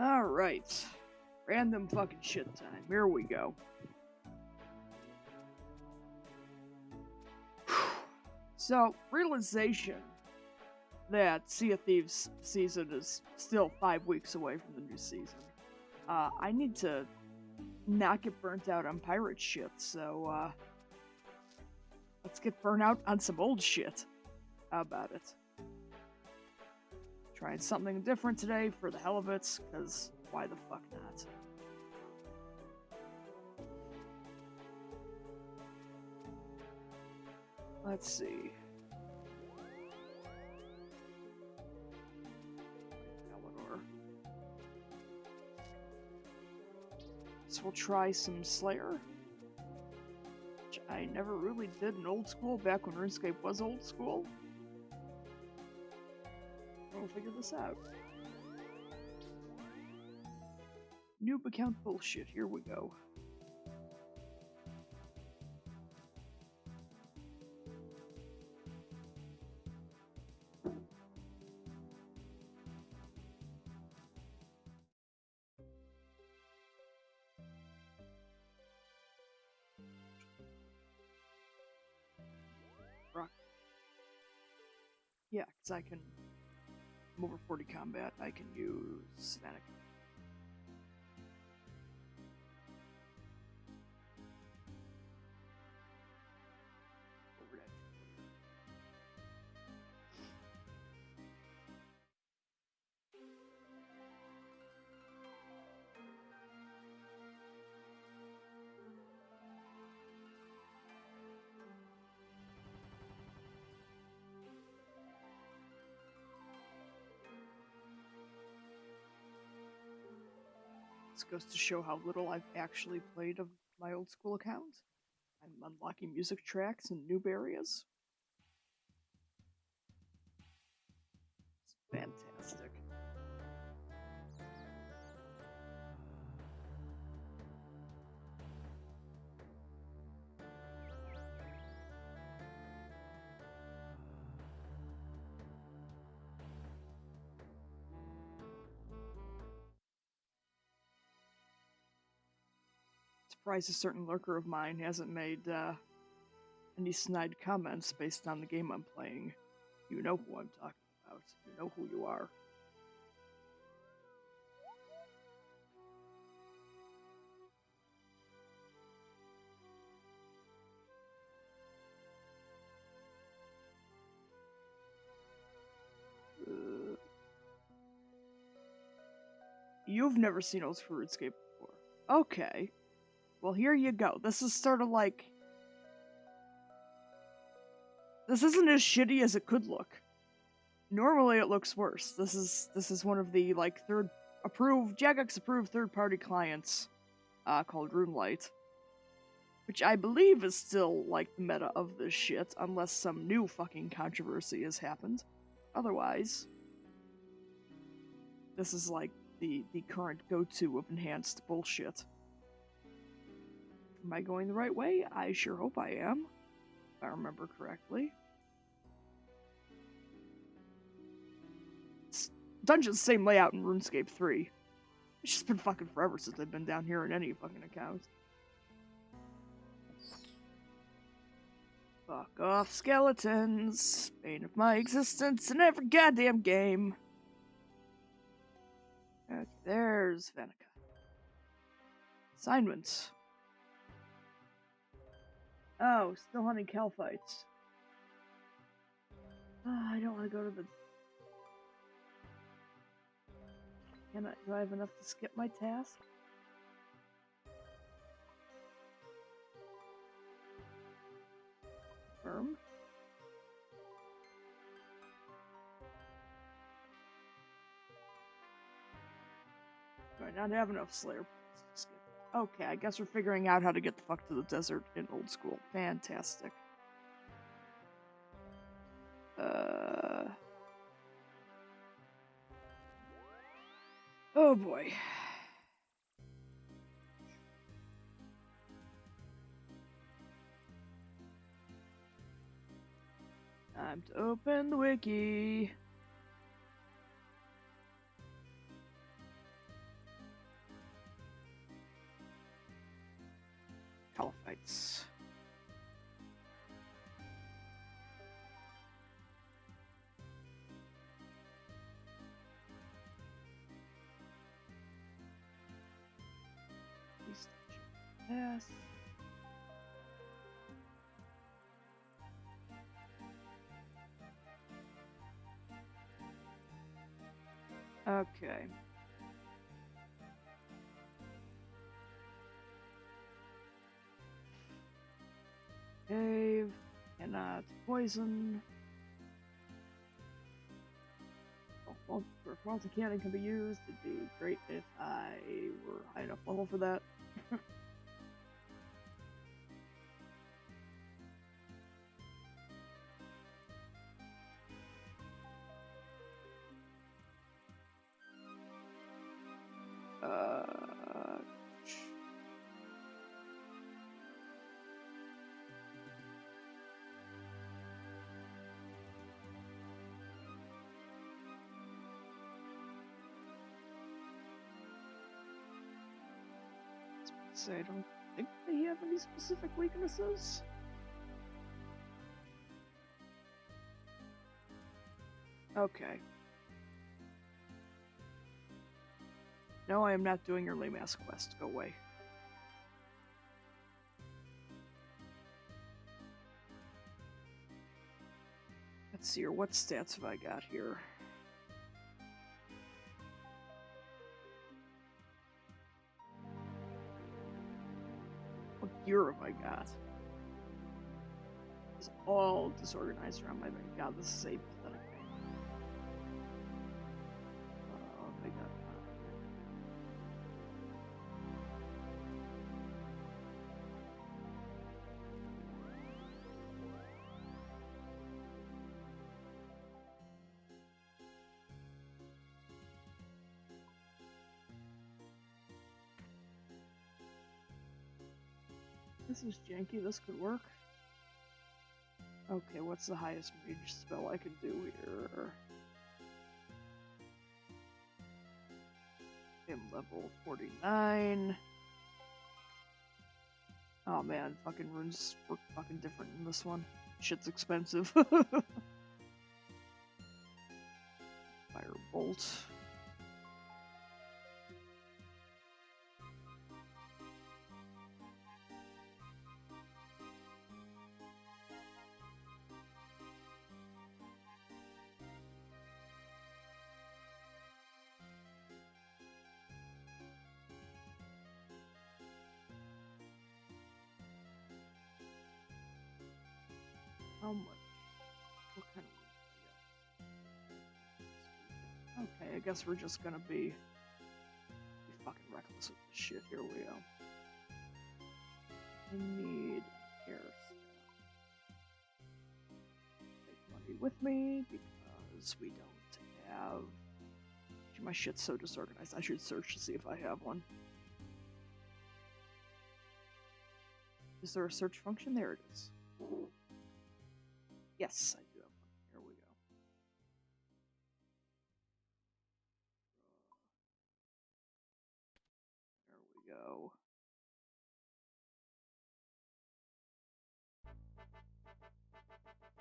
Alright. Random fucking shit time. Here we go. So, realization that Sea of Thieves season is still 5 weeks away from the new season. I need to not get burnt out on pirate shit, so, let's get burnt out on some old shit. How about it? Trying something different today for the hell of it, because why the fuck not? Let's see. Eleanor. So we'll try some Slayer, which I never really did in old school, back when RuneScape was old school. We'll figure this out. Noob account bullshit, here we go. Rock. Yeah, because I can... I'm over 40 combat, I can use Savannah. This goes to show how little I've actually played of my old school account. I'm unlocking music tracks in noob areas. It's fantastic. Surprised a certain lurker of mine hasn't made any snide comments based on the game I'm playing. You know who I'm talking about. You know who you are. You've never seen old school RuneScape before. Okay. Well, here you go. This is sort of like... This isn't as shitty as it could look. Normally it looks worse. This is one of the, like, Jagex approved third-party clients, called RuneLite. Which I believe is still, like, the meta of this shit, unless some new fucking controversy has happened. Otherwise, this is, like, the current go-to of enhanced bullshit. Am I going the right way? I sure hope I am, if I remember correctly. Dungeon's same layout in RuneScape 3. It's just been fucking forever since I've been down here in any fucking account. Fuck off, skeletons. Bane of my existence in every goddamn game. Okay, there's Venica. Assignments. Oh, still hunting Calphites. I don't want to go to the... Do I have enough to skip my task? Confirm. Do I not have enough Slayer points to skip? Okay, I guess we're figuring out how to get the fuck to the desert in old school. Fantastic. Oh boy. Time to open the wiki. gates. Yes. Okay. Cave. Cannot poison. Well, if multi cannon can be used, it'd be great if I were high enough level for that. So I don't think they have any specific weaknesses. Okay. No, I am not doing your lame ass quest. Go away. Let's see here. What stats have I got here? What gear have I got? It's all disorganized around my brain. God, this is a pathetic thing. I got This is janky. This could work. Okay, what's the highest mage spell I can do here? I'm level 49. Oh man, fucking runes work fucking different in this one. Shit's expensive. Firebolt. How much? What kind of... Okay, I guess we're just gonna be fucking reckless with this shit. Here we go. I need air take money with me because we don't have... My shit's so disorganized. I should search to see if I have one. Is there a search function? There it is. Yes, I do have one. Here we go. There we go.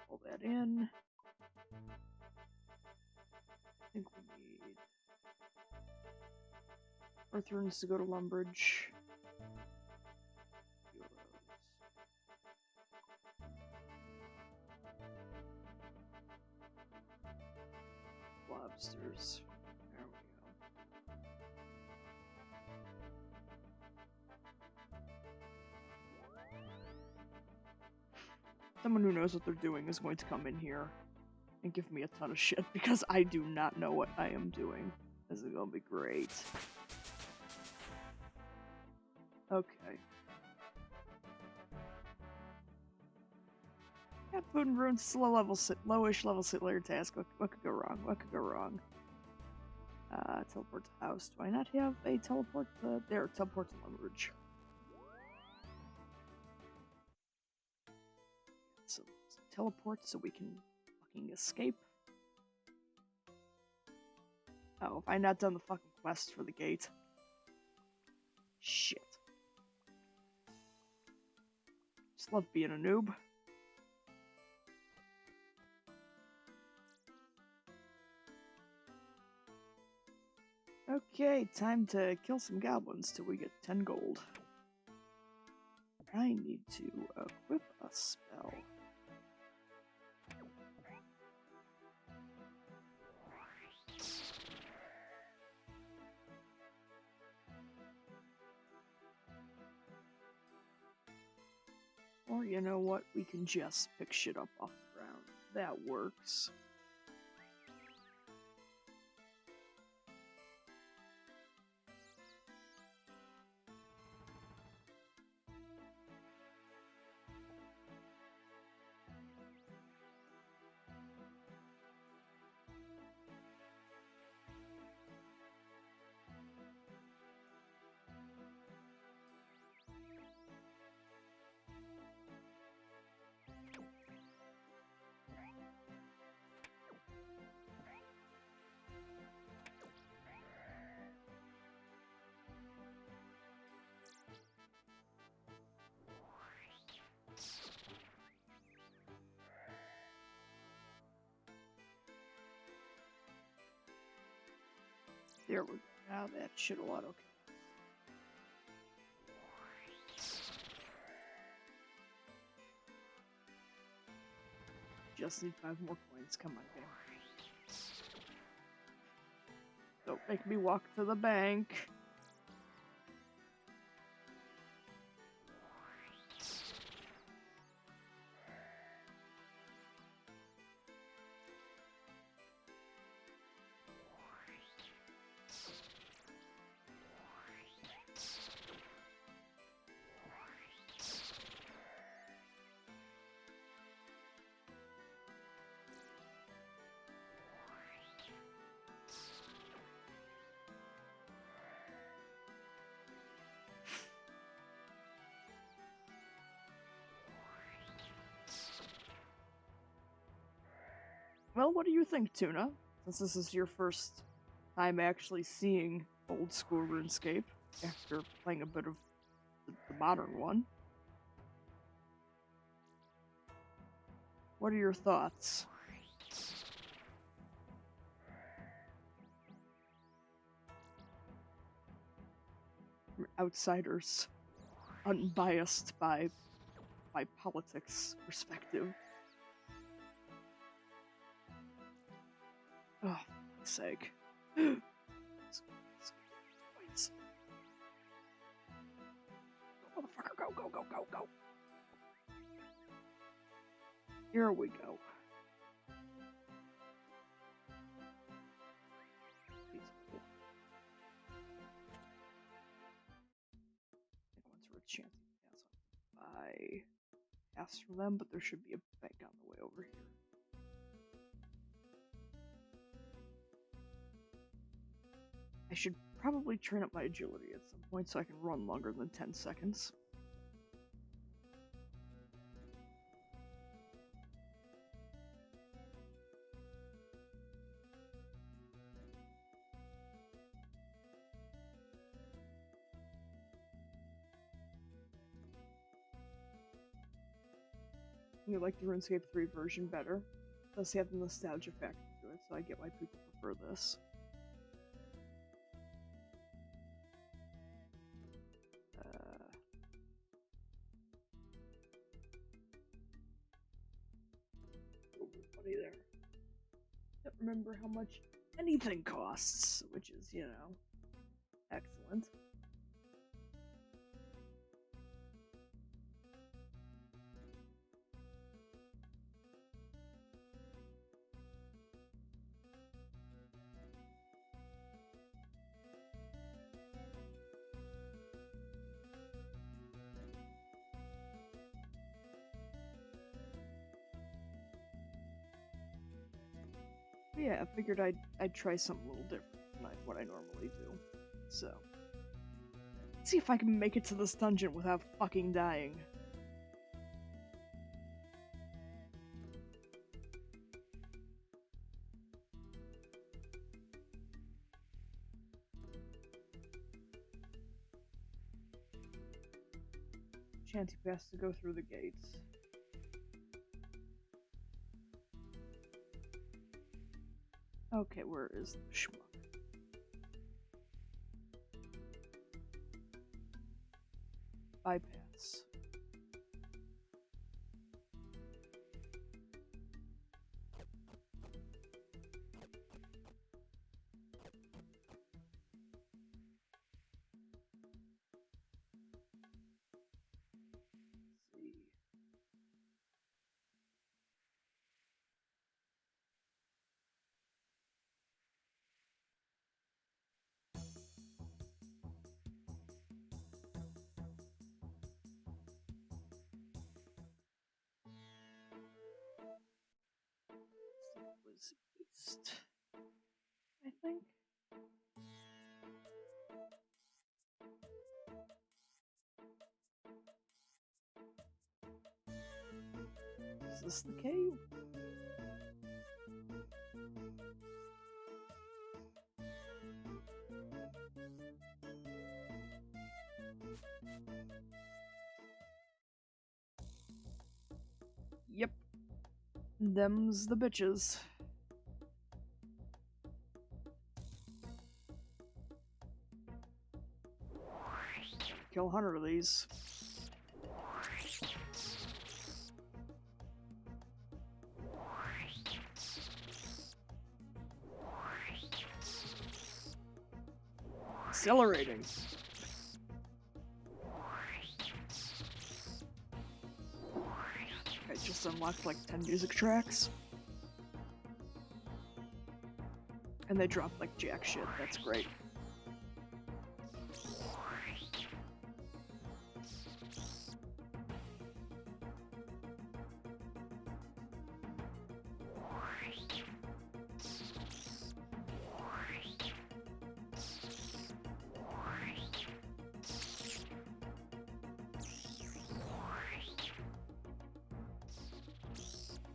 Pull that in. I think we need Earth runes to go to Lumbridge. Lobsters. There we go. Someone who knows what they're doing is going to come in here and give me a ton of shit because I do not know what I am doing. This is gonna be great. Okay. Yeah, food and runes, lowish level layer task. What could go wrong? What could go wrong? Teleport to house. Do I not have a teleport to... There, teleport to Lumbridge. So, teleport so we can fucking escape. Oh, have I not done the fucking quest for the gate? Shit. Just love being a noob. Okay, time to kill some goblins till we get 10 gold. I need to equip a spell. Or you know what? We can just pick shit up off the ground. That works. There we go. Now that should auto. Just need 5 more coins. Come on, game. Don't make me walk to the bank. Well, what do you think, Tuna? Since this is your first time actually seeing old school RuneScape after playing a bit of the modern one. What are your thoughts? Outsiders, unbiased by politics perspective. Oh, for fuck's sake. Motherfucker, go, go, go, go, go. Here we go. Once we're a chance to pass on. I pass from them, but there should be a bank on the way over here. I should probably train up my agility at some point so I can run longer than 10 seconds. You like the RuneScape 3 version better. It does have the nostalgia factor to it, so I get why people prefer this. Money there. Don't remember how much anything costs, which is, you know, excellent. Yeah, I figured I'd try something a little different than what I normally do. So, let's see if I can make it to this dungeon without fucking dying. Chanty pass to go through the gates. Okay, where is the schmuck? Bypass. Was east, I think. Is this the cave? Yep. Them's the bitches. Kill 100 of these. Accelerating. I just unlocked like 10 music tracks. And they drop like jack shit. That's great.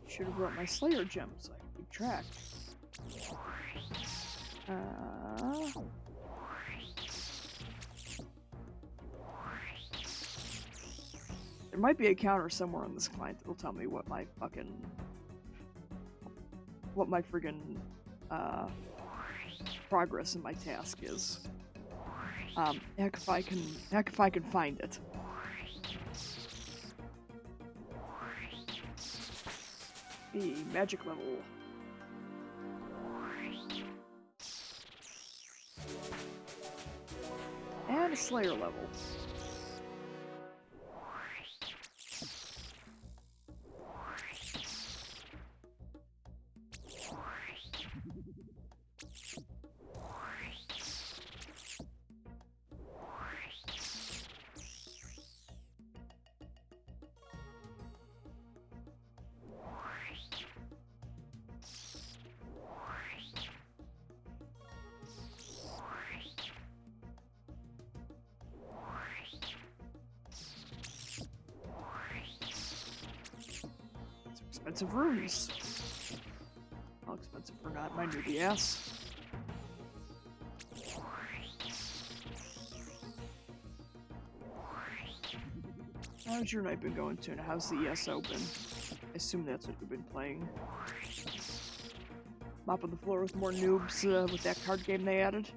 Should have brought my Slayer gem so I can keep track. There might be a counter somewhere on this client that'll tell me what my friggin' progress in my task is. Heck if I can find it. The magic level. And a Slayer level. Expensive rooms. How expensive or not, my newbie ass. How's your night been going, Tuna? How's the ESO been? I assume that's what you've been playing. Mopping the floor with more noobs with that card game they added.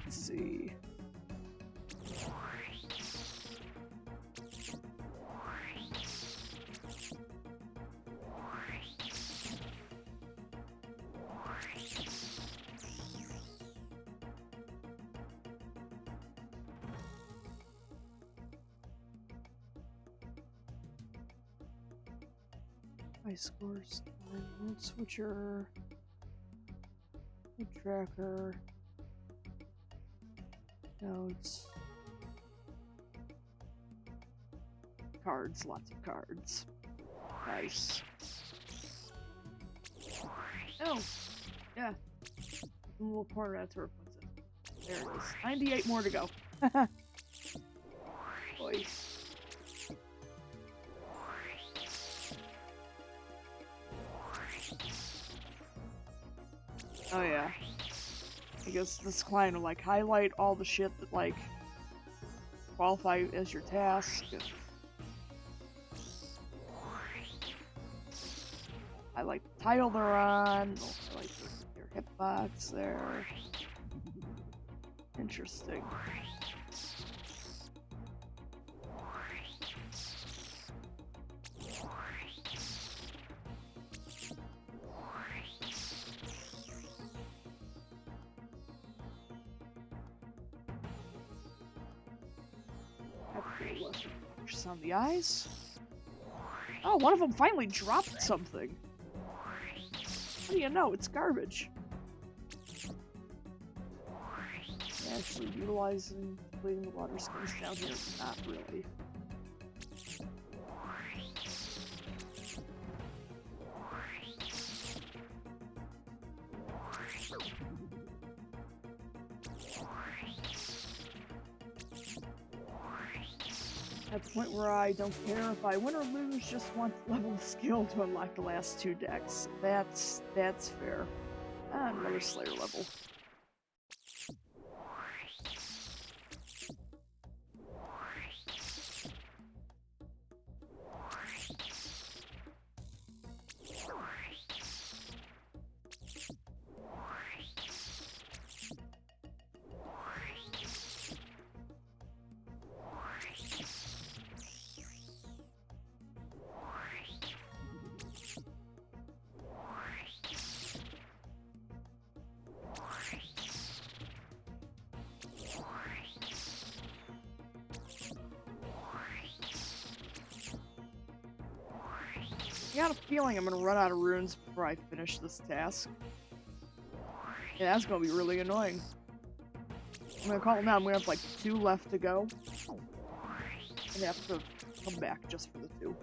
Let's see. My scores. Switcher. Tracker. Notes. Cards, lots of cards. Nice. Oh, yeah. In the little corner, that's where it puts it. There it is. 98 more to go. Boy. Oh yeah. I guess this client will like highlight all the shit that like qualify as your task. I like the title they're on. I like their hitbox there. Interesting. Just on the eyes. Oh, one of them finally dropped something. What do you know? It's garbage. Actually utilizing bleeding the water skins down here, not really. At the point where I don't care if I win or lose, just want level of skill to unlock the last 2 decks. That's fair. And another Slayer level. I got a feeling I'm gonna run out of runes before I finish this task. Yeah, that's gonna be really annoying. I'm gonna call it now. I'm gonna have like 2 left to go. And have to come back just for the 2.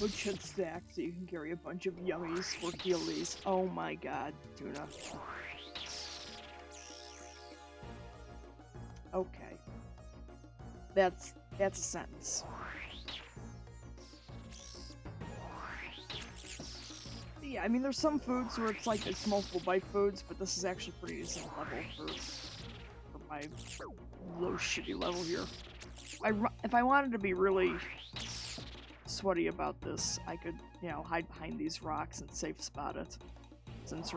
Food should stack so you can carry a bunch of yummies for healies. Oh my god, tuna. Okay. That's a sentence. Yeah, I mean there's some foods where it's like it's multiple bite foods, but this is actually pretty decent level for my low shitty level here. If I wanted to be really sweaty about this, I could, you know, hide behind these rocks and safe spot it. Since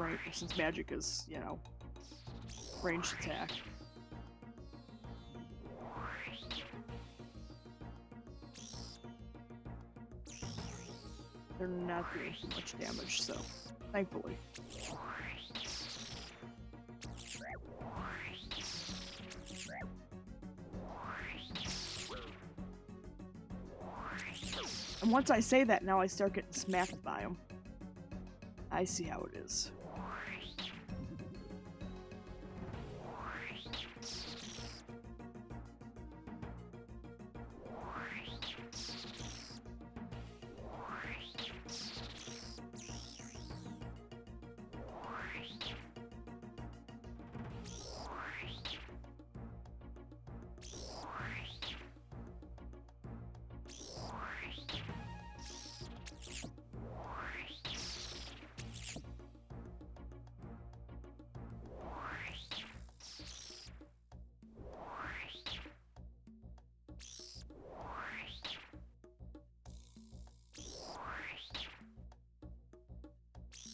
magic is, you know, ranged attack. They're not doing too much damage, so thankfully. And once I say that, now I start getting smacked by them. I see how it is.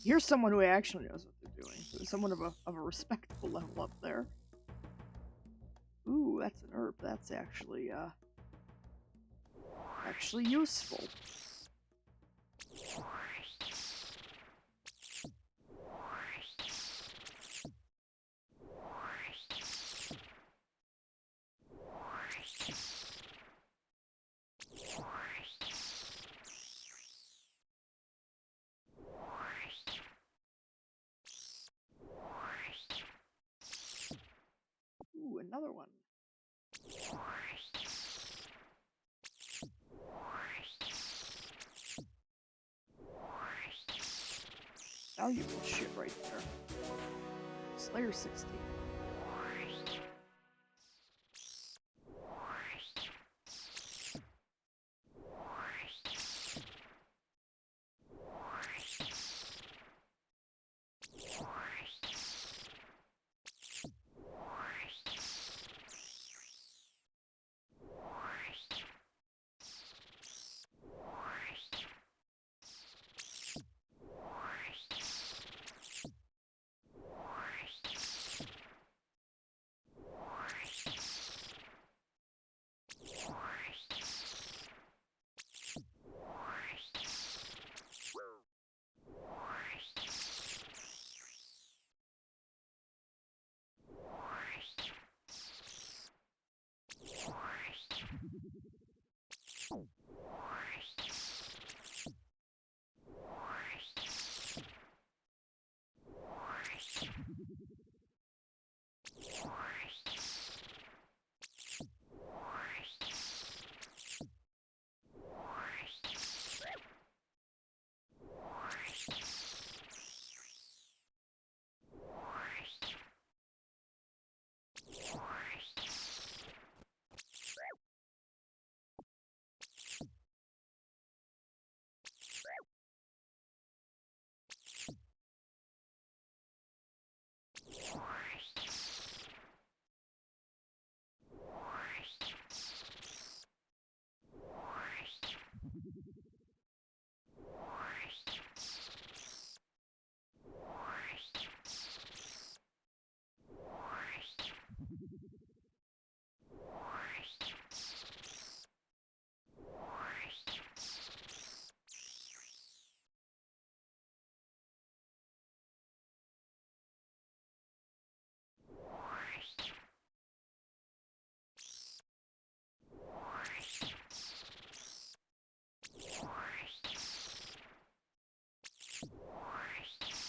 Here's someone who actually knows what they're doing. Someone of a respectable level up there. Ooh, that's an herb. That's actually useful. Ooh, another one. Valuable shit right there. Slayer 16.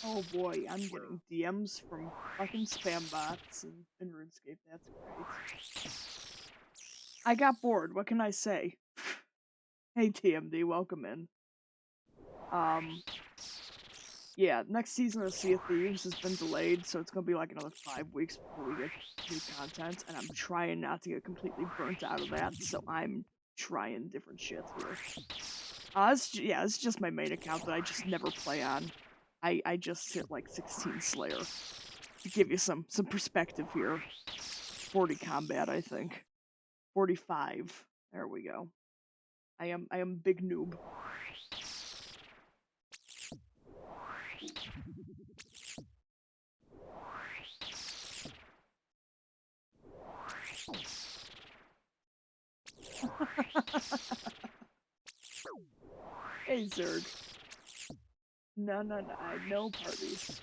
Oh boy, I'm getting DMs from fucking spam bots in RuneScape. That's great. I got bored. What can I say? Hey TMD, welcome in. Yeah, next season of Sea of Thieves has been delayed, so it's gonna be like another 5 weeks before we get new content, and I'm trying not to get completely burnt out of that, so I'm trying different shit here. It's just my main account that I just never play on. I just hit like 16 Slayer. To give you some perspective here. 40 combat, I think. 45. There we go. I am big noob. Hey Zerg. No, no parties.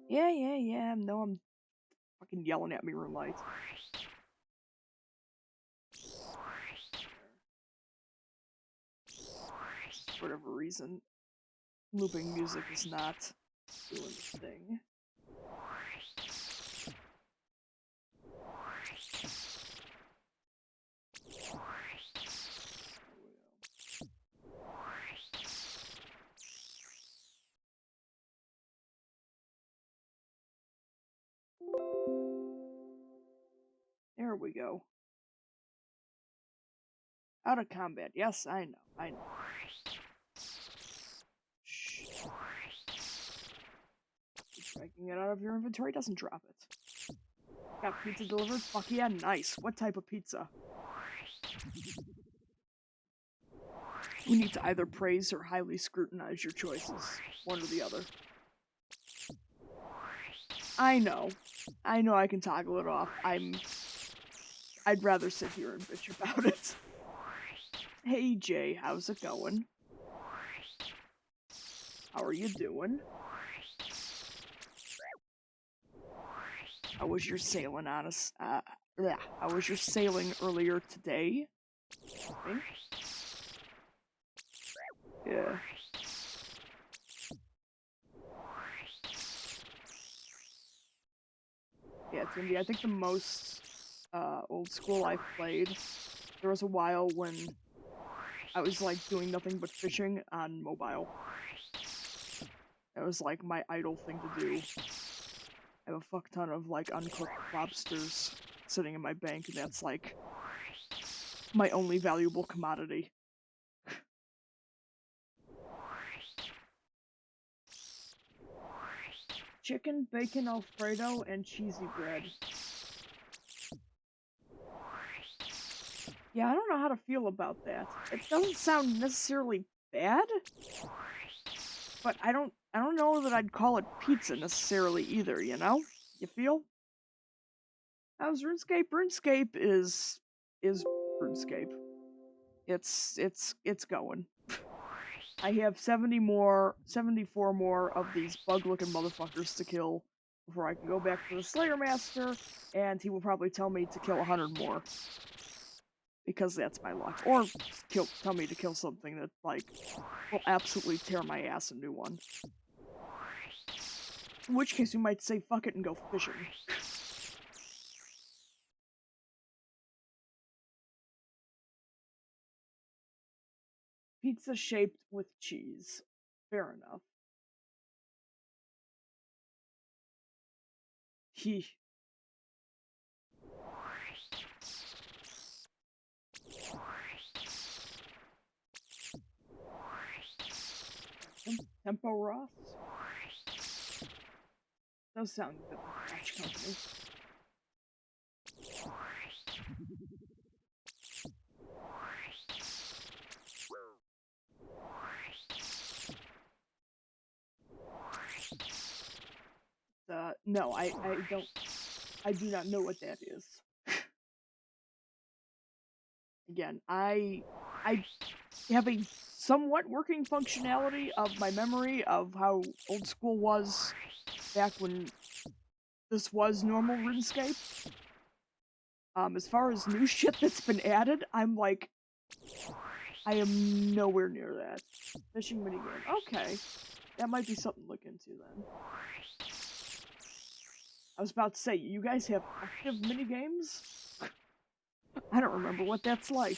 Yeah. No, I'm fucking yelling at me, Runelight. For whatever reason, looping music is not doing the thing. There we go. Out of combat. Yes, I know. Shh. Dragging it out of your inventory doesn't drop it. Got pizza delivered? Fuck yeah, nice. What type of pizza? You need to either praise or highly scrutinize your choices. One or the other. I know. I know I can toggle it off. I'd rather sit here and bitch about it. Hey Jay, how's it going? How are you doing? How was your sailing on us? How was your sailing earlier today? Yeah. Yeah, it's gonna be, I think, the most old school I've played. There was a while when I was like doing nothing but fishing on mobile. It was like my idle thing to do. I have a fuck ton of like uncooked lobsters sitting in my bank, and that's like my only valuable commodity. Chicken, bacon, Alfredo, and cheesy bread. Yeah, I don't know how to feel about that. It doesn't sound necessarily bad, but I don't know that I'd call it pizza necessarily either, you know? You feel? How's RuneScape? RuneScape is RuneScape. It's going. I have 74 more of these bug-looking motherfuckers to kill before I can go back to the Slayer Master, and he will probably tell me to kill 100 more. Because that's my luck. Or tell me to kill something that, like, will absolutely tear my ass a new one. In which case, we might say fuck it and go fishing. Pizza shaped with cheese. Fair enough. Hee. Tempo Ross? Those sound a bit like watch company. No, I do not know what that is. Again, I have a somewhat working functionality of my memory of how old school was back when this was normal RuneScape. As far as new shit that's been added, I'm like, I am nowhere near that. Fishing minigame. Okay. That might be something to look into then. I was about to say, you guys have active minigames? I don't remember what that's like.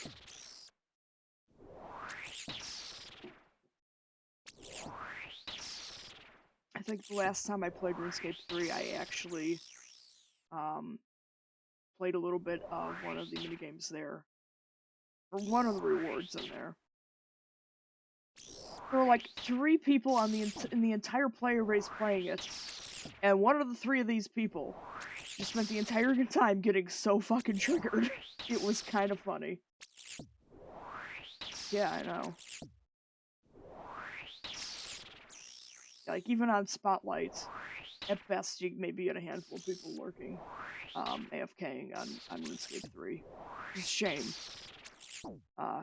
I think the last time I played RuneScape 3, I actually played a little bit of one of the minigames there. Or one of the rewards in there. There were like 3 people on in the entire player base playing it, and one of the 3 of these people just spent the entire time getting so fucking triggered. It was kind of funny. Yeah, I know. Like, even on Spotlight, at best you maybe get a handful of people lurking, AFKing on RuneScape 3. It's a shame.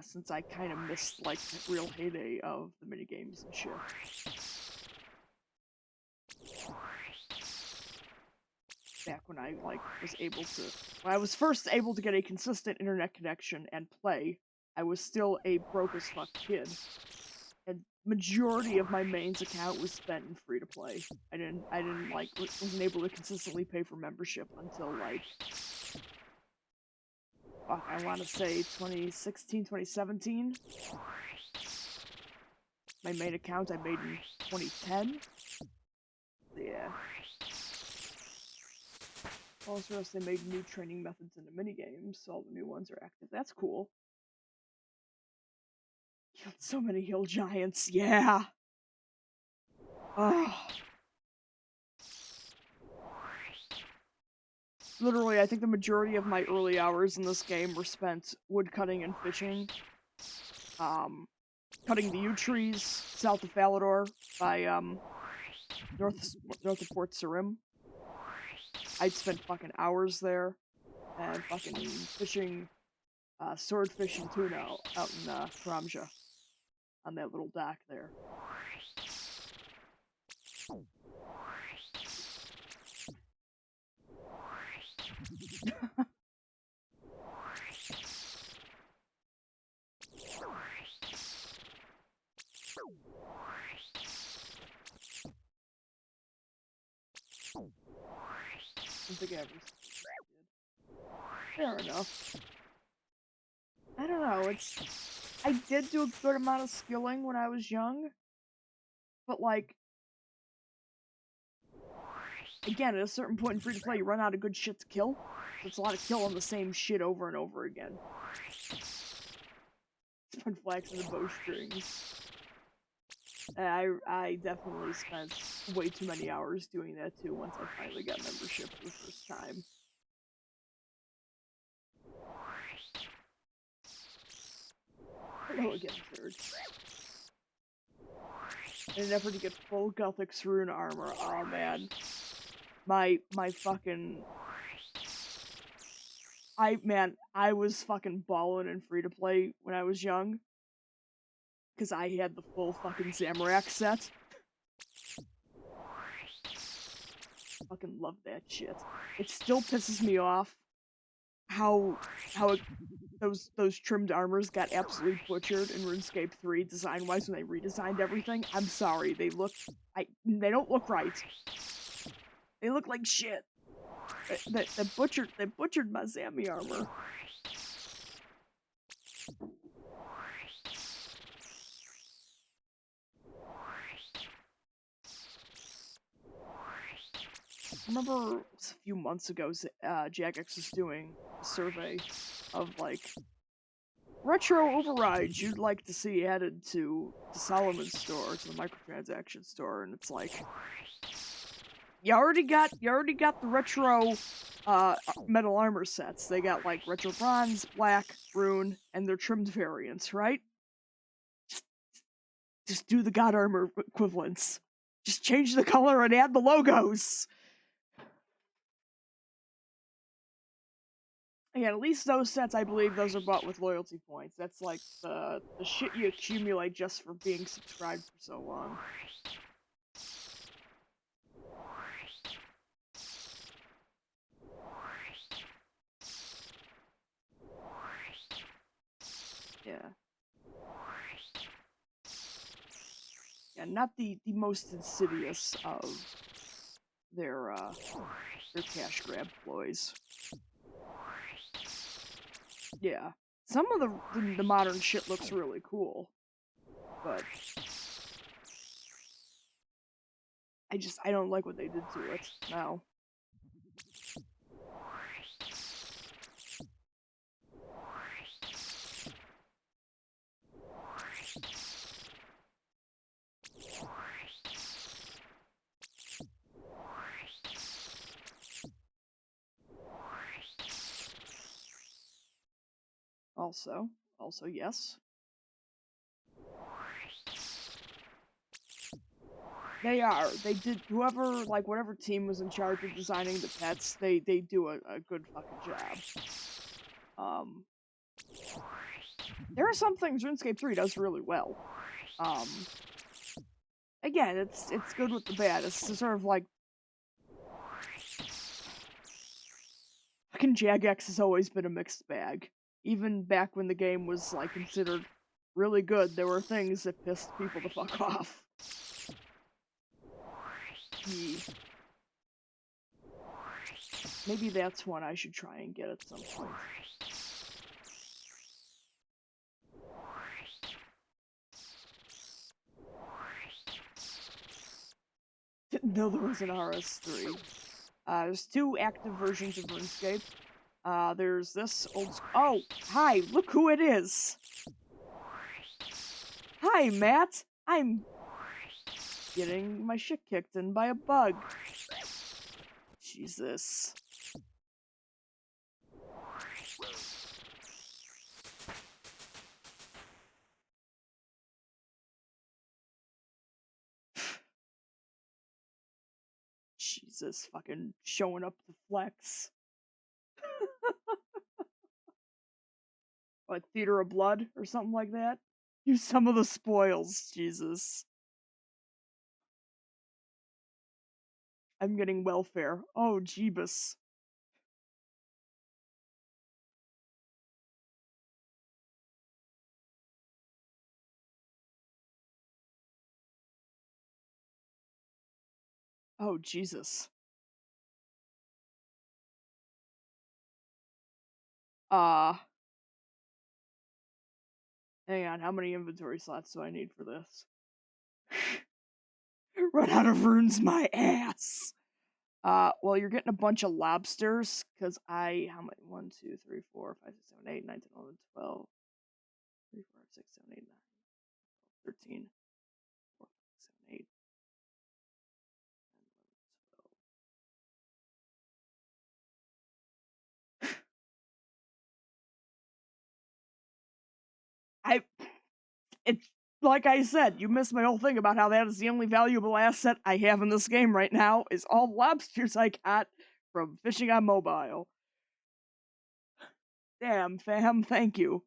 Since I kind of missed, like, the real heyday of the minigames and shit. Back when I, like, when I was first able to get a consistent internet connection and play, I was still a broke as fuck kid. And majority of my mains account was spent in free to play. I didn't like, wasn't able to consistently pay for membership until, like, fuck, I want to say 2016, 2017. My main account I made in 2010. Yeah. Also, they made new training methods into minigames, so all the new ones are active. That's cool. Killed so many hill giants, yeah! Oh. Literally, I think the majority of my early hours in this game were spent woodcutting and fishing. Cutting the yew trees south of Falador by, north of Port Sarim. I'd spent fucking hours there, and fucking fishing, swordfish and tuna out in, Karamja, on that little dock there. I don't think I ever did. Fair enough. I don't know, I did do a good amount of skilling when I was young, but, like, again, at a certain point in free-to-play, you run out of good shit to kill, so it's a lot of killing the same shit over and over again. Spun flax and the bowstrings. I definitely spent way too many hours doing that too once I finally got membership for the first time. Hello again, third. In an effort to get full Gothic rune armor, oh man. My fucking... I was fucking ballin' in free-to-play when I was young. Because I had the full fucking Zamorak set. Fucking love that shit. It still pisses me off how those trimmed armors got absolutely butchered in RuneScape 3 design-wise when they redesigned everything. I'm sorry, they don't look right. They look like shit. They butchered my Zami armor. I remember a few months ago, Jagex was doing a survey of, like, retro overrides you'd like to see added to Solomon's store, to the microtransaction store, and it's like, you already got the retro metal armor sets. They got, like, retro bronze, black, rune, and their trimmed variants, right? Just do the god armor equivalents. Just change the color and add the logos. Yeah, at least those sets, I believe those are bought with loyalty points. That's like the shit you accumulate just for being subscribed for so long. Yeah. Yeah, not the most insidious of their cash grab ploys. Yeah. Some of the modern shit looks really cool, but I don't like what they did to it. No. Also, yes. They are. They did, whatever team was in charge of designing the pets, they do a good fucking job. There are some things RuneScape 3 does really well. Again, it's good with the bad. It's sort of like, fucking Jagex has always been a mixed bag. Even back when the game was, like, considered really good, there were things that pissed people the fuck off. Maybe that's one I should try and get at some point. Didn't know there was an RS3. There's 2 active versions of RuneScape. There's this old... Oh! Hi! Look who it is! Hi, Matt! I'm getting my shit kicked in by a bug. Jesus. Jesus, fucking showing up the flex. What, Theater of Blood or something like that? Use some of the spoils, Jesus. I'm getting welfare. Oh, Jeebus. Oh, Jesus. Hang on, how many inventory slots do I need for this? Run out of runes, my ass! Well, you're getting a bunch of lobsters, because how many? 1, 2, 3, 4, 5, 6, 7, 8, 9, 10, 11, 12, 3, 4, 6, 7, 8, 9, 13, 4, 5, 7, 8, 9, 11, 12. It's like I said, you missed my whole thing about how that is the only valuable asset I have in this game right now, is all the lobsters I got from fishing on mobile. Damn, fam, thank you.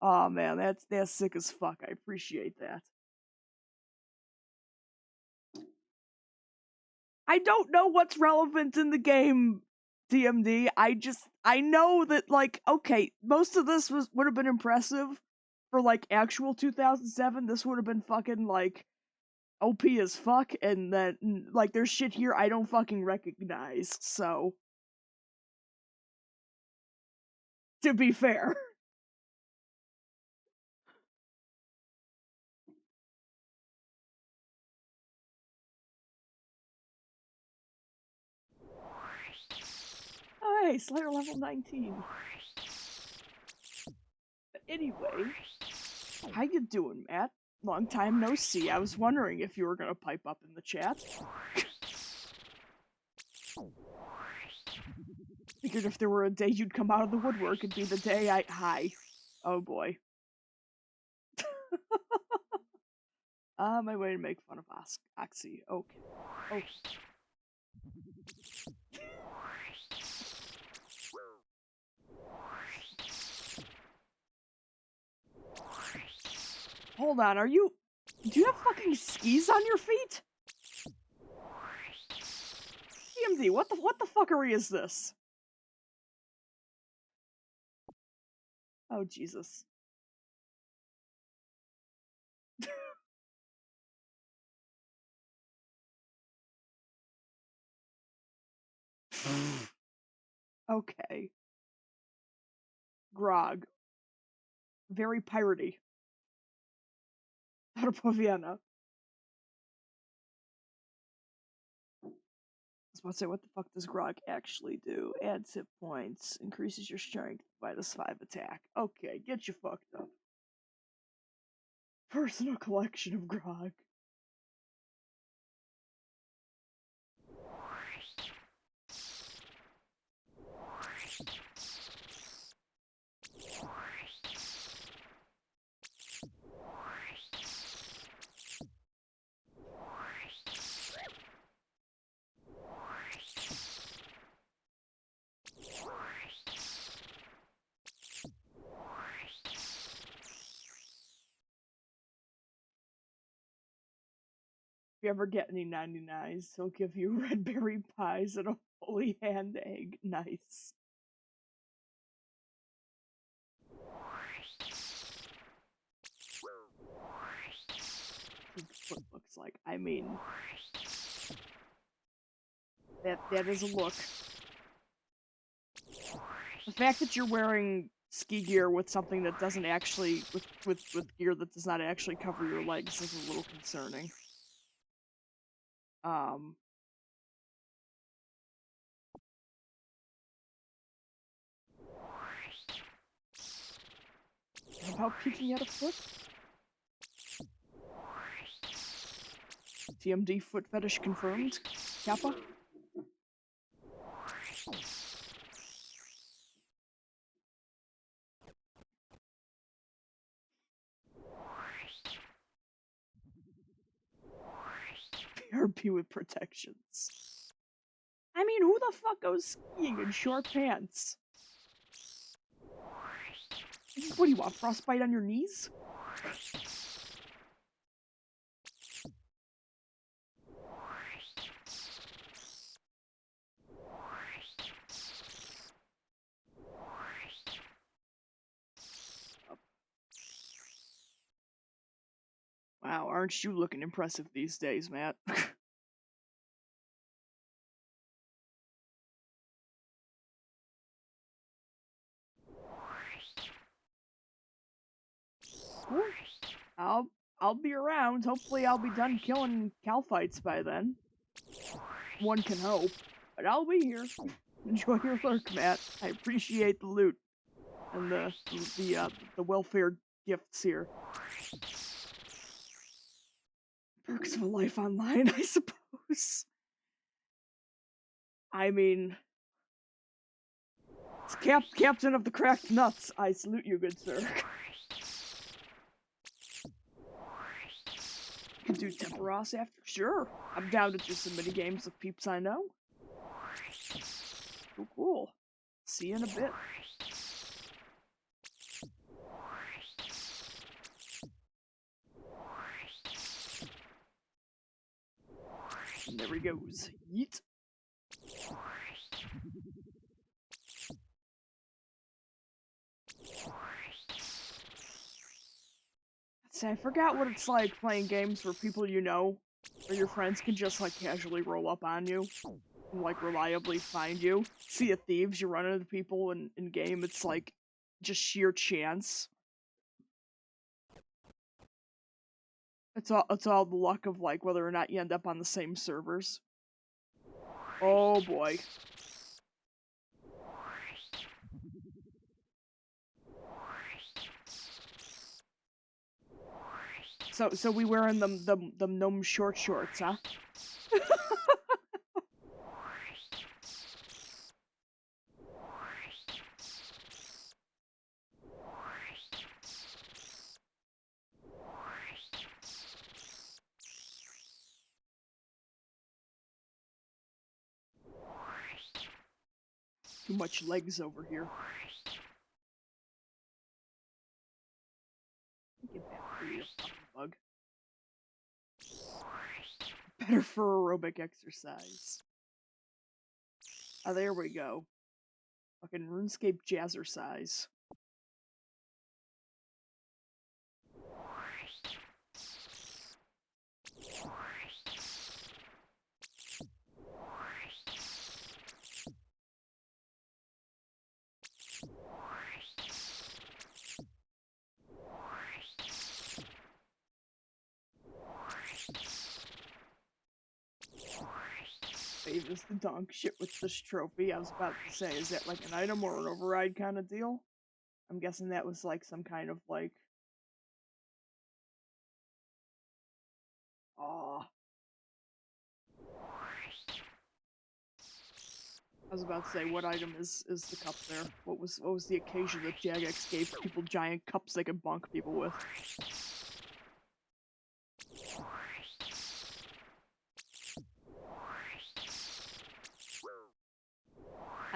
Oh man, that's sick as fuck. I appreciate that. I don't know what's relevant in the game, DMD. I know that, like, okay, most of this would have been impressive for like actual 2007. This would have been fucking like OP as fuck, and then like there's shit here I don't fucking recognize. So, to be fair. Oh, hey, Slayer level 19. But anyway, how you doing, Matt? Long time no see. I was wondering if you were gonna pipe up in the chat. Figured if there were a day you'd come out of the woodwork, it'd be the day Hi. Oh boy. My way to make fun of Oxy. Okay. Okay. Hold on, do you have fucking skis on your feet? TMD, what the fuckery is this? Oh, Jesus. Okay. Grog. Very piratey. Out of Vienna. I was about to say, what the fuck does Grog actually do? Adds hit points, increases your strength, -5 attack. Okay, get you fucked up. Personal collection of Grog. If you ever get any 99s, he'll give you red berry pies and a holy hand egg. Nice. What looks like. I mean, that is a look. The fact that you're wearing ski gear with something that doesn't actually with gear that does not actually cover your legs is a little concerning. How about peeking at a foot? TMD foot fetish confirmed. Kappa? RP with protections. I mean, who the fuck goes skiing in short pants? What do you want, frostbite on your knees? Wow, aren't you looking impressive these days, Matt? Cool. I'll be around. Hopefully I'll be done killing cow fights by then. One can hope. But I'll be here. Enjoy your lurk, Matt. I appreciate the loot and the welfare gifts here. Perks of a life online, I suppose. I mean, it's Captain of the Cracked Nuts. I salute you, good sir. Can do Temperos after? Sure. I'm down to do some mini games with peeps I know. Cool, cool. See you in a bit. And there he goes. Yeet. See, I forgot what it's like playing games where people you know, or your friends can just like casually roll up on you and like reliably find you. Sea of Thieves, you run into people in game, it's like just sheer chance. It's all the luck of like whether or not you end up on the same servers. Oh boy. So we wearing them gnome shorts, huh? Too much legs over here. Get back here, you fucking bug. Better for aerobic exercise. Oh, there we go. Fucking RuneScape jazzercise. Is the donk shit with this trophy. I was about to say, is that like an item or an override kind of deal? I'm guessing that was like some kind of like... Aw. I was about to say, what item is the cup there? What was the occasion that Jagex gave people giant cups they could bonk people with?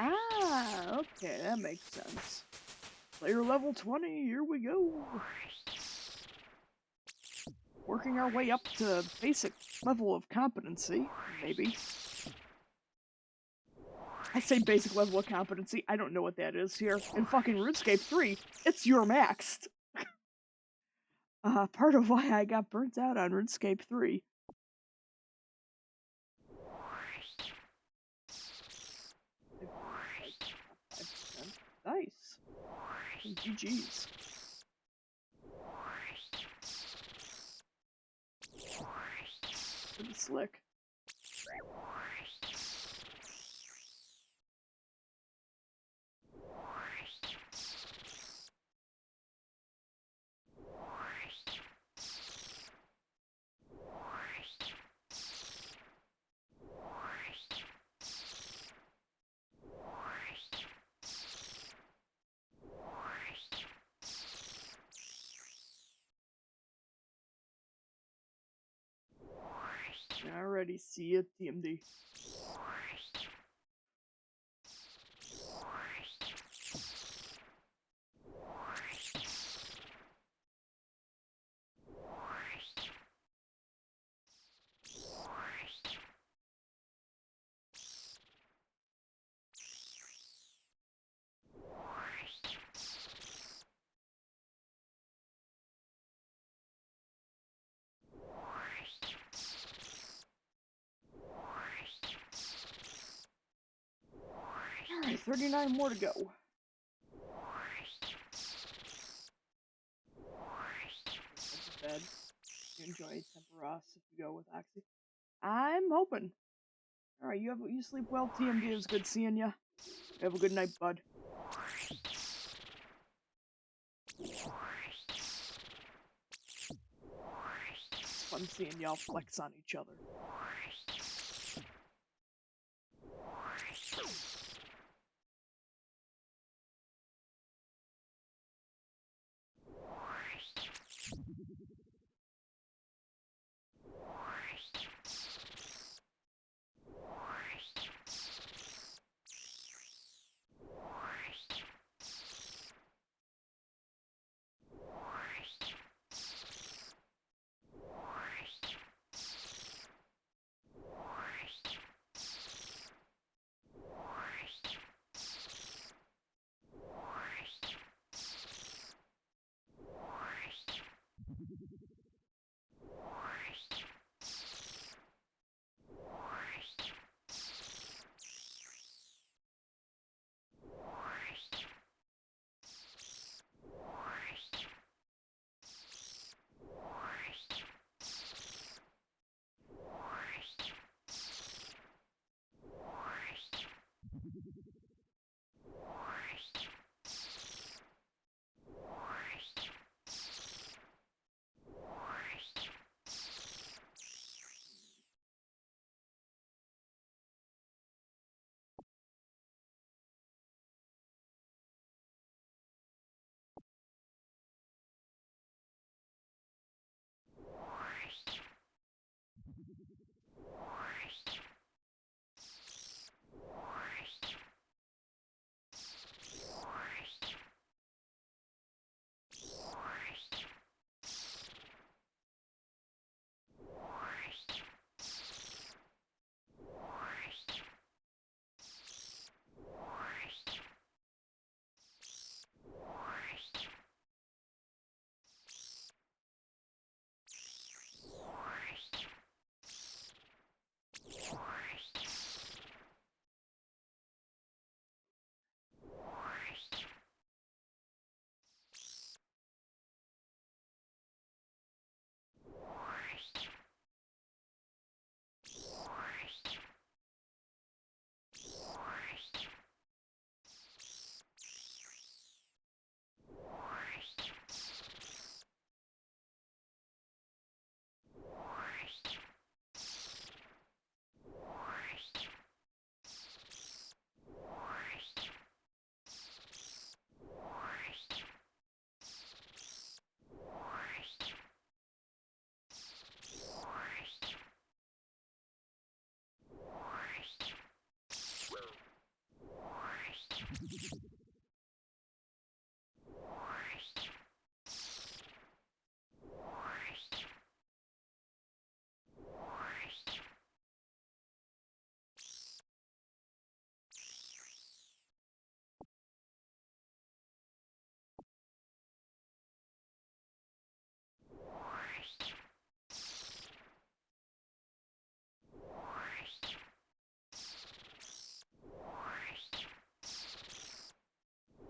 Ah, okay, that makes sense. Player level 20, here we go. Working our way up to basic level of competency, maybe. I say basic level of competency, I don't know what that is here. In fucking RuneScape 3, it's your maxed. Part of why I got burnt out on RuneScape 3. Nice. GG's. Pretty slick. Alrighty, see ya, TMD. Alright, 39 more to go. Bed. You enjoy Temperos if you go with Oxy. I'm hoping. Alright, you sleep well, TMD. It was good seeing ya. Have a good night, bud. It's fun seeing y'all flex on each other.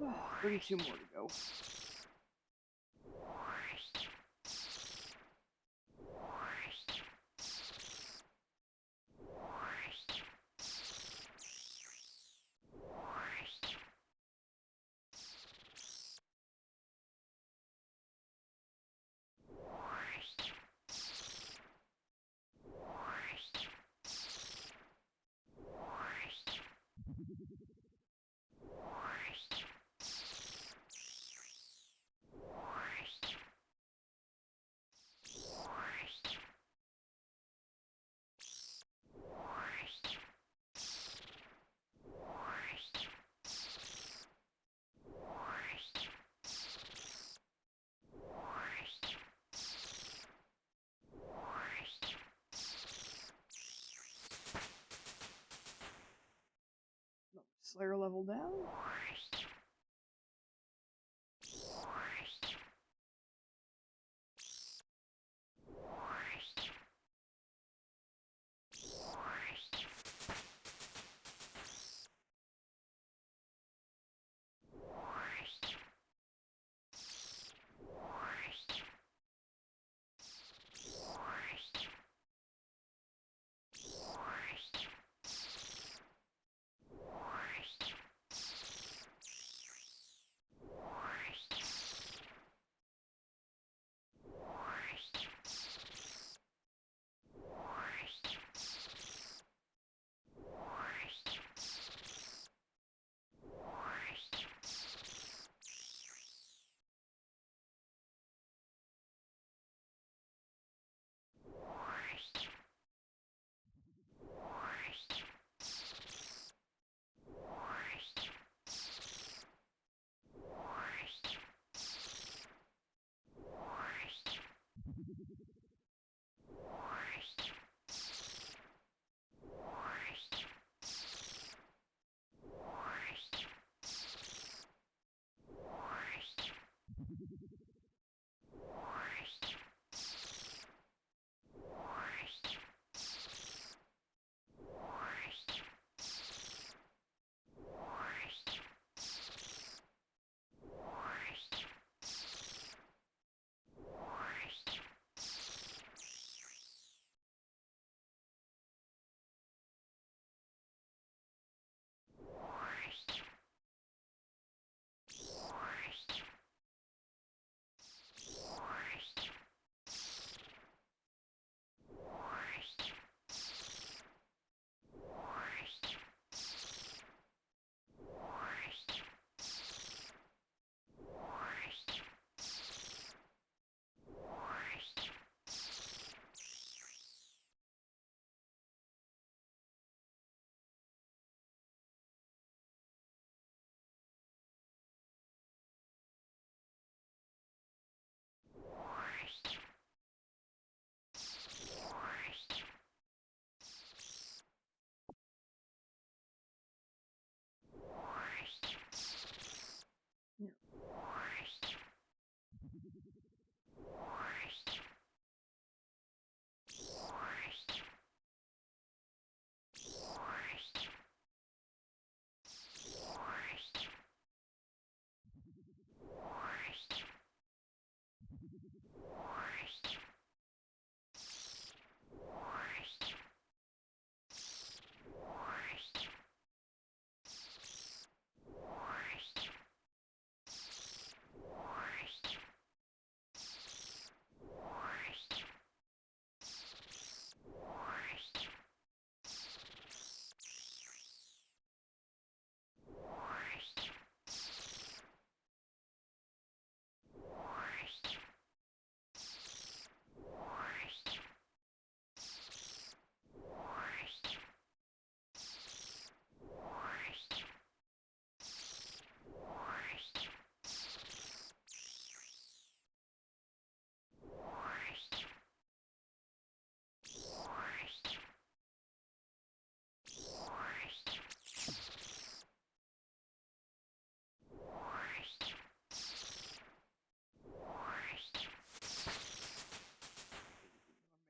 Oh, 32 more to go. Slayer level down.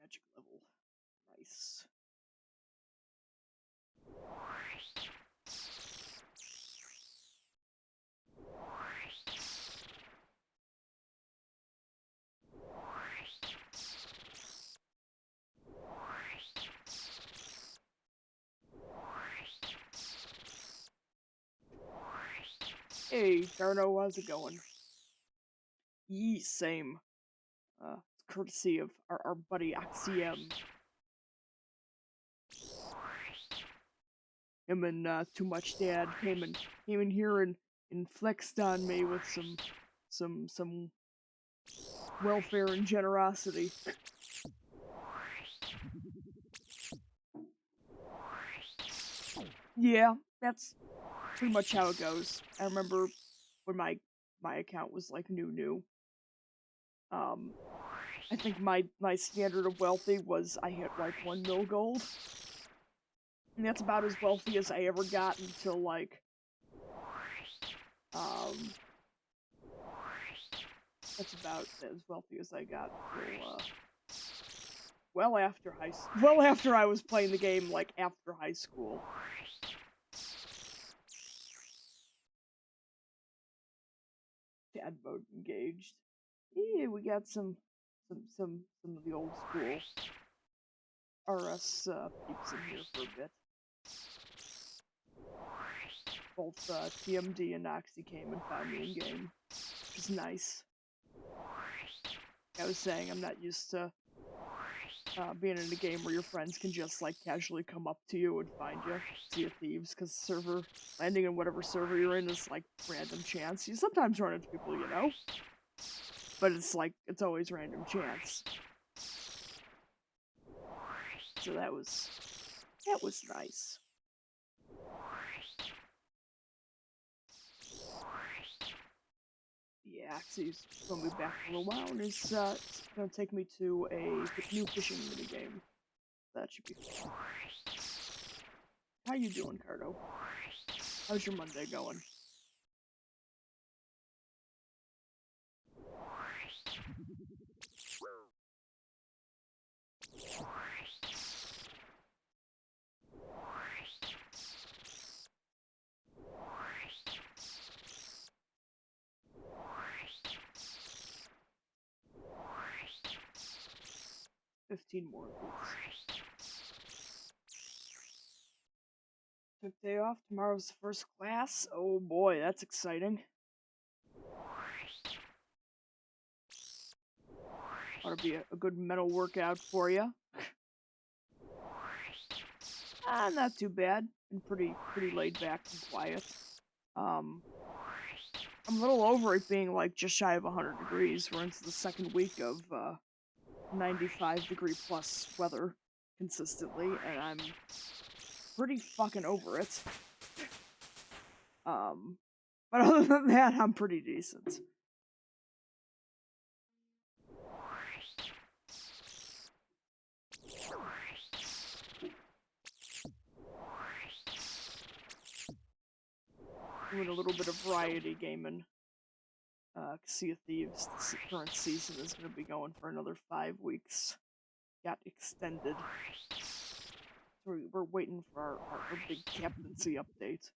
Magic level. Nice. Hey, Darno, how's it going? Yee, same. Courtesy of our buddy Axiom. Him and Too Much Dad came in here and flexed on me with some welfare and generosity. Yeah, that's pretty much how it goes. I remember when my account was like new. I think my standard of wealthy was I hit like 1 mil gold. And that's about as wealthy as I ever got until like That's about as wealthy as I got till, well after well after I was playing the game, like, after high school. Dad mode engaged. Yeah, we got some of the old school RS peeps in here for a bit. Both TMD and Noxy came and found me in game, which is nice. I was saying I'm not used to being in a game where your friends can just like casually come up to you and find you, Sea of Thieves, because server landing in whatever server you're in is like random chance. You sometimes run into people you know, but it's like it's always random chance. So that was nice. Yeah, actually, he's gonna be back in a little while, and it's gonna take me to a new fishing minigame. That should be fun. How you doing, Cardo? How's your Monday going? $15 more of these. Took day off. Tomorrow's the first class. Oh boy, that's exciting. Ought to be a good mental workout for you. Not too bad. Been pretty laid back and quiet. I'm a little over it being like just shy of 100 degrees. We're into the second week of 95-degree plus weather consistently, and I'm pretty fucking over it. But other than that, I'm pretty decent. Doing a little bit of variety gaming. Sea of Thieves, the current season is going to be going for another 5 weeks. Got extended. So we're waiting for our big captaincy update.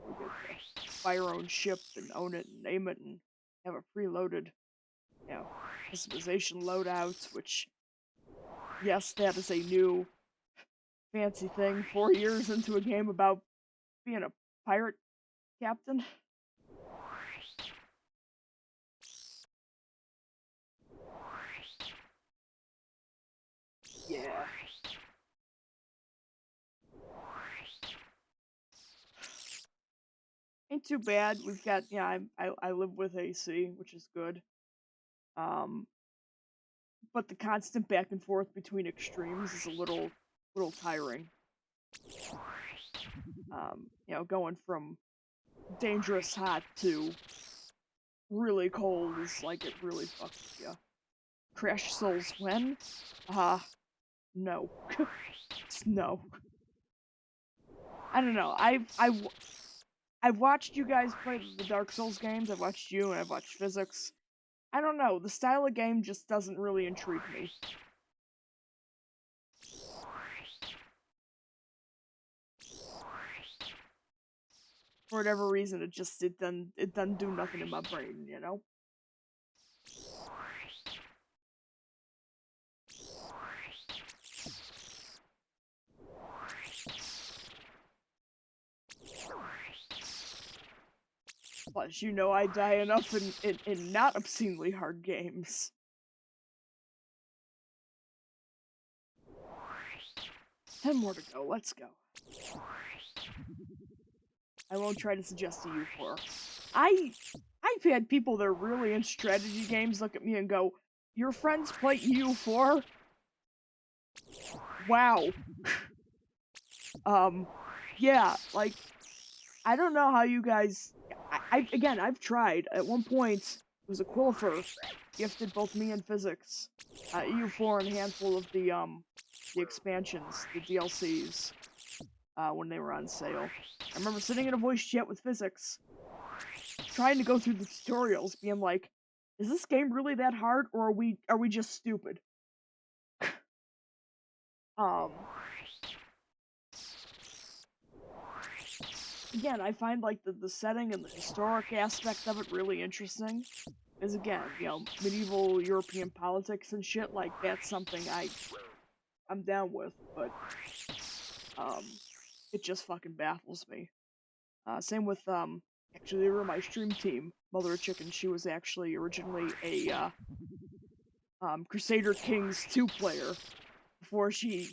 We get to buy our own ship and own it and name it and have a preloaded, you know, customization loadout, which, yes, that is a new fancy thing 4 years into a game about being a pirate captain. Yeah. Ain't too bad. We've got, yeah, I live with AC, which is good. But the constant back and forth between extremes is a little tiring. You know, going from dangerous hot to really cold is like it really fucks with you. Crash Souls when? No. No. I don't know. I've watched you guys play the Dark Souls games. I've watched you and I've watched Physics. I don't know. The style of game just doesn't really intrigue me. For whatever reason, it doesn't do nothing in my brain, you know? Plus, you know I die enough in not obscenely hard games. Ten more to go, let's go. I won't try to suggest a U4. I've had people that are really in strategy games look at me and go, "Your friends play EU4?" Wow. Yeah, like, I don't know how you guys... I've tried. At one point, it was a Quilfer gifted both me and Physics EU4 and a handful of the expansions, the DLCs, when they were on sale. I remember sitting in a voice chat with Physics, trying to go through the tutorials, being like, is this game really that hard, or are we just stupid? Again, I find like the setting and the historic aspect of it really interesting. Because again, medieval European politics and shit, like that's something I'm down with, but it just fucking baffles me. Same with actually they were my stream team, Mother of Chicken. She was actually originally a Crusader Kings 2 player before she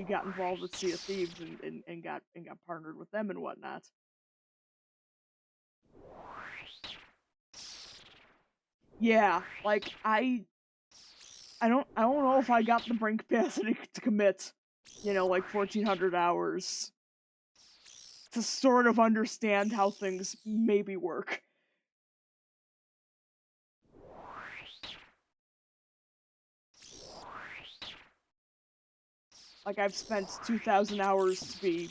got involved with Sea of Thieves and got partnered with them and whatnot. Yeah, like I don't know if I got the brain capacity to commit, like 1400 hours to sort of understand how things maybe work. Like I've spent 2000 hours to be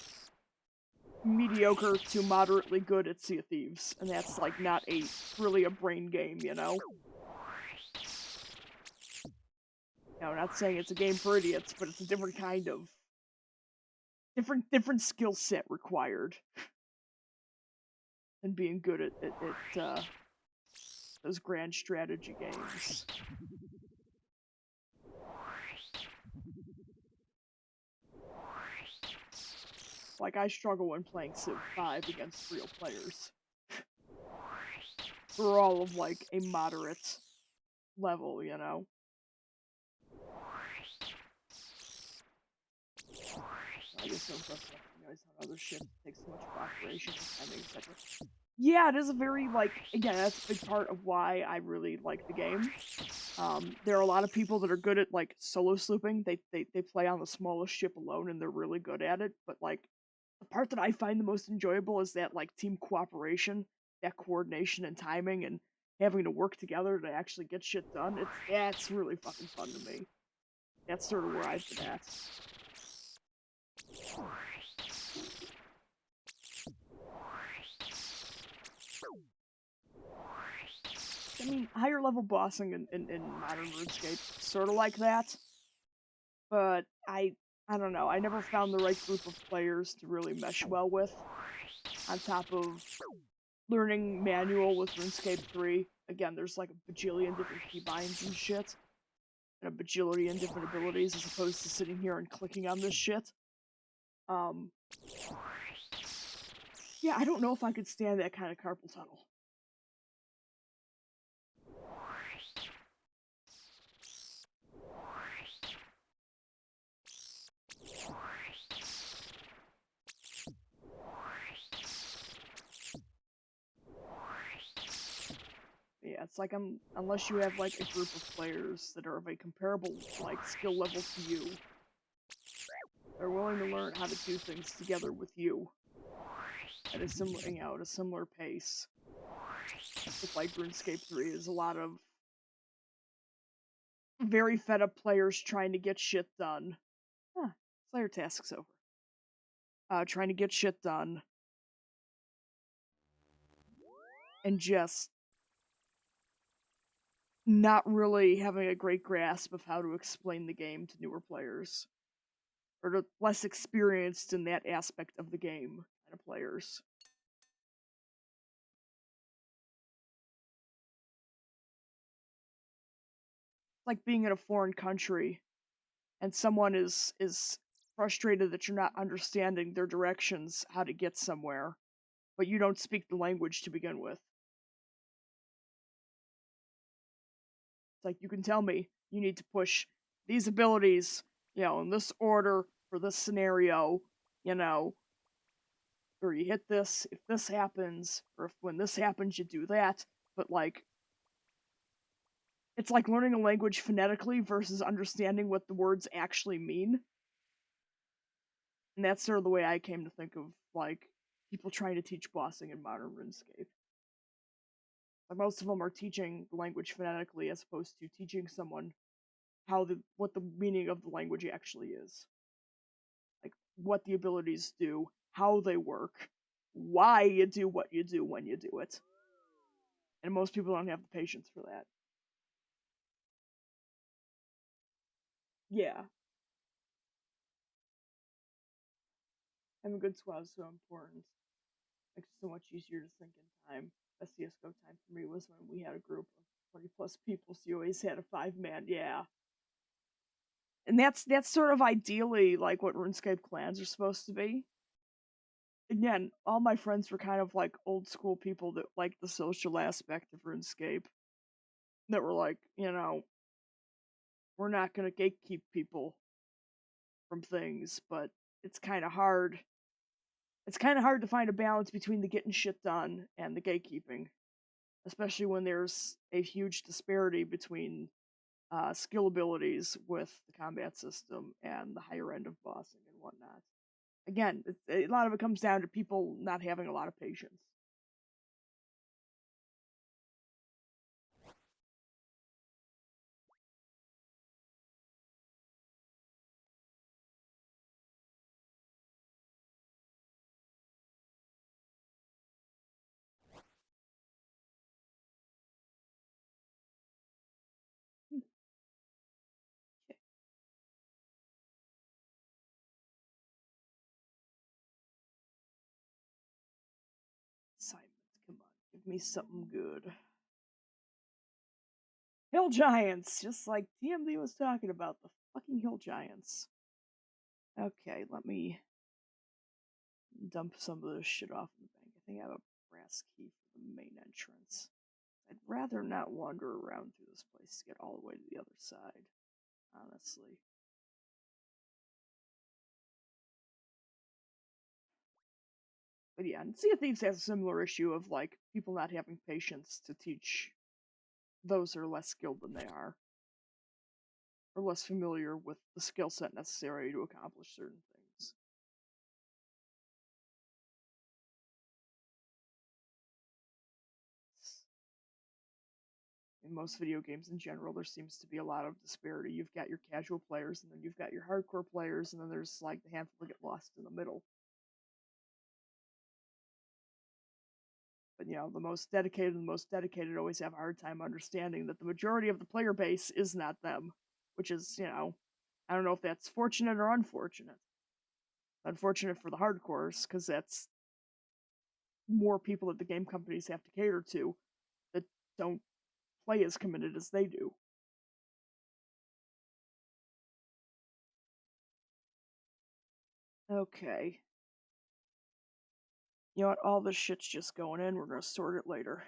mediocre to moderately good at Sea of Thieves, and that's like not really a brain game, not saying it's a game for idiots, but it's a different kind of different skill set required than being good at those grand strategy games. Like I struggle when playing Civ 5 against real players. We're all of like a moderate level, I guess no question. How other shit takes so much cooperation and timing, etc. Yeah, it is a very again, that's a big part of why I really like the game. There are a lot of people that are good at like solo slooping. They play on the smallest ship alone and they're really good at it. But like the part that I find the most enjoyable is that like team cooperation, that coordination and timing and having to work together to actually get shit done. That's really fucking fun to me. That's sort of where I've been at. I mean, higher level bossing in modern RuneScape, sort of like that. But I don't know. I never found the right group of players to really mesh well with. On top of learning manual with RuneScape 3, again, there's like a bajillion different keybinds and shit, and a bajillion different abilities as opposed to sitting here and clicking on this shit. Yeah, I don't know if I could stand that kind of carpal tunnel. Yeah, it's like unless you have like a group of players that are of a comparable like skill level to you, they're willing to learn how to do things together with you at a similar pace. With like RuneScape 3, there's a lot of very fed up players trying to get shit done. Slayer task's over. Trying to get shit done. And just not really having a great grasp of how to explain the game to newer players. Or to less experienced in that aspect of the game kind of players. Like being in a foreign country and someone is frustrated that you're not understanding their directions, how to get somewhere, but you don't speak the language to begin with. It's like, you can tell me you need to push these abilities, in this order for this scenario, or you hit this if this happens, or if when this happens you do that, but like it's like learning a language phonetically versus understanding what the words actually mean. And that's sort of the way I came to think of like people trying to teach bossing in modern RuneScape. Like most of them are teaching the language phonetically as opposed to teaching someone what the meaning of the language actually is. Like what the abilities do, how they work, why you do what you do when you do it. And most people don't have the patience for that. Yeah. Having a good squad is so important. Makes it so much easier to sink in time. Best CSGO time for me was when we had a group of 20 plus people, so you always had a 5-man, yeah. And that's sort of ideally like what RuneScape clans are supposed to be. Again, all my friends were kind of like old school people that like the social aspect of RuneScape. That were like, we're not gonna gatekeep people from things, but it's kind of hard. It's kind of hard to find a balance between the getting shit done and the gatekeeping, especially when there's a huge disparity between skill abilities with the combat system and the higher end of bossing and whatnot. Again, a lot of it comes down to people not having a lot of patience. Assignments, come on, give me something good. Hill Giants, just like TMD was talking about, the fucking Hill Giants. Okay, let me dump some of this shit off in the bank. I think I have a brass key for the main entrance. I'd rather not wander around through this place to get all the way to the other side, honestly. But yeah, and Sea of Thieves has a similar issue of like people not having patience to teach those who are less skilled than they are, or less familiar with the skill set necessary to accomplish certain things. In most video games in general, there seems to be a lot of disparity. You've got your casual players, and then you've got your hardcore players, and then there's like the handful that get lost in the middle. But the most dedicated always have a hard time understanding that the majority of the player base is not them, which is, I don't know if that's fortunate or unfortunate. Unfortunate for the hardcores, because that's more people that the game companies have to cater to that don't play as committed as they do. Okay. You know what? All this shit's just going in. We're gonna sort it later.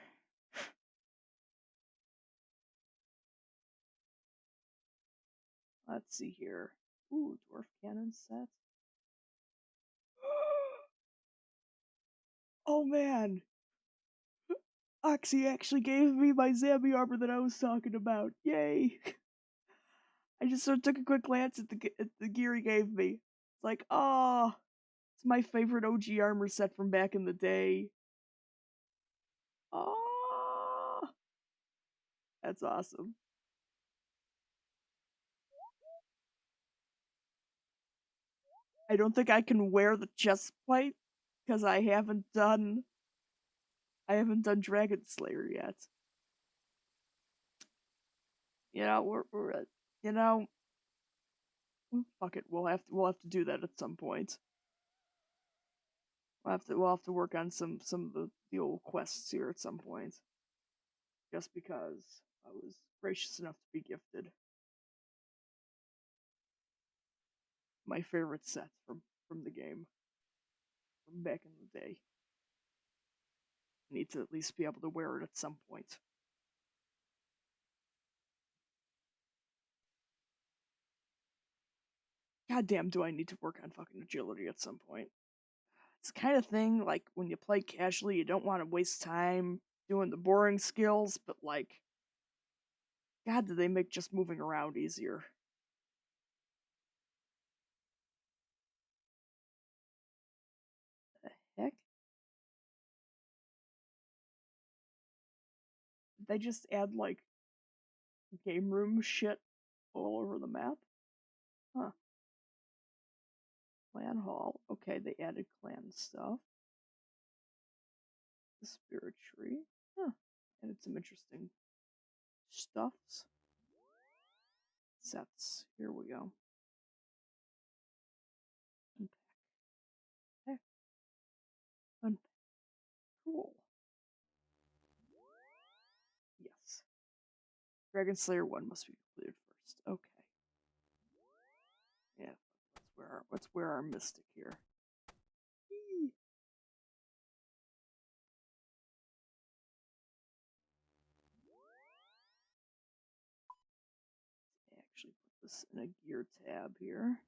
Let's see here. Ooh, dwarf cannon set. Oh man! Oxy actually gave me my Zambi armor that I was talking about. Yay! I just sort of took a quick glance at the gear he gave me. It's like, oh, it's my favorite OG armor set from back in the day. Oh, that's awesome. I don't think I can wear the chest plate because I haven't done Dragon Slayer yet. We're you know fuck it. We'll have to do that at some point. We'll have to work on some of the old quests here at some point. Just because I was gracious enough to be gifted my favorite set from the game from back in the day. I need to at least be able to wear it at some point. Goddamn, do I need to work on fucking agility at some point? It's the kind of thing like when you play casually, you don't want to waste time doing the boring skills, but like, God, do they make just moving around easier? The heck? Did they just add like game room shit all over the map? Huh. Clan hall. Okay, they added clan stuff. The spirit tree. Huh. Added some interesting stuffs. Sets. Here we go. Unpack. Okay. Unpack. Cool. Yes. Dragon Slayer 1 must be completed first. Okay. Yeah. Let's wear our mystic here. Eee. Actually put this in a gear tab here.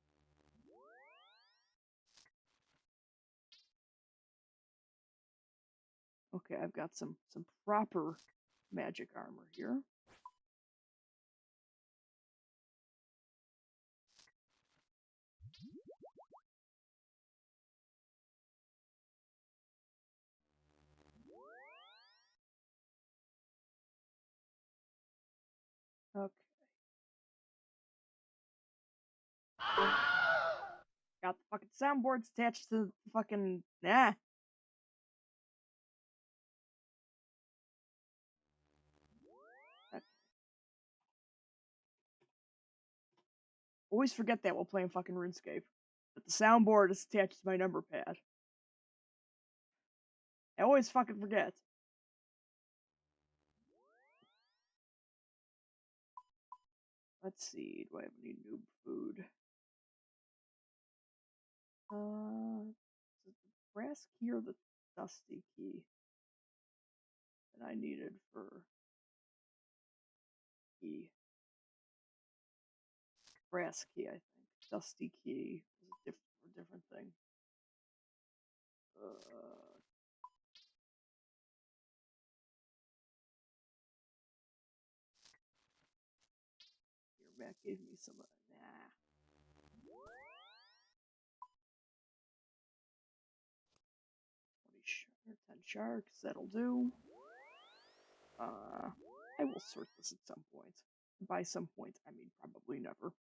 Okay, I've got some proper magic armor here. Okay. Got the fucking soundboards attached to the fucking nah. Okay. Always forget that while playing fucking RuneScape. That the soundboard is attached to my number pad. I always fucking forget. Let's see, do I have any noob food? Is it the brass key or the dusty key that I needed for key? Brass key, I think. Dusty key is a different thing. Here, Matt gave me some. Nah. 10 sharks, that'll do. I will sort this at some point. By some point, I mean probably never.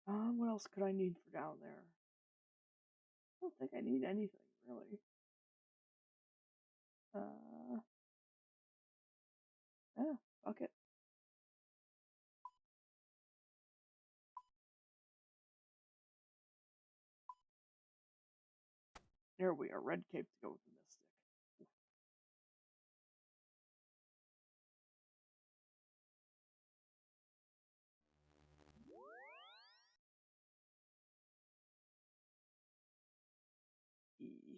What else could I need for down there? I don't think I need anything, really. Yeah, fuck it. There we are, red cape to go with the mystic. E.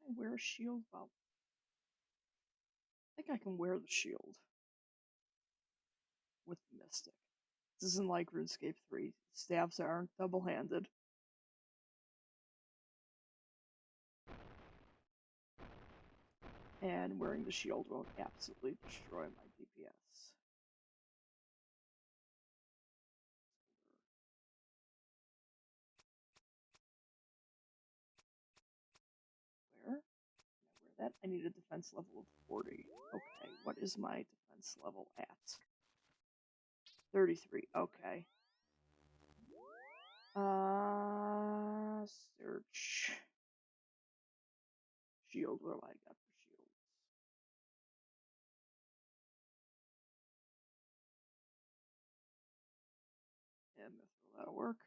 Can I wear a shield? Well, I think I can wear the shield with the mystic. This isn't like RuneScape 3. Staves aren't double-handed. And wearing the shield won't absolutely destroy my DPS. Where? Can I wear that? I need a defense level of 40. Okay, what is my defense level at? 33. Okay. Search. Shield. What do I got for shields? Yeah, Mithril, that'll work.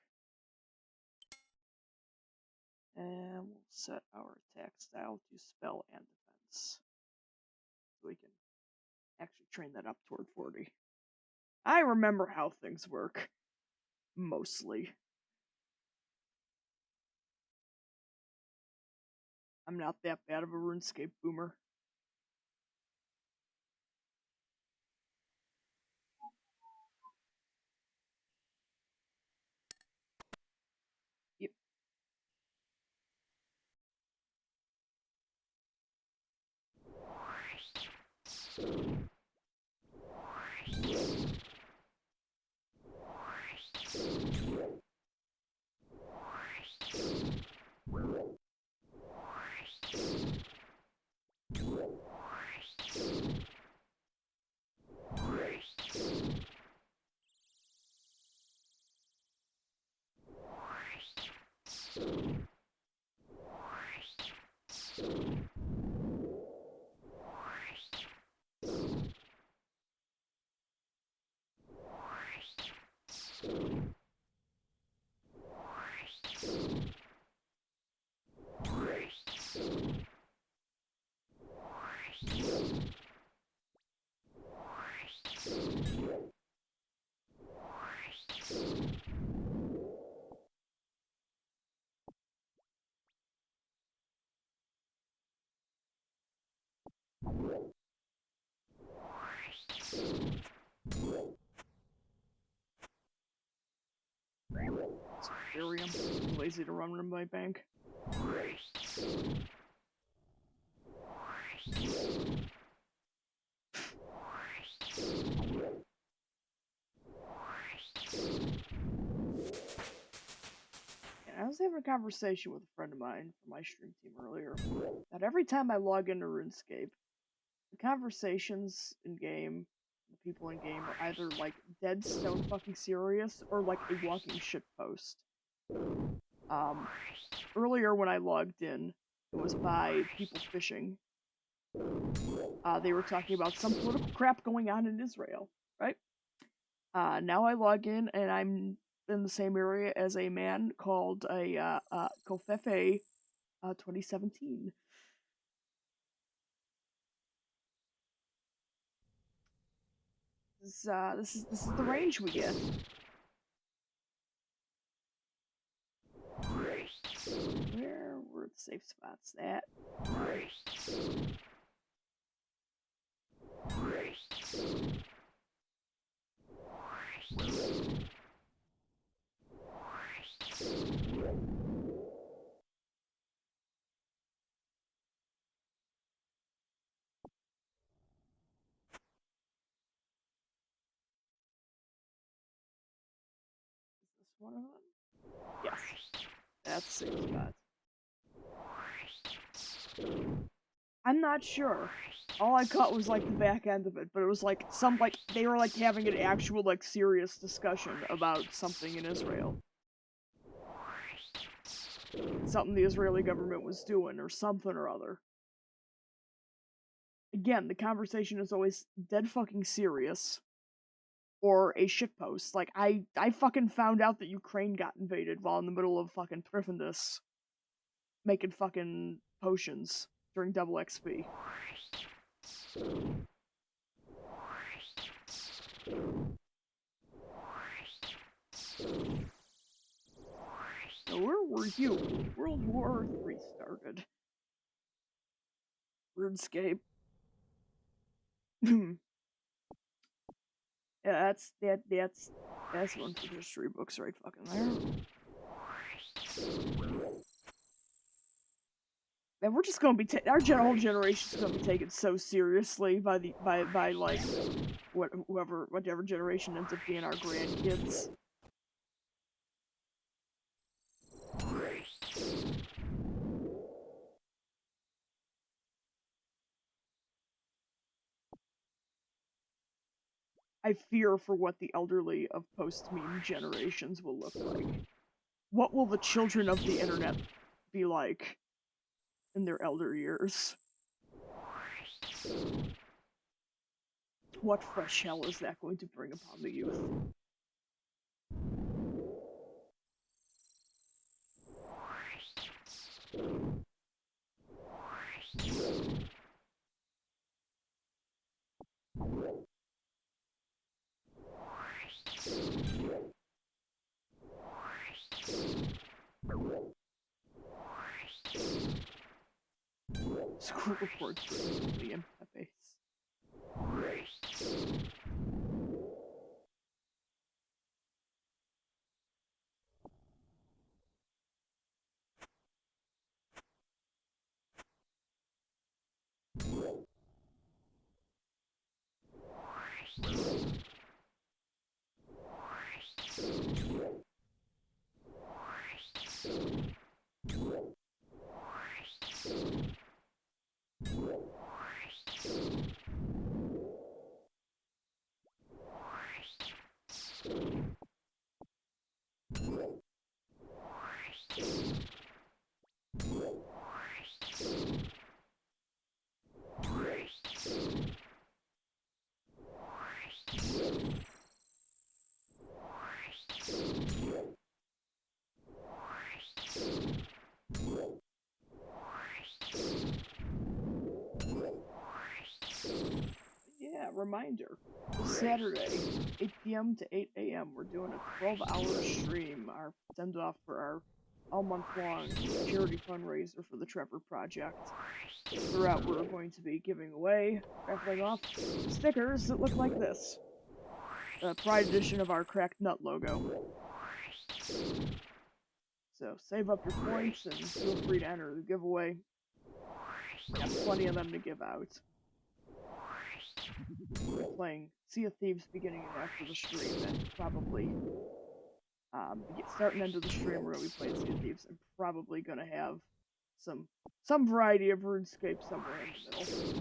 And we'll set our attack style to spell and defense. So we can actually train that up toward 40. I remember how things work. Mostly. I'm not that bad of a RuneScape boomer. Yep. I'm lazy to run in my bank. I was having a conversation with a friend of mine from my stream team earlier that every time I log into RuneScape, the conversations in game, the people in game are either like dead stone fucking serious or like a walking shitpost. Earlier when I logged in, it was by people fishing. They were talking about some political crap going on in Israel, right? Now I log in and I'm in the same area as a man called a Kofefe 2017. This is the range we get. Where were the safe spots at? Is this one of them? Yes. That's the safe spot. I'm not sure. All I caught was like the back end of it, but it was like they were like having an actual like serious discussion about something in Israel. Something the Israeli government was doing or something or other. Again, the conversation is always dead fucking serious or a shitpost. Like I fucking found out that Ukraine got invaded while in the middle of fucking Prifindus making fucking potions during double XP. Now, where were you? World War III started. RuneScape. Yeah, that's one for history books right fucking there. And we're just gonna be our whole generation's gonna be taken so seriously by like whatever generation ends up being our grandkids. I fear for what the elderly of post-meme generations will look like. What will the children of the internet be like in their elder years? What fresh hell is that going to bring upon the youth? School reports written on the internet base. reminder, this Saturday, 8 p.m. to 8 a.m., we're doing a 12-hour stream, our send-off for our all-month-long charity fundraiser for the Trevor Project. Throughout, we're going to be giving away, raffling off stickers that look like this. The Pride edition of our Cracked Nut logo. So save up your points and feel free to enter the giveaway. We have plenty of them to give out. We'll be playing Sea of Thieves beginning and after the stream, and probably start and end of the stream we're going to be playing Sea of Thieves, and probably going to have some variety of RuneScape somewhere in the middle.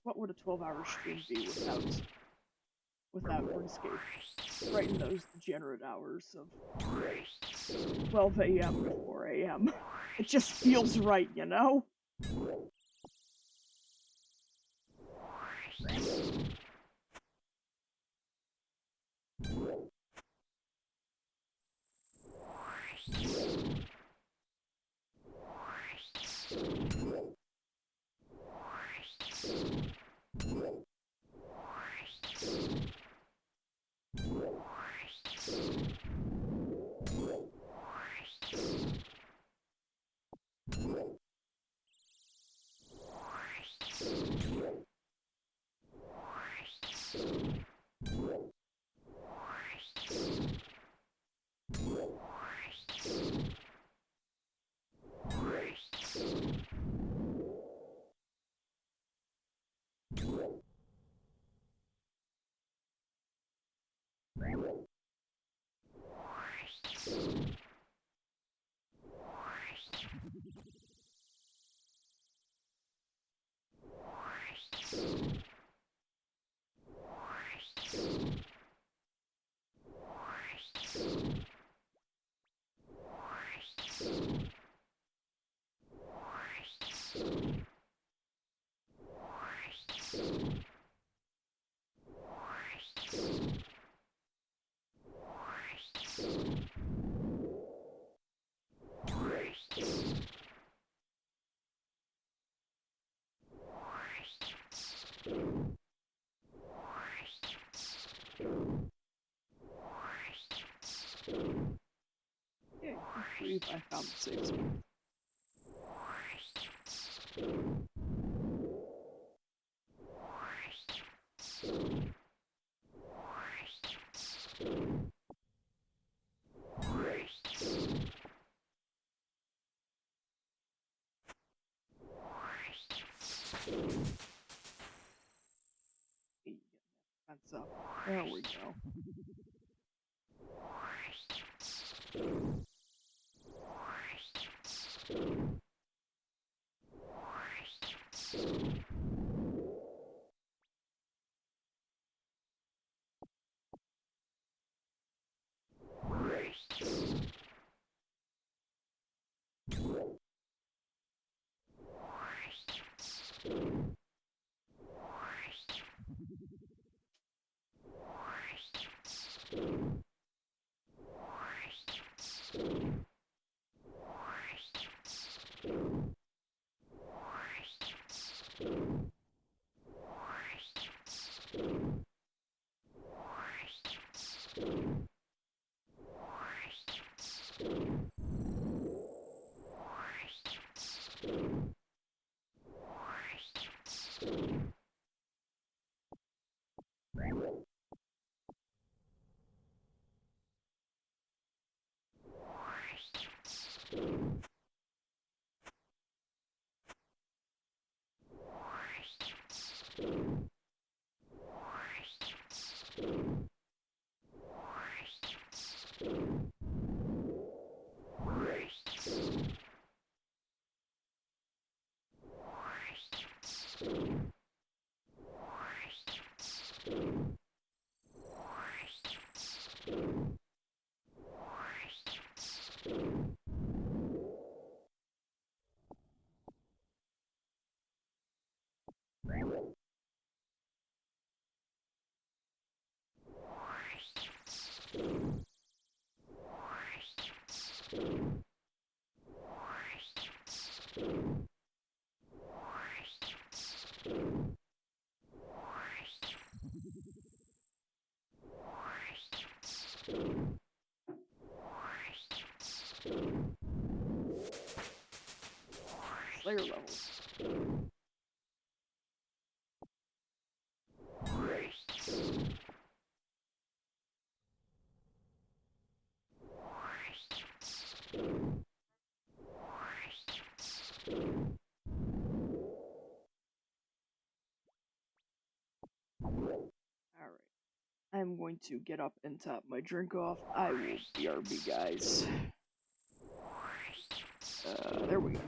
What would a 12-hour stream be without RuneScape? Right in those degenerate hours of 12 a.m. to 4 a.m. It just feels right, you know? Okay, I believe I found the safe spot. That's up. There we go. Slayer level. Alright. I'm going to get up and top my drink off. I will BRB, guys. There we go.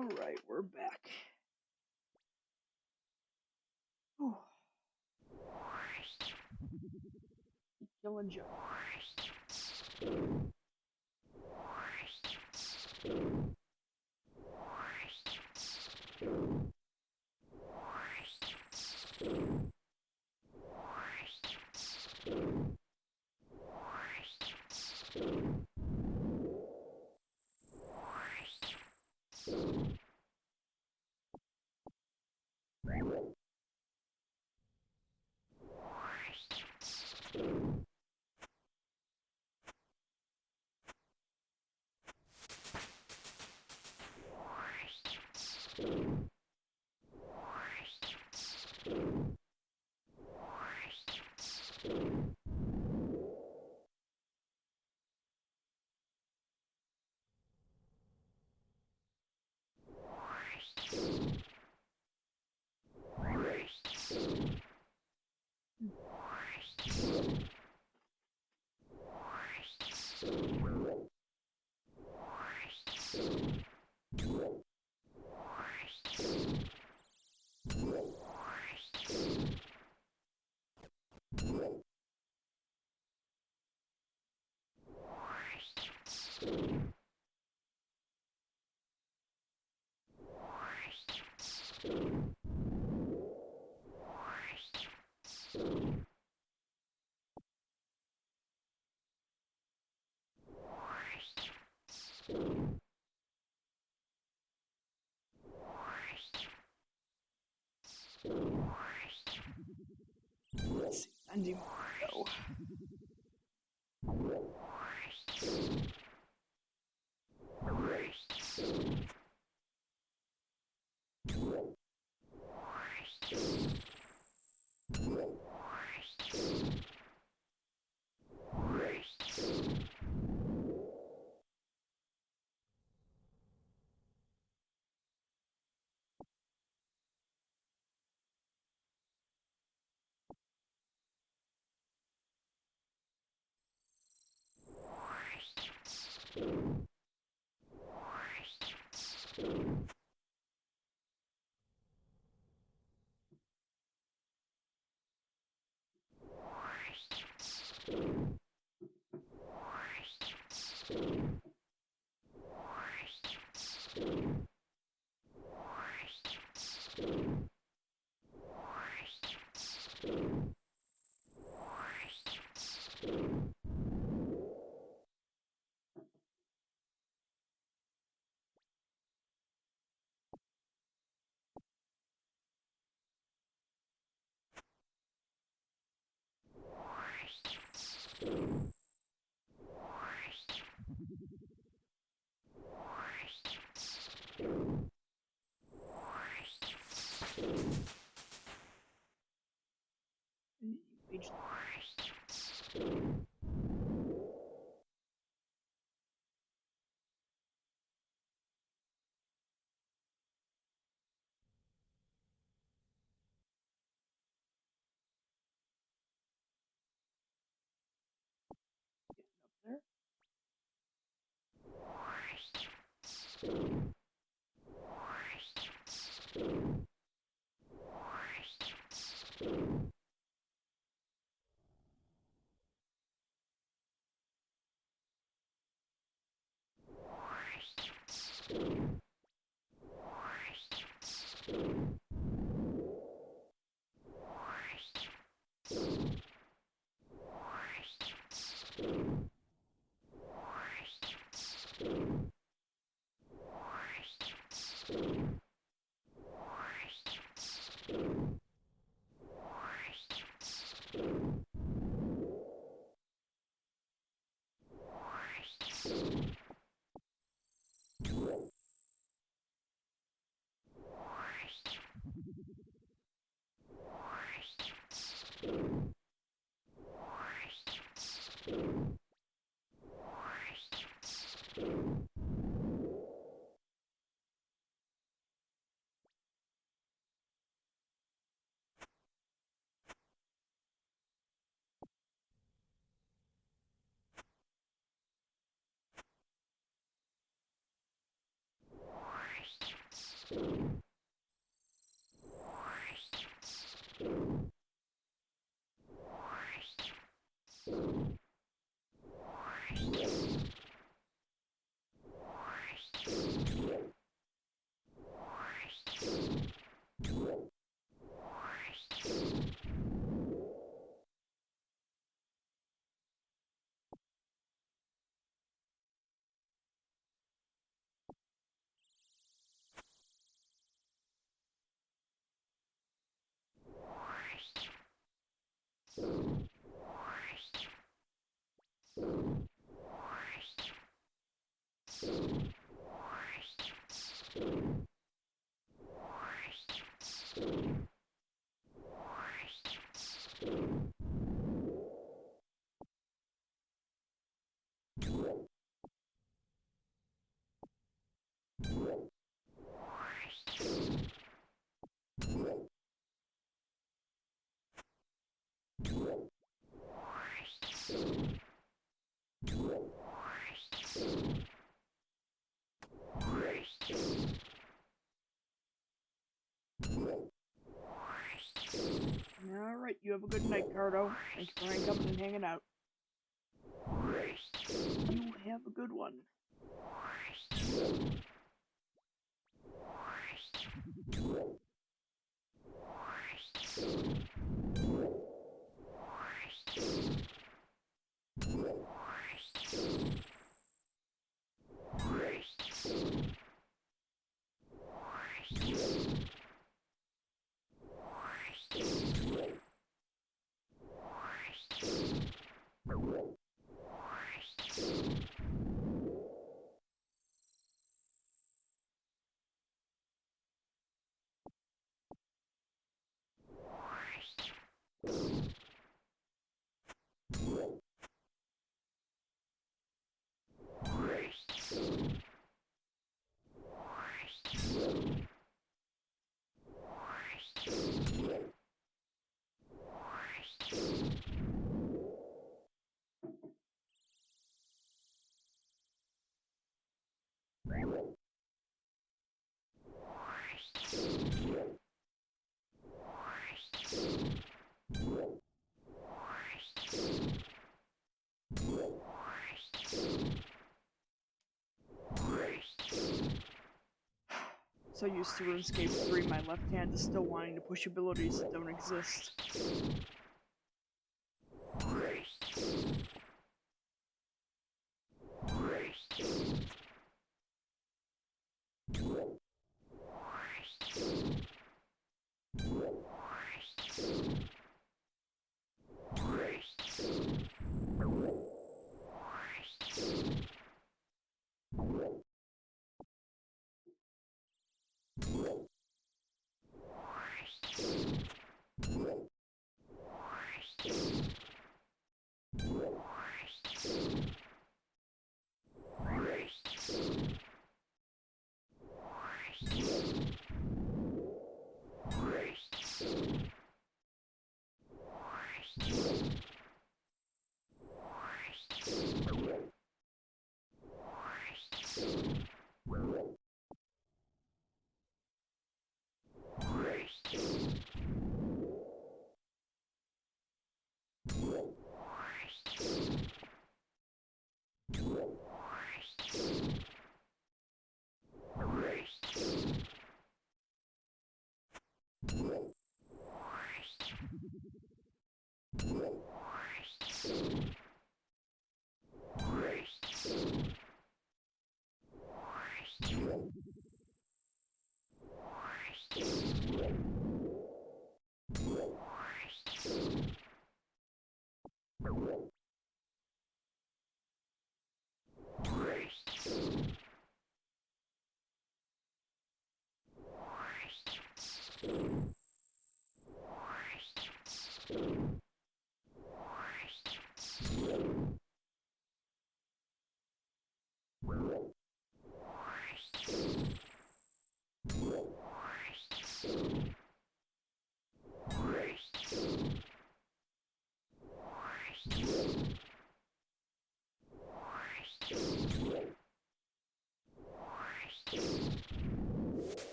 Alright, we're back. Whew. Killing Joe. Let's see, 90 more to go. Page getting up there. Alright, you have a good night, Cardo. Thank you for coming and hanging out. You have a good one. So used to RuneScape 3, my left hand is still wanting to push abilities that don't exist.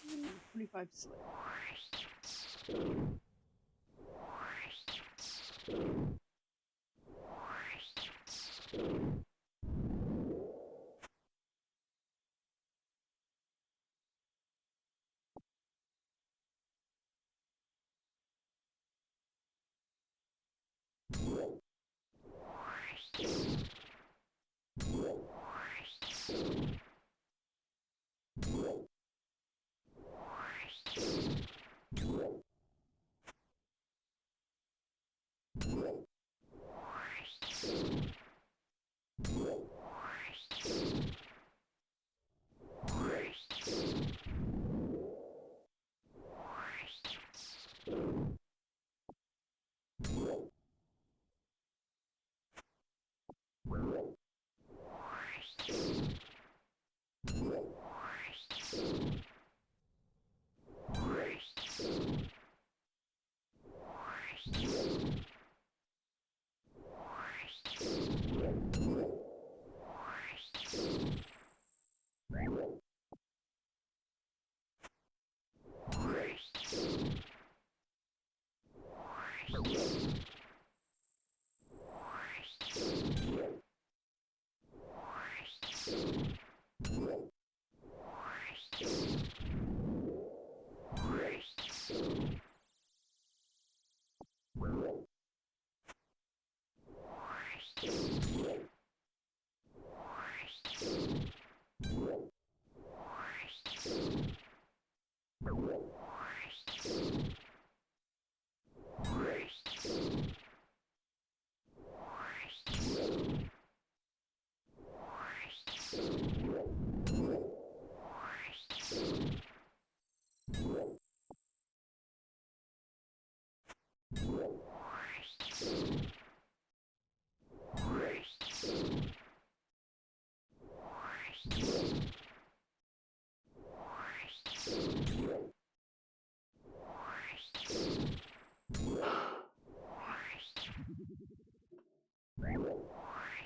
Mm, 25 slip.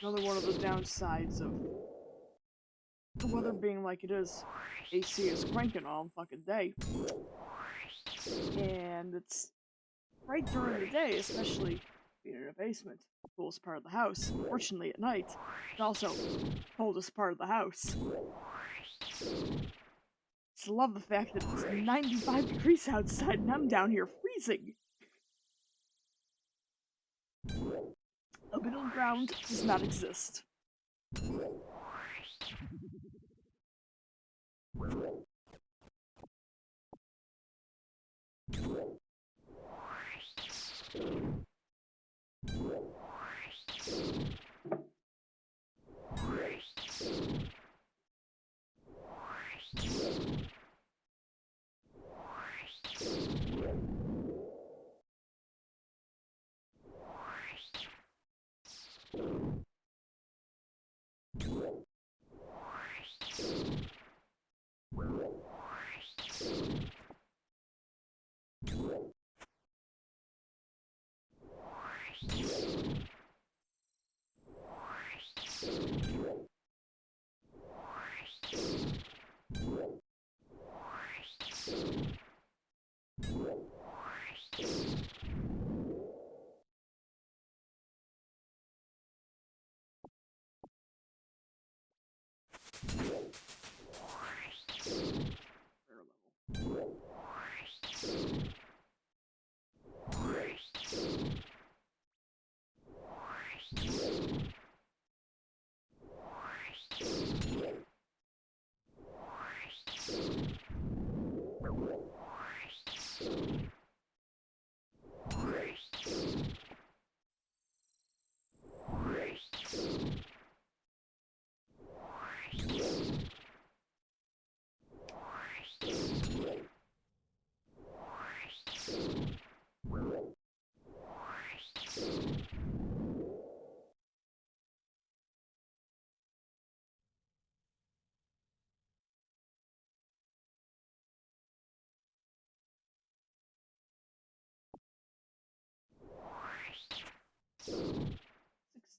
Another one of the downsides of the weather being like it is. AC is cranking all fucking day. And it's right during the day, especially being in a basement, the coolest part of the house. Fortunately, at night, it's also the coldest part of the house. Just love the fact that it's 95 degrees outside and I'm down here freezing. A middle ground does not exist.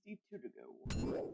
$62 to go.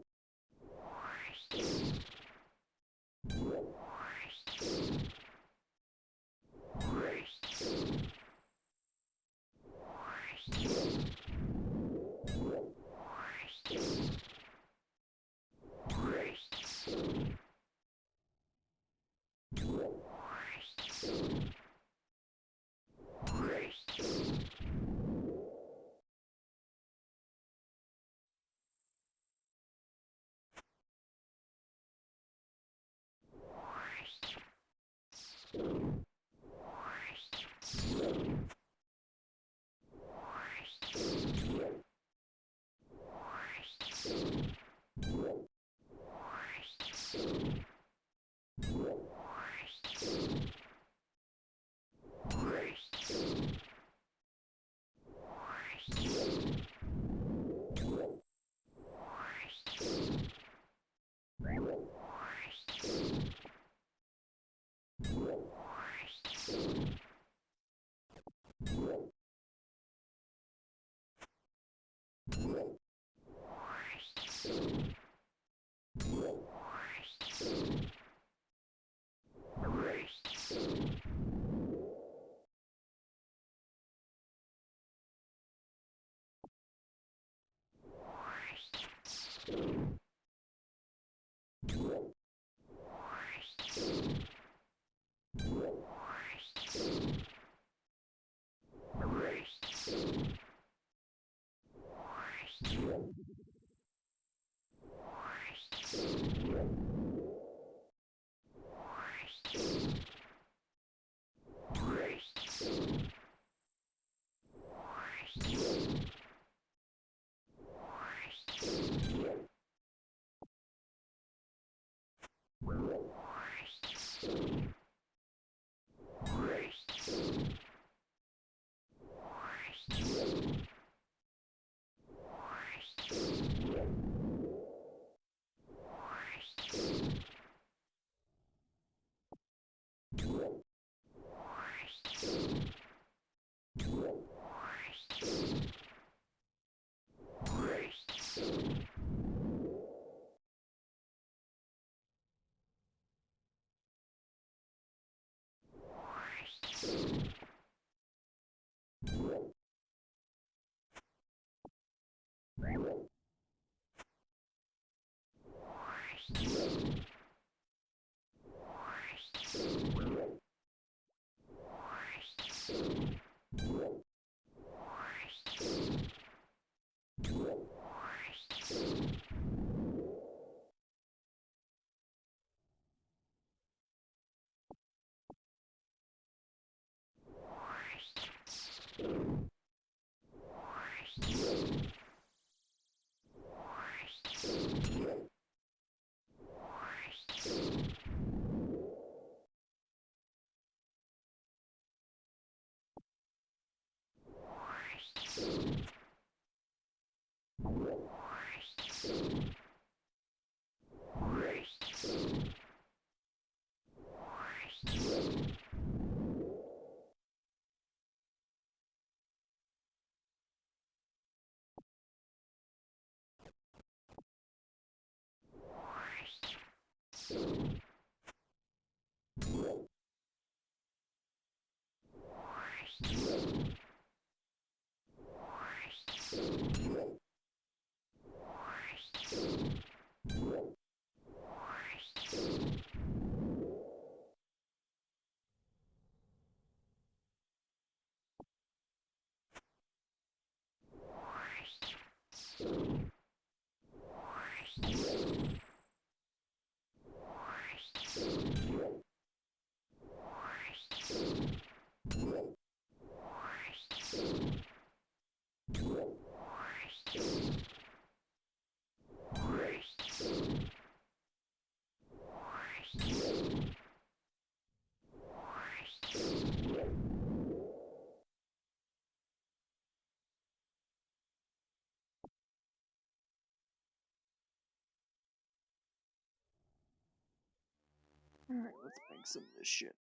Alright, let's make some of this shit.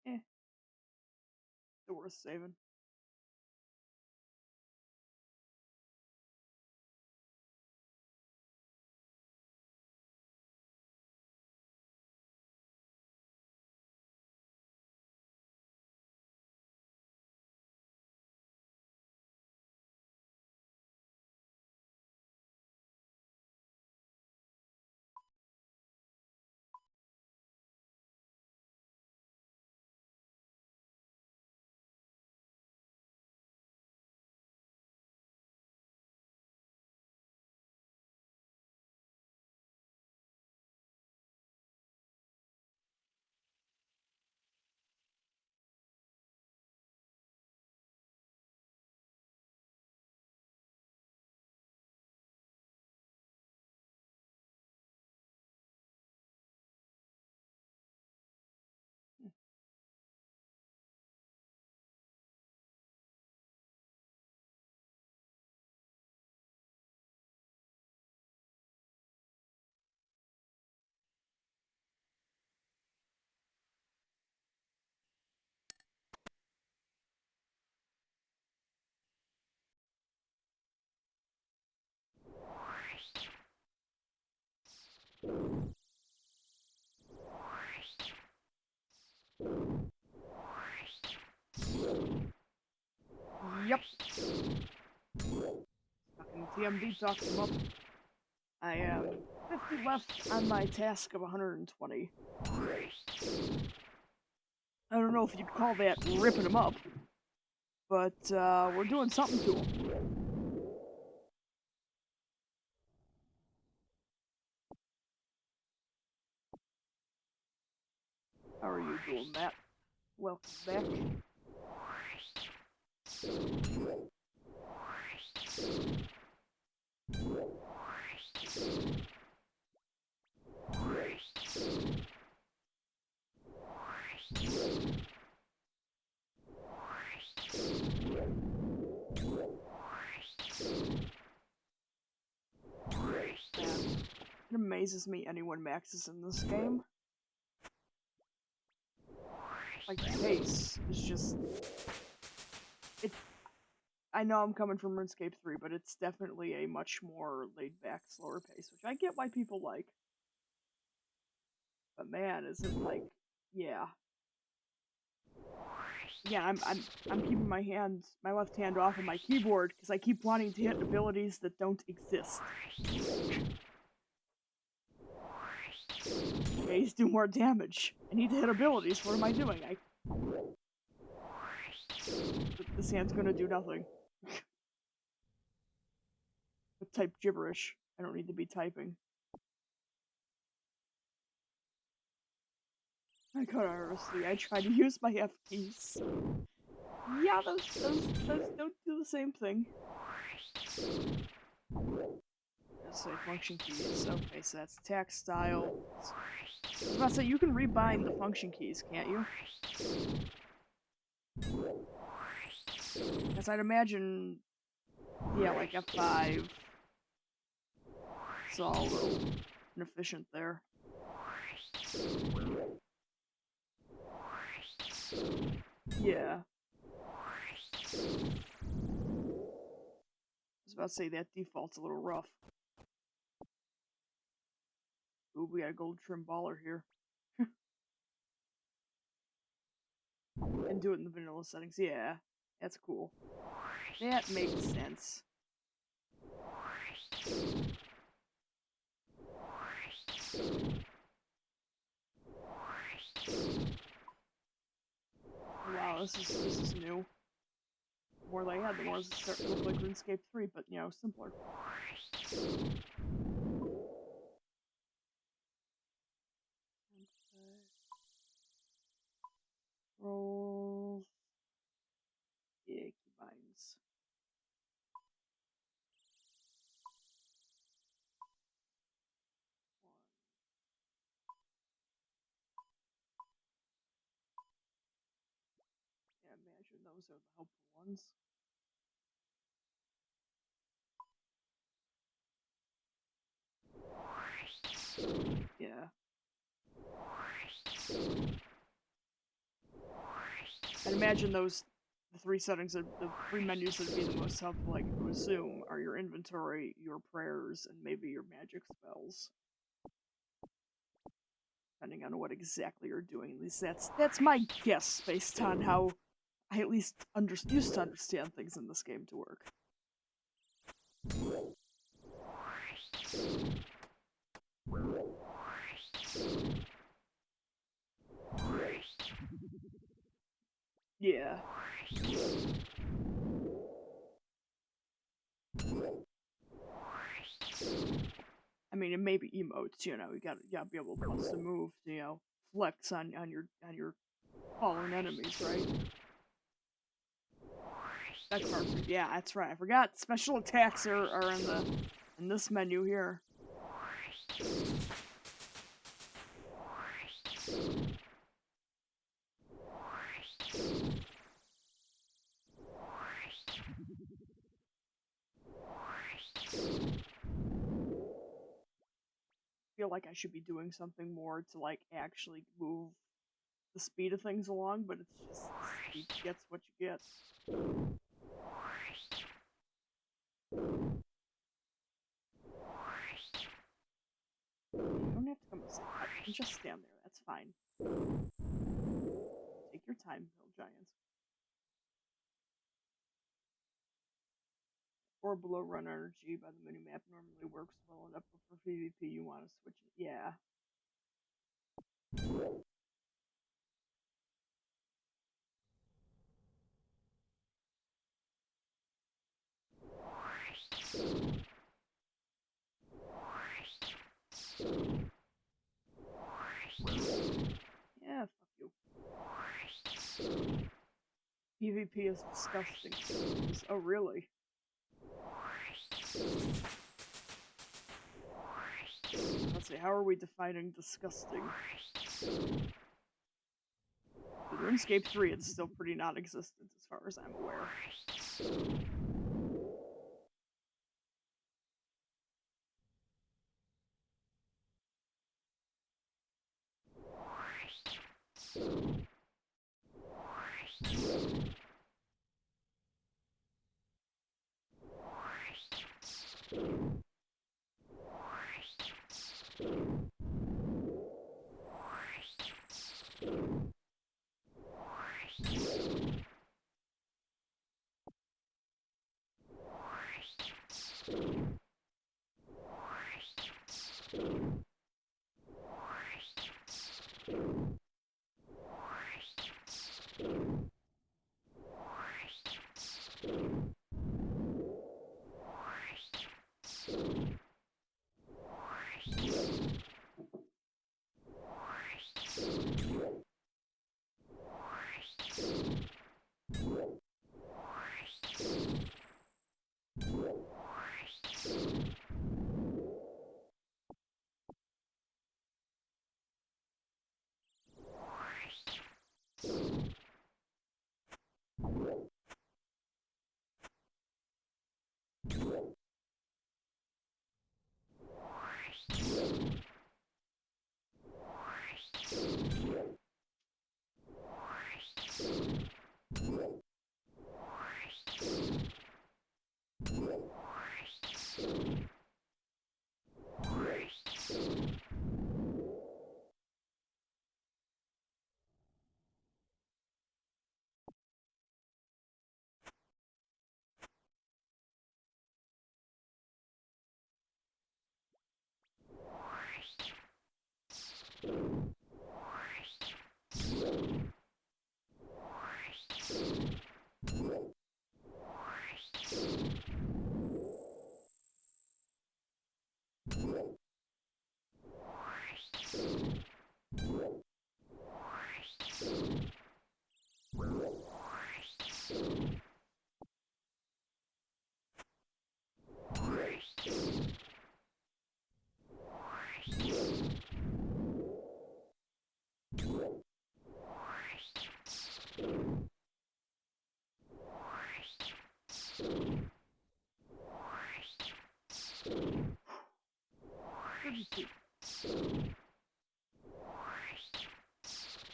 Eh, still worth saving. Yep. Fucking TMD talked him up. I am 50 left on my task of 120. I don't know if you'd call that ripping him up, but we're doing something to him. How are you doing, Matt? Welcome back. It amazes me anyone maxes in this game. Like, the pace is just... It's... I know I'm coming from RuneScape 3, but it's definitely a much more laid-back, slower pace, which I get why people like. But man, is it like... Yeah. Yeah, I'm keeping my left hand off of my keyboard, because I keep wanting to hit abilities that don't exist. These do more damage. I need to hit abilities. What am I doing? This hand's gonna do nothing. But type gibberish. I don't need to be typing. I got honestly, I try to use my F keys. Yeah, those don't do the same thing. Let's say function keys. Okay, so that's text style. I was about to say, you can rebind the function keys, can't you? Because I'd imagine, yeah, like F5. It's all a little inefficient there. Yeah. I was about to say, that default's a little rough. Ooh, we got a gold trim baller here. And do it in the vanilla settings. Yeah, that's cool. That makes sense. Wow, this is new. The more they add, the more it's starting to look like RuneScape 3, but you know, simpler. Rolls. Yeah, keybinds. imagine those are the helpful ones. Yeah. I'd imagine those the three settings of the three menus that would be the most helpful, like to assume, are your inventory, your prayers, and maybe your magic spells. Depending on what exactly you're doing. At least that's my guess based on how I at least used to understand things in this game to work. Yeah. I mean, it may be emotes, you gotta be able to bust a move, flex on your fallen enemies, right? That card, yeah, that's right. I forgot. Special attacks are in this menu here. Feel like I should be doing something more to like actually move the speed of things along, but it's just the speed gets what you get. You don't have to come to say that. You can just stand there. That's fine. Take your time, hill giants. Or below run energy by the minimap normally works well enough, but for PvP you want to switch it. Yeah. Yeah, fuck you. PvP is disgusting. Oh, really? Let's see, how are we defining disgusting? With RuneScape 3, it's still pretty non-existent as far as I'm aware.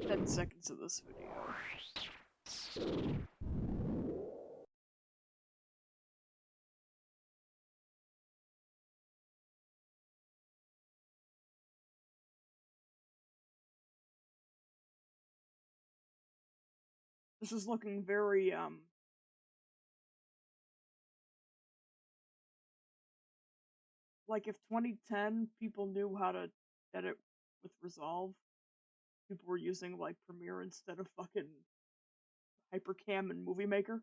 10 seconds of this video. This is looking very, like if 2010 people knew how to edit with Resolve, people were using like Premiere instead of fucking Hypercam and Movie Maker.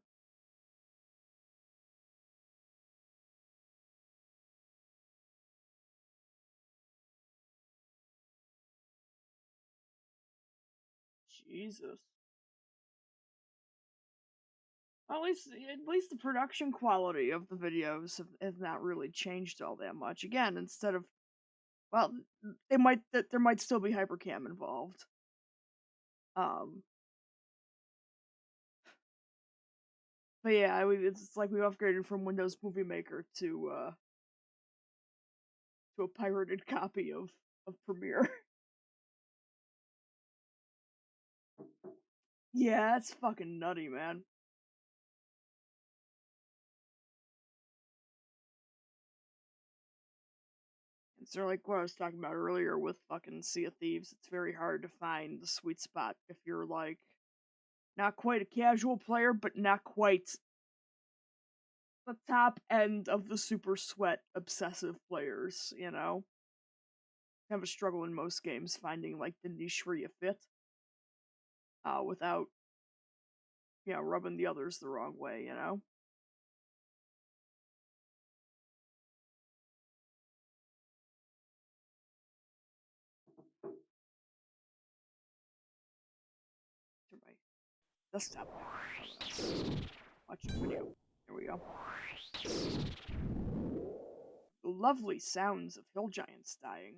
Jesus. At least the production quality of the videos have not really changed all that much. Again, instead of, well, there might still be Hypercam involved. But yeah, it's like we upgraded from Windows Movie Maker to a pirated copy of Premiere. Yeah, it's fucking nutty, man. It's sort of like what I was talking about earlier with fucking Sea of Thieves. It's very hard to find the sweet spot if you're like not quite a casual player, but not quite the top end of the super sweat obsessive players, you know? Have a struggle in most games finding like the niche where you fit. Without rubbing the others the wrong way, you know? To my desktop. Watch the video. There we go. The lovely sounds of hill giants dying.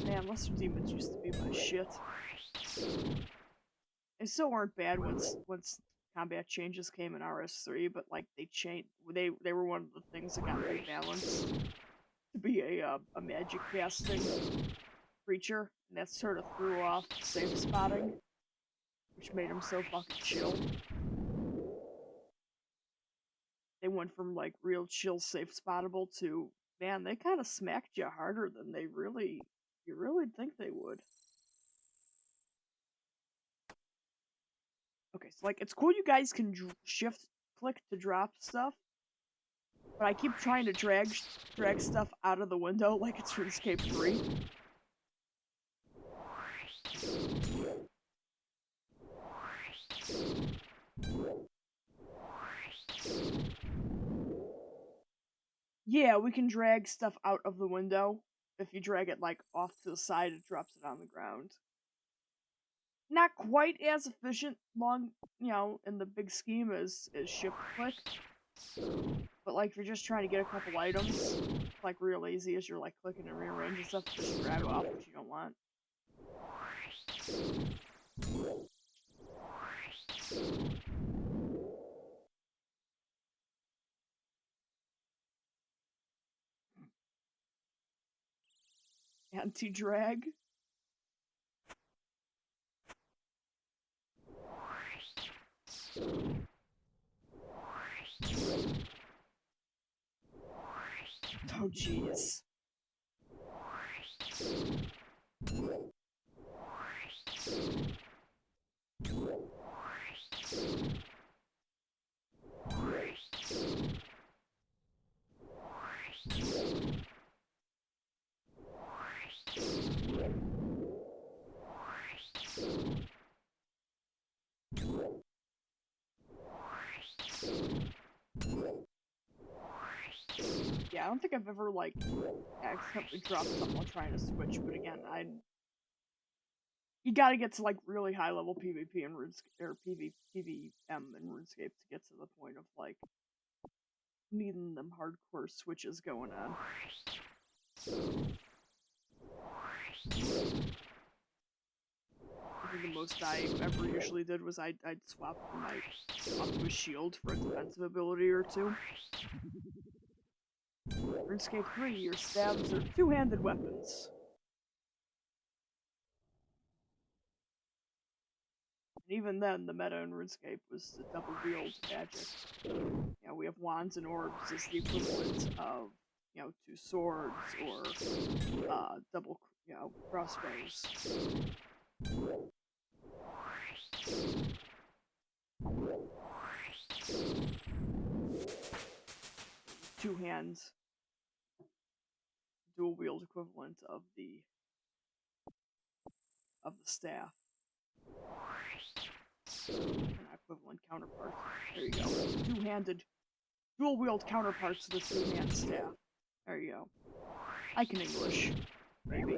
Man, lesser demons used to be my shit. They still weren't bad once combat changes came in RS3, but like they changed. They were one of the things that got rebalanced to be a magic casting creature, and that sort of threw off safe spotting, which made him so fucking chill. They went from like real chill, safe spottable to, man, they kind of smacked you harder than you really think they would. Okay, so like it's cool you guys can shift click to drop stuff, but I keep trying to drag stuff out of the window like it's RuneScape 3. Yeah, we can drag stuff out of the window. If you drag it like off to the side, it drops it on the ground. Not quite as efficient in the big scheme as shift click. But like if you're just trying to get a couple items, it's like real easy as you're like clicking and rearranging stuff, just drag off what you don't want. Anti-drag. Oh jeez. Yeah, I don't think I've ever like accidentally dropped something while trying to switch, but again, you gotta get to like really high level PvP and RuneScape or PvM and RuneScape to get to the point of like needing them hardcore switches going on. I think the most I ever usually did was I'd swap from my onto a shield for a defensive ability or two. RuneScape 3, your stabs are two-handed weapons. And even then, the meta in RuneScape was the double-wield magic. We have wands and orbs as the equivalent of, two swords or double, crossbows. Two hands, dual wield equivalent of the staff. An equivalent counterpart. There you go. Two-handed, dual-wield counterparts to the two-hand staff. There you go. I can English. Maybe.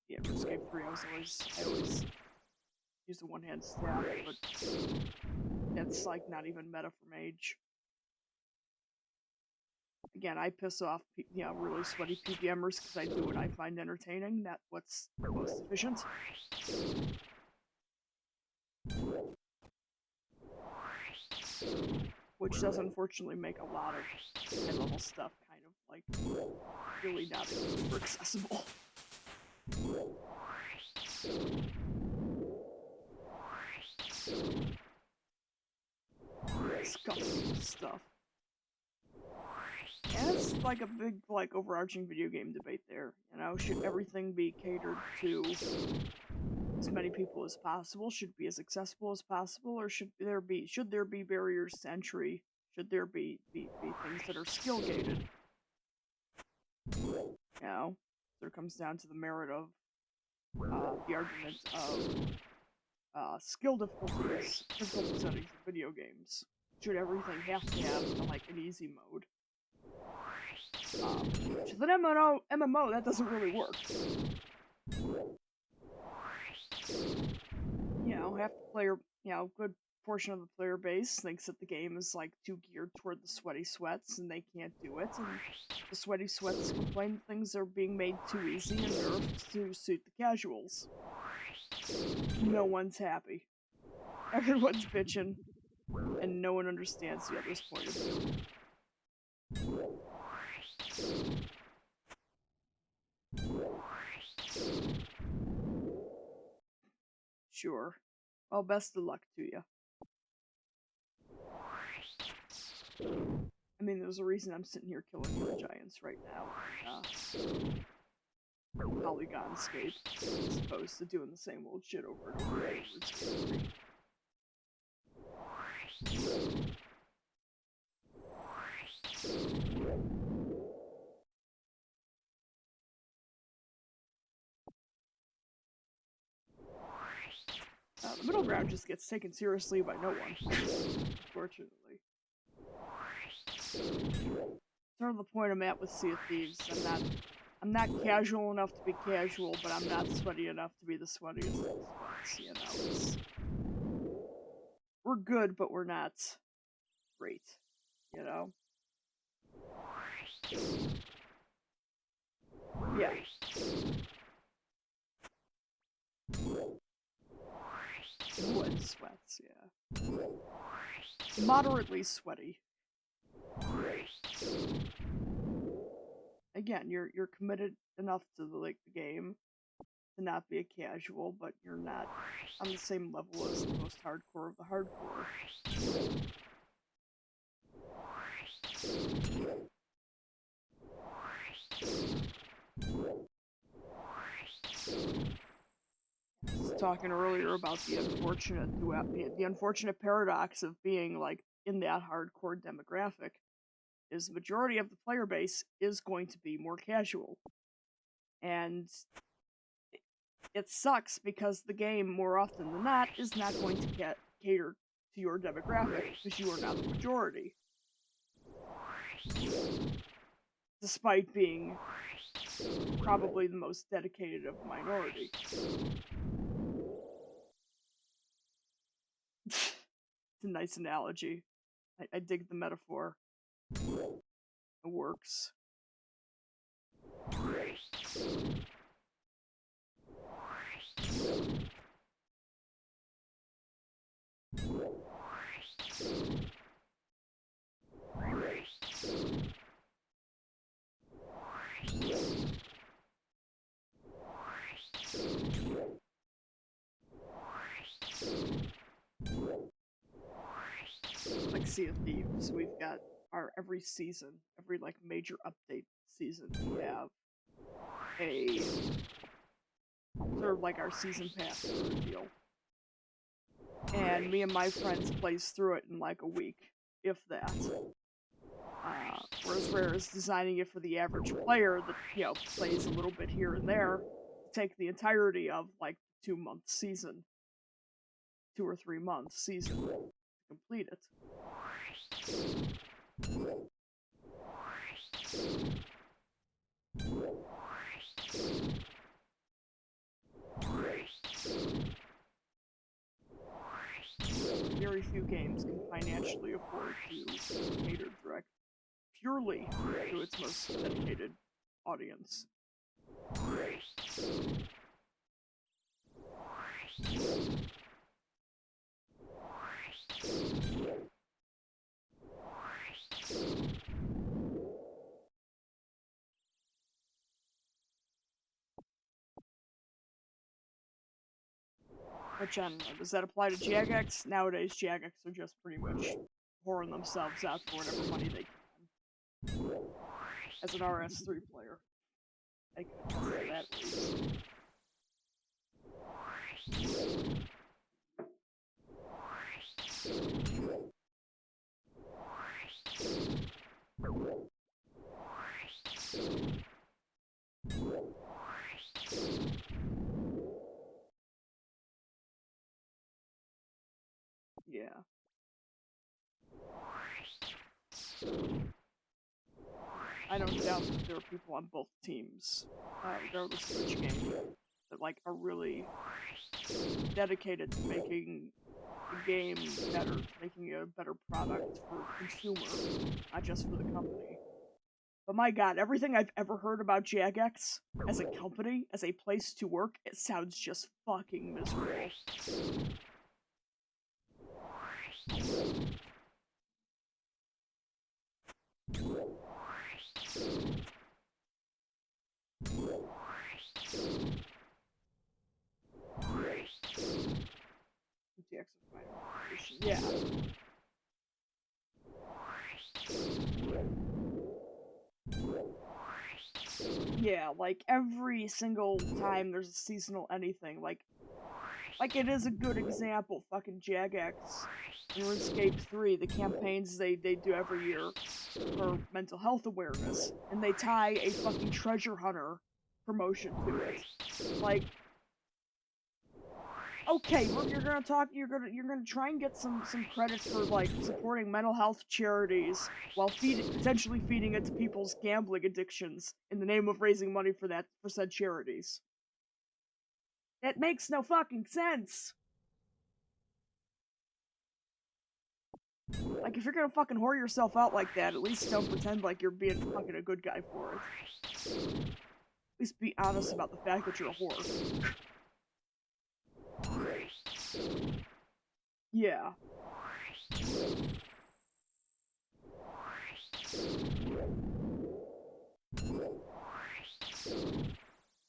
Yeah, RuneScape 3, I always use the one-hand staff, but that's like not even meta for mage. Again, I piss off, really sweaty PVMers because I do what I find entertaining, not what's most efficient. Which does unfortunately make a lot of high-level stuff kind of like really not super accessible. Scuffling stuff. And it's like a big, like, overarching video game debate there. Should everything be catered to as many people as possible? Should it be as accessible as possible? Or should there be barriers to entry? Should there be things that are skill gated? So it comes down to the merit of the argument of skill difficulties, difficulty settings in video games. Should everything have to have like an easy mode? With an MMO, that doesn't really work. Half the player, good portion of the player base thinks that the game is like too geared toward the sweaty sweats and they can't do it, and the sweaty sweats complain that things are being made too easy and nerfed to suit the casuals. No one's happy. Everyone's bitching, and no one understands the other's point of view. Sure. Well, best of luck to you. I mean, there's a reason I'm sitting here killing hill giants right now. Polygonscape, as opposed to doing the same old shit over and over again. The middle ground just gets taken seriously by no one, unfortunately. Sort of the point I'm at with Sea of Thieves. I'm not casual enough to be casual, but I'm not sweaty enough to be the sweatiest of the sweats, We're good, but we're not great, Yeah. Blood sweats, yeah. Moderately sweaty. Again, you're committed enough to the game to not be a casual, but you're not on the same level as the most hardcore of the hardcore. I was talking earlier about the unfortunate paradox of being like in that hardcore demographic is the majority of the player base is going to be more casual. And it sucks because the game, more often than not, is not going to cater to your demographic because you are not the majority. Despite being probably the most dedicated of the minority. It's a nice analogy. I dig the metaphor. It works. Like Sea of Thieves, we've got our every season, every like major update season, we have a sort of like our season pass sort of deal. And me and my friends plays through it in like a week, if that. Whereas Rare is designing it for the average player that, you know, plays a little bit here and there to take the entirety of like 2 month season, 2 or 3 month season to complete it. Very few games can financially afford to cater direct purely to its most dedicated audience. Which, I don't know, does that apply to Jagex? Nowadays, Jagex are just pretty much whoring themselves out for whatever money they can. As an RS3 player, I can attest to that at least. Yeah. I don't doubt that there are people on both teams, regardless of which game, that like are really dedicated to making the game better, to making a better product for the consumer, not just for the company. But my god, everything I've ever heard about Jagex as a company, as a place to work, it sounds just fucking miserable. GX yeah. Yeah, like every single time there's a seasonal anything, like it is a good example, fucking Jagex and RuneScape 3, the campaigns they do every year for mental health awareness, and they tie a fucking treasure hunter promotion to it. Like, okay, you're gonna try and get some credit for like supporting mental health charities while potentially feeding into people's gambling addictions in the name of raising money for said charities. That makes no fucking sense. Like, if you're gonna fucking whore yourself out like that, at least don't pretend like you're being fucking a good guy for it. At least be honest about the fact that you're a whore. Yeah.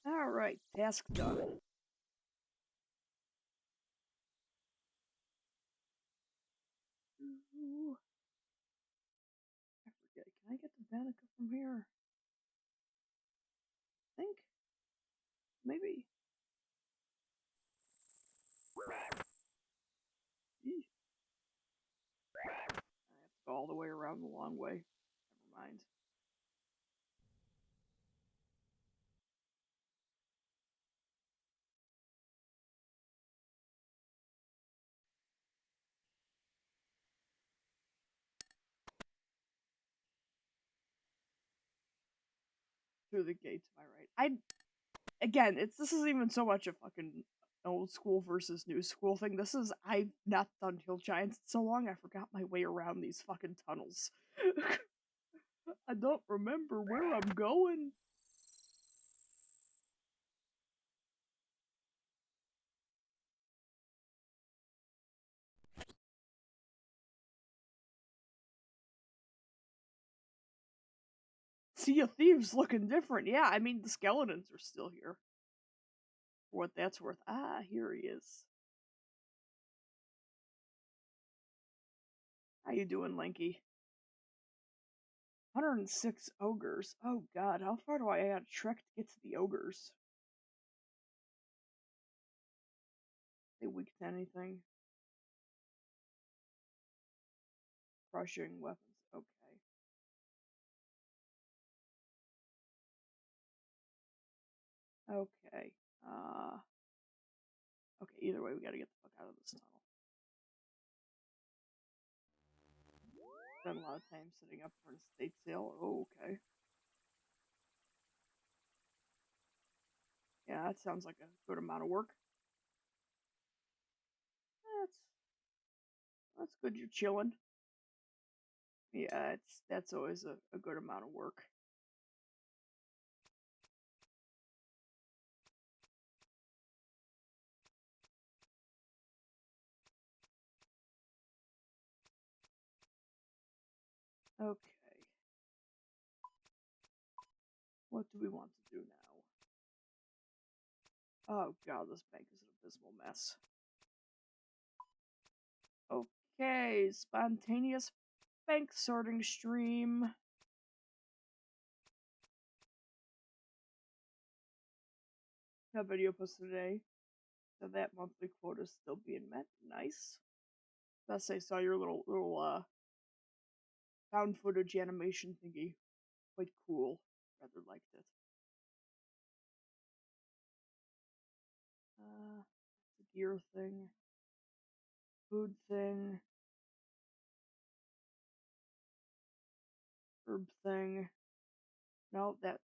Alright, task done. Ooh. I forget, can I get to Danica from here? I think? Maybe. Eesh. I have to go all the way around the long way. Never mind. Through the gate to my right. Again, this isn't even so much a fucking old school versus new school thing. I've not done Hill Giants in so long, I forgot my way around these fucking tunnels. I don't remember where I'm going. Sea of Thieves looking different. Yeah, I mean, the skeletons are still here. For what that's worth. Ah, here he is. How you doing, Lanky? 106 ogres. Oh god, how far do I add trek to get to the ogres? They weak to anything? Crushing weapons. Okay. Okay. Okay, either way, we gotta get the fuck out of this tunnel. Spent a lot of time sitting up for an estate sale. Oh, okay. Yeah, that sounds like a good amount of work. That's good. You're chilling. Yeah, that's always a good amount of work. Okay. What do we want to do now? Oh god, this bank is an abysmal mess. Okay, spontaneous bank sorting stream. That video posted today. So that monthly quota is still being met. Nice. Thus I saw your little found footage animation thingy. Quite cool. Rather liked it. The gear thing. Food thing. Herb thing. No, that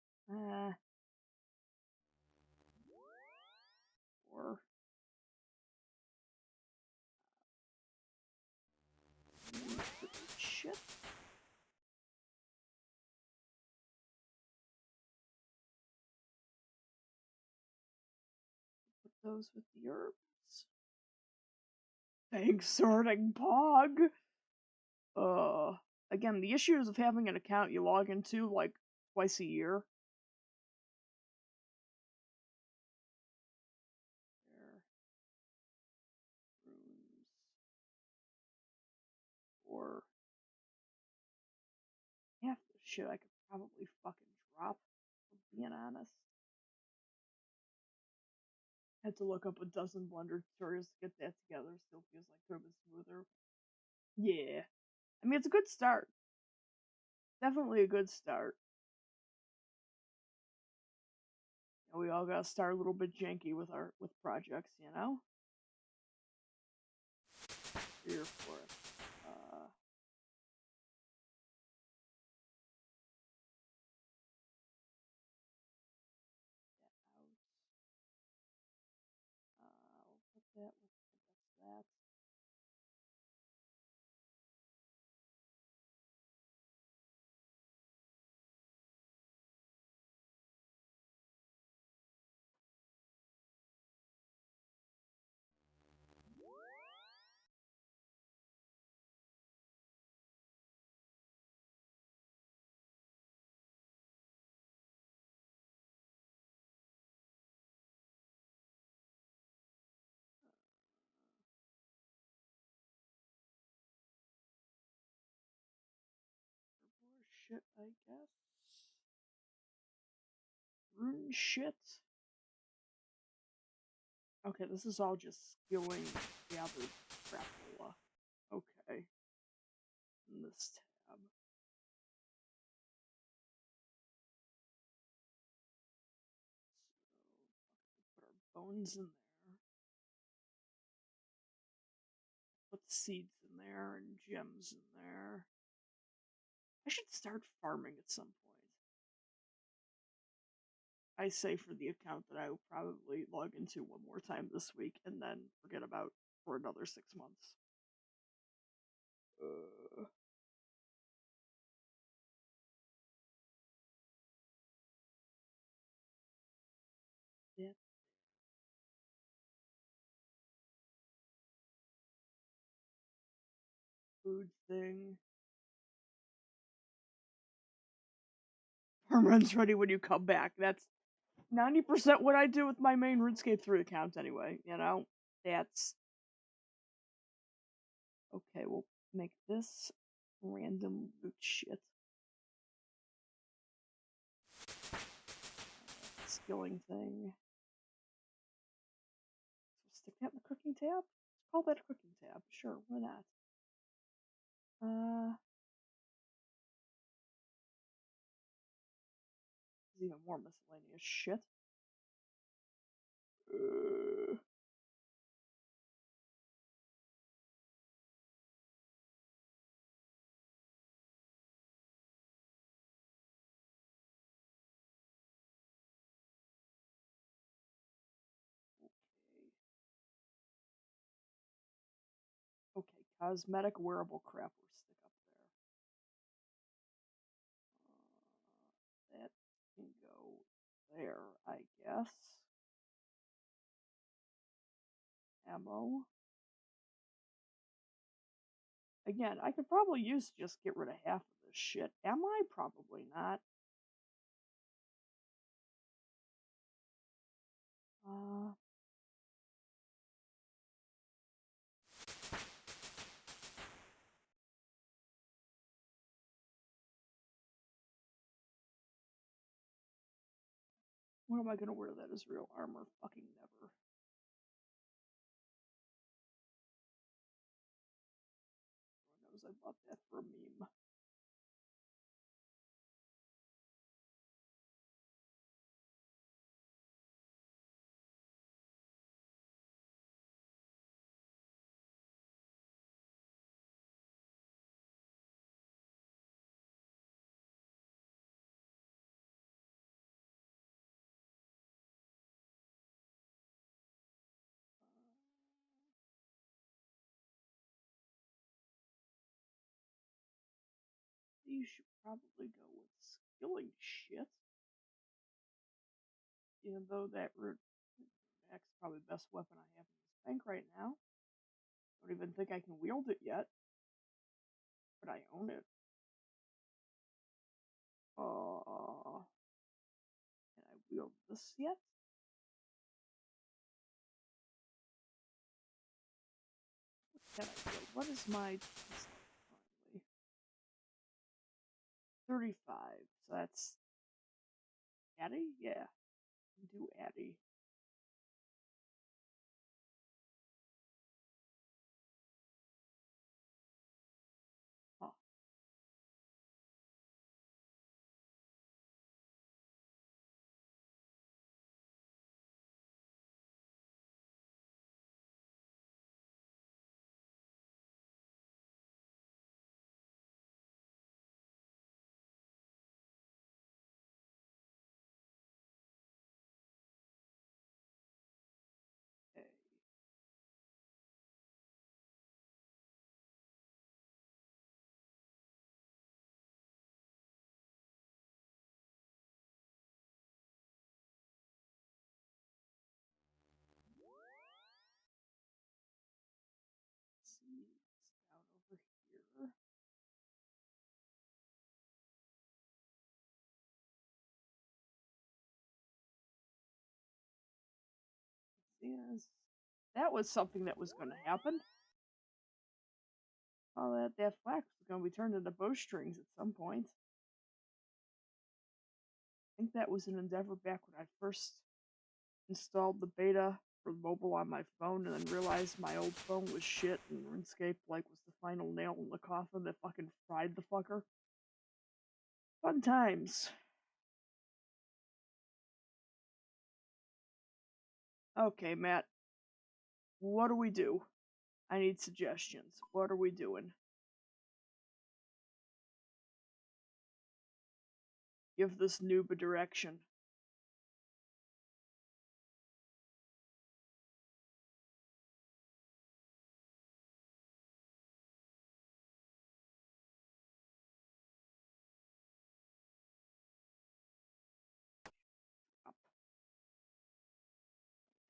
or shit. Put those with the herbs. Thanks, sorting pog. Again, the issues of having an account you log into like twice a year. There. Runes. Or half the shit I could probably fucking drop, for being honest. Had to look up a dozen blender tutorials to get that together. Still feels like could have been smoother. Yeah. I mean, it's a good start. Definitely a good start. We all gotta start a little bit janky with projects, you know? Here for it. I'll put that with that. More shit, I guess. Rune shit. Okay, this is all just skilling gathered crapola. Okay. In this tab. So, put our bones in there. Put seeds in there and gems in there. I should start farming at some point. I say for the account that I will probably log into one more time this week and then forget about for another 6 months. Yeah. Food thing. Our run's ready when you come back. That's 90% what I do with my main RuneScape 3 account anyway, you know? That's... Okay, we'll make this random loot shit. Skilling thing. Stick that in the cooking tab? Let's call that a cooking tab. Sure, why not? There's even more miscellaneous shit. Okay, cosmetic wearable crap we'll stick up there. That can go there, I guess. Ammo. Again, I could probably use just get rid of half of this shit. Am I? Probably not. When am I gonna wear that as real armor? Fucking never. Everyone knows I bought that for a meme. You should probably go with skilling shit. Even though that DNAC is probably the best weapon I have in this bank right now. Don't even think I can wield it yet. But I own it. Can I wield this yet? What can I wield? What is my currently? 35. So that's Addy? Yeah. Do Addy. Huh. Okay. Let's see. It's down over here. Yes. That was something that was going to happen. Oh, that flax was going to be turned into bowstrings at some point. I think that was an endeavor back when I first installed the beta for mobile on my phone and then realized my old phone was shit and RuneScape was the final nail in the coffin that fucking fried the fucker. Fun times. Okay, Matt. What do we do? I need suggestions. What are we doing? Give this noob a direction.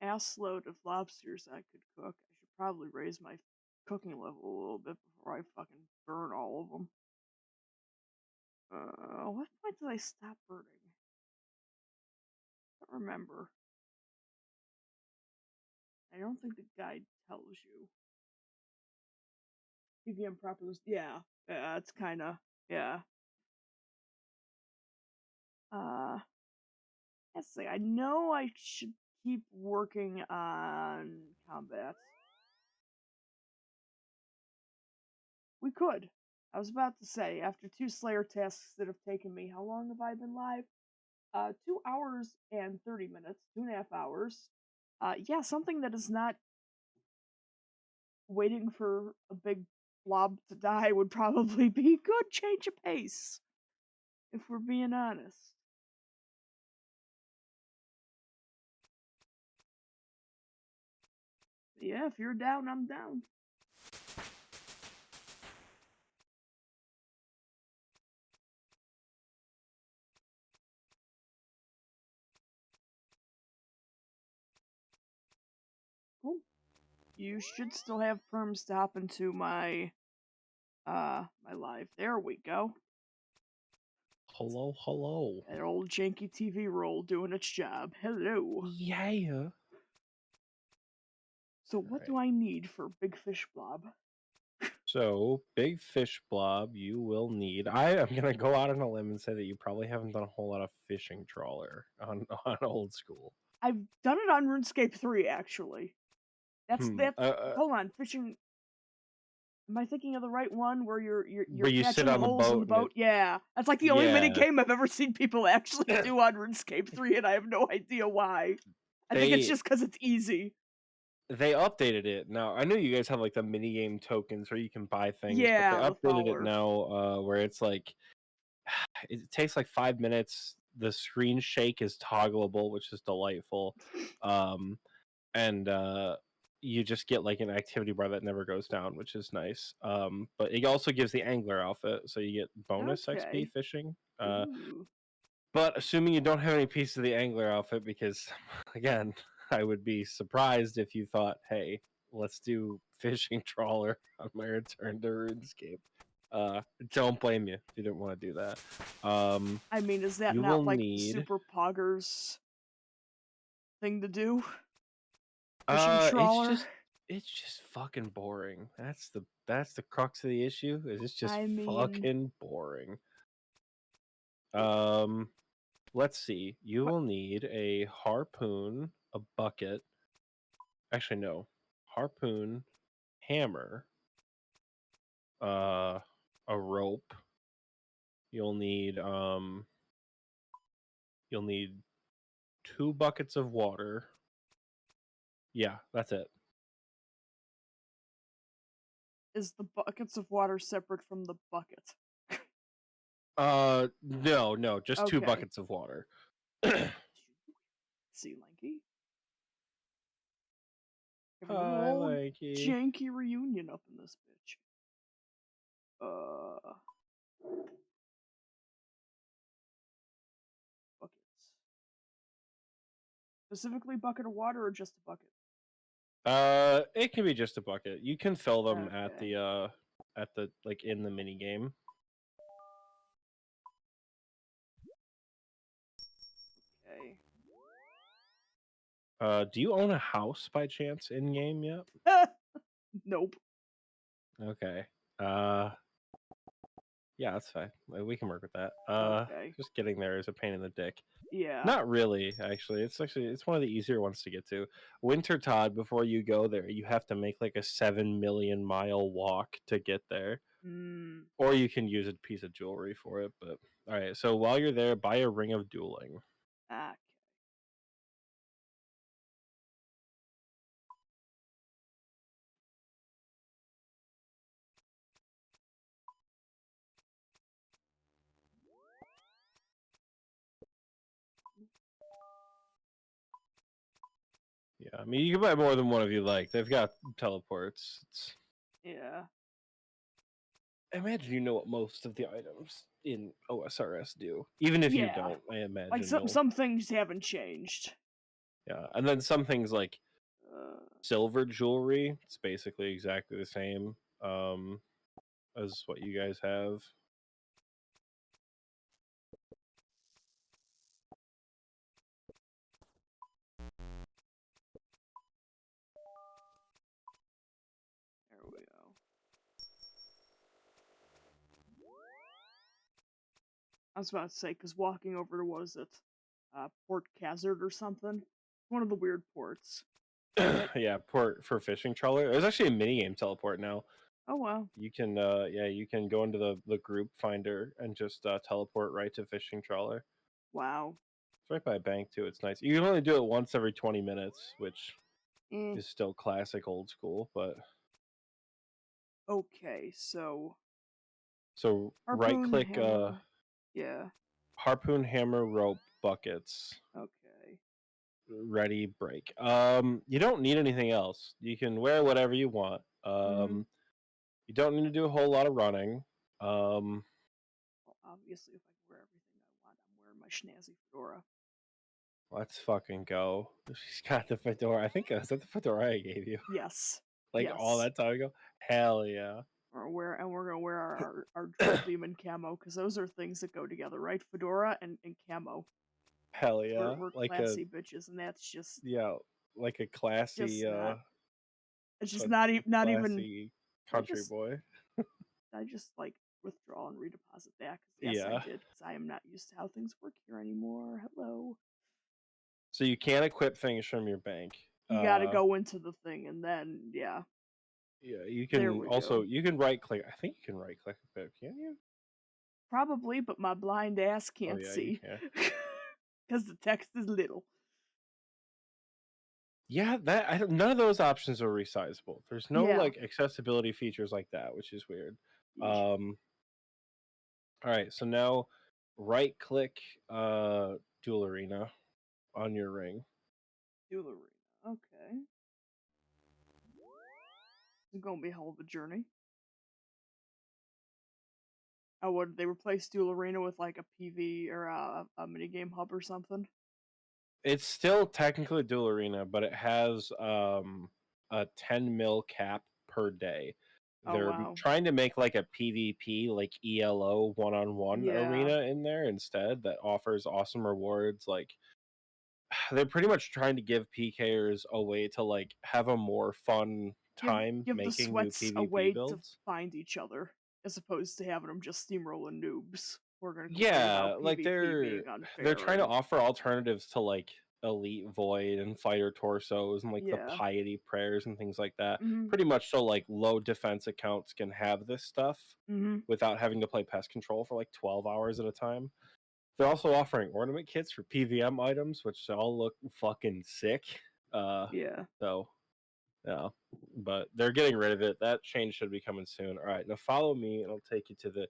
Assload of lobsters I could cook. I should probably raise my cooking level a little bit before I fucking burn all of them. What point did I stop birding? I don't remember. I don't think the guide tells you. PVM properties. Yeah. Yeah, it's kind of. Yeah. Let's see. I know I should keep working on combat. We could. I was about to say, after 2 Slayer tasks that have taken me, how long have I been live? 2 hours and 30 minutes, 2.5 hours. Yeah, something that is not waiting for a big blob to die would probably be a good change of pace, if we're being honest. Yeah, if you're down, I'm down. Cool. You should still have perms to hop into my my live. There we go. Hello, hello. That old janky TV roll doing its job. Hello. Yeah. So what do I need for Big Fish Blob? So, big fish blob, you will need. I am gonna go out on a limb and say that you probably haven't done a whole lot of fishing trawler on on old school. I've done it on RuneScape 3 actually. That's hold on, fishing. Am I thinking of the right one where you're where you sit catching on the holes in the boat and boat? Yeah, that's like the only mini yeah, game I've ever seen people actually do on RuneScape 3, and I have no idea why. I think it's they just because it's easy. they updated it now. I know you guys have like the mini game tokens where you can buy things, but they Yeah, the updated it Fowler. now where it's like it takes like 5 minutes. The screen shake is toggleable, which is delightful. And you just get like an activity bar that never goes down, which is nice. But it also gives the angler outfit, so you get bonus Okay. XP fishing. Ooh. But assuming you don't have any pieces of the angler outfit, because again, I would be surprised if you thought, "Hey, let's do fishing trawler on my return to RuneScape." Don't blame you if you didn't want to do that. I mean, is that You not will like need. super poggers thing to do? Fishing It's trawler? just fucking boring. That's the crux of the issue. Is it's just I mean, fucking boring. Um, let's see. You what will need a harpoon, a bucket. Actually, no. Harpoon, hammer, uh, a rope. You'll need you'll need 2 buckets of water. Yeah, that's it. is the buckets of water separate from the bucket? No, just 2 Okay. buckets of water. See, Lanky. Have a little Hi, old Lanky. janky reunion up in this bitch. Buckets. Specifically, bucket of water or just a bucket? It can be just a bucket. You can fill them Okay. at the like in the mini game. Okay. Do you own a house by chance in game yet? Nope. Okay. Yeah, that's fine. We can work with that. Okay. Just getting there is a pain in the dick. Yeah. Not really, actually. It's one of the easier ones to get to. Winter Todd, before you go there, you have to make like a 7 million mile walk to get there. Hmm. Or you can use a piece of jewelry for it, but alright, so while you're there, buy a ring of dueling. Okay. Yeah, I mean, you can buy more than one if you like. They've got teleports. Yeah. I imagine you know what most of the items in OSRS do. Even if you Yeah. don't, I Like imagine some you'll. some things haven't changed. Yeah, and then some things like Uh, silver jewelry. It's basically exactly the same as what you guys have. was about to say, because walking over to, what is it? Port Hazard or something? One of the weird ports. Yeah, port for fishing trawler. There's actually a minigame teleport now. Oh, wow. You can you can go into the group finder and just teleport right to fishing trawler. Wow. It's right by a bank too. It's nice. You can only do it once every 20 minutes, which is still classic old school, but Okay, so right harpoon, click hammer. Yeah. harpoon, hammer, rope, buckets, Okay. ready, break. You don't need anything else. You can wear whatever you want. You don't need to do a whole lot of running. Well, obviously, if I can wear everything I want, I'm wearing my schnazzy fedora. Let's fucking go. She's got the fedora. I think is that the fedora I gave you? Yes. Like all Yes. that time ago? Hell yeah. We're gonna wear our drill demon camo, because those are things that go together, right? Fedora and camo. Hell yeah. We're Like classy bitches, and that's just like a classy not. It's just a not even. classy country boy. I just like withdraw and redeposit that, because yes, I Yeah. did, because I am not used to how things work here anymore. Hello. So you can't equip things from your bank. You got to go into the thing, and then yeah. Yeah, you There can we also go. you can right click. I think you can right click equip, can you? Probably, but my blind ass Oh can't yeah, you see can. because the text is little. Yeah, none of those options are resizable. There's no Yeah. like accessibility features like that, which is weird. Yeesh. All right, so now right click duel arena on your ring. Duel arena. Okay. It's gonna be a hell of a journey. Oh, what, did they replace Duel Arena with like a PV or a minigame hub or something? It's still technically duel arena, but it has a 10 mil cap per day. Oh They're wow. trying to make like a PvP, like ELO one-on-one Yeah. arena in there instead that offers awesome rewards. Like they're pretty much trying to give PKers a way to like have a more fun time Give the making new sweats a PvP way to builds. find each other, as opposed to having them just steamrolling noobs. We're gonna complain Yeah, about like PvP being they're unfair trying to and offer alternatives to like Elite Void and Fighter Torsos and like the yeah. Piety Prayers and things like that. Mhm. Pretty much so like low defense accounts can have this stuff Mhm. without having to play pest control for like 12 hours at a time. They're also offering ornament kits for PVM items, which all look fucking sick. Yeah. So yeah, but they're getting rid of it. That change should be coming soon. All right, now follow me, and I'll take you to the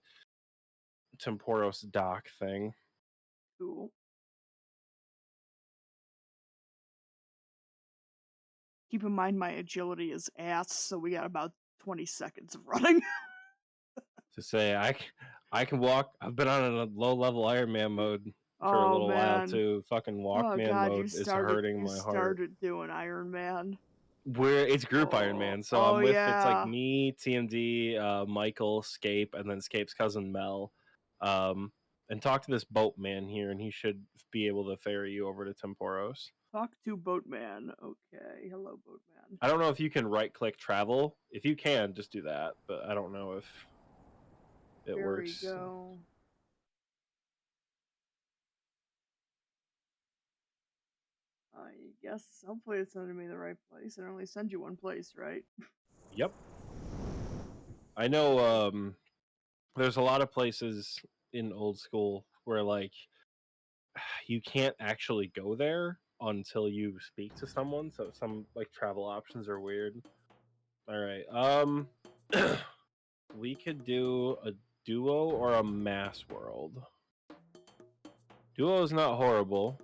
Temporos dock thing. Cool. Keep in mind my agility is ass, so we got about 20 seconds of running. To say I can walk. I've been on a low level Iron Man mode for a Oh little while man. too. Fucking Oh Walkman god, mode is hurting you my heart. started doing Iron Man. It's group Iron Oh. Man, so Oh I'm with it's like yeah. me, TMD, Michael, Scape, and then Scape's cousin Mel. And talk to this boatman here, and he should be able to ferry you over to Temporos. Talk to Boatman. Okay. Hello, Boatman. I don't know if you can right click travel. If you can, just do that. But I don't know if it There we works. go. I guess hopefully it's sending me the right place. It only sends you one place, right? Yep. I know there's a lot of places in old school where like you can't actually go there until you speak to someone, so some like travel options are weird. All right. We could do a duo or a mass world. Duo is not horrible.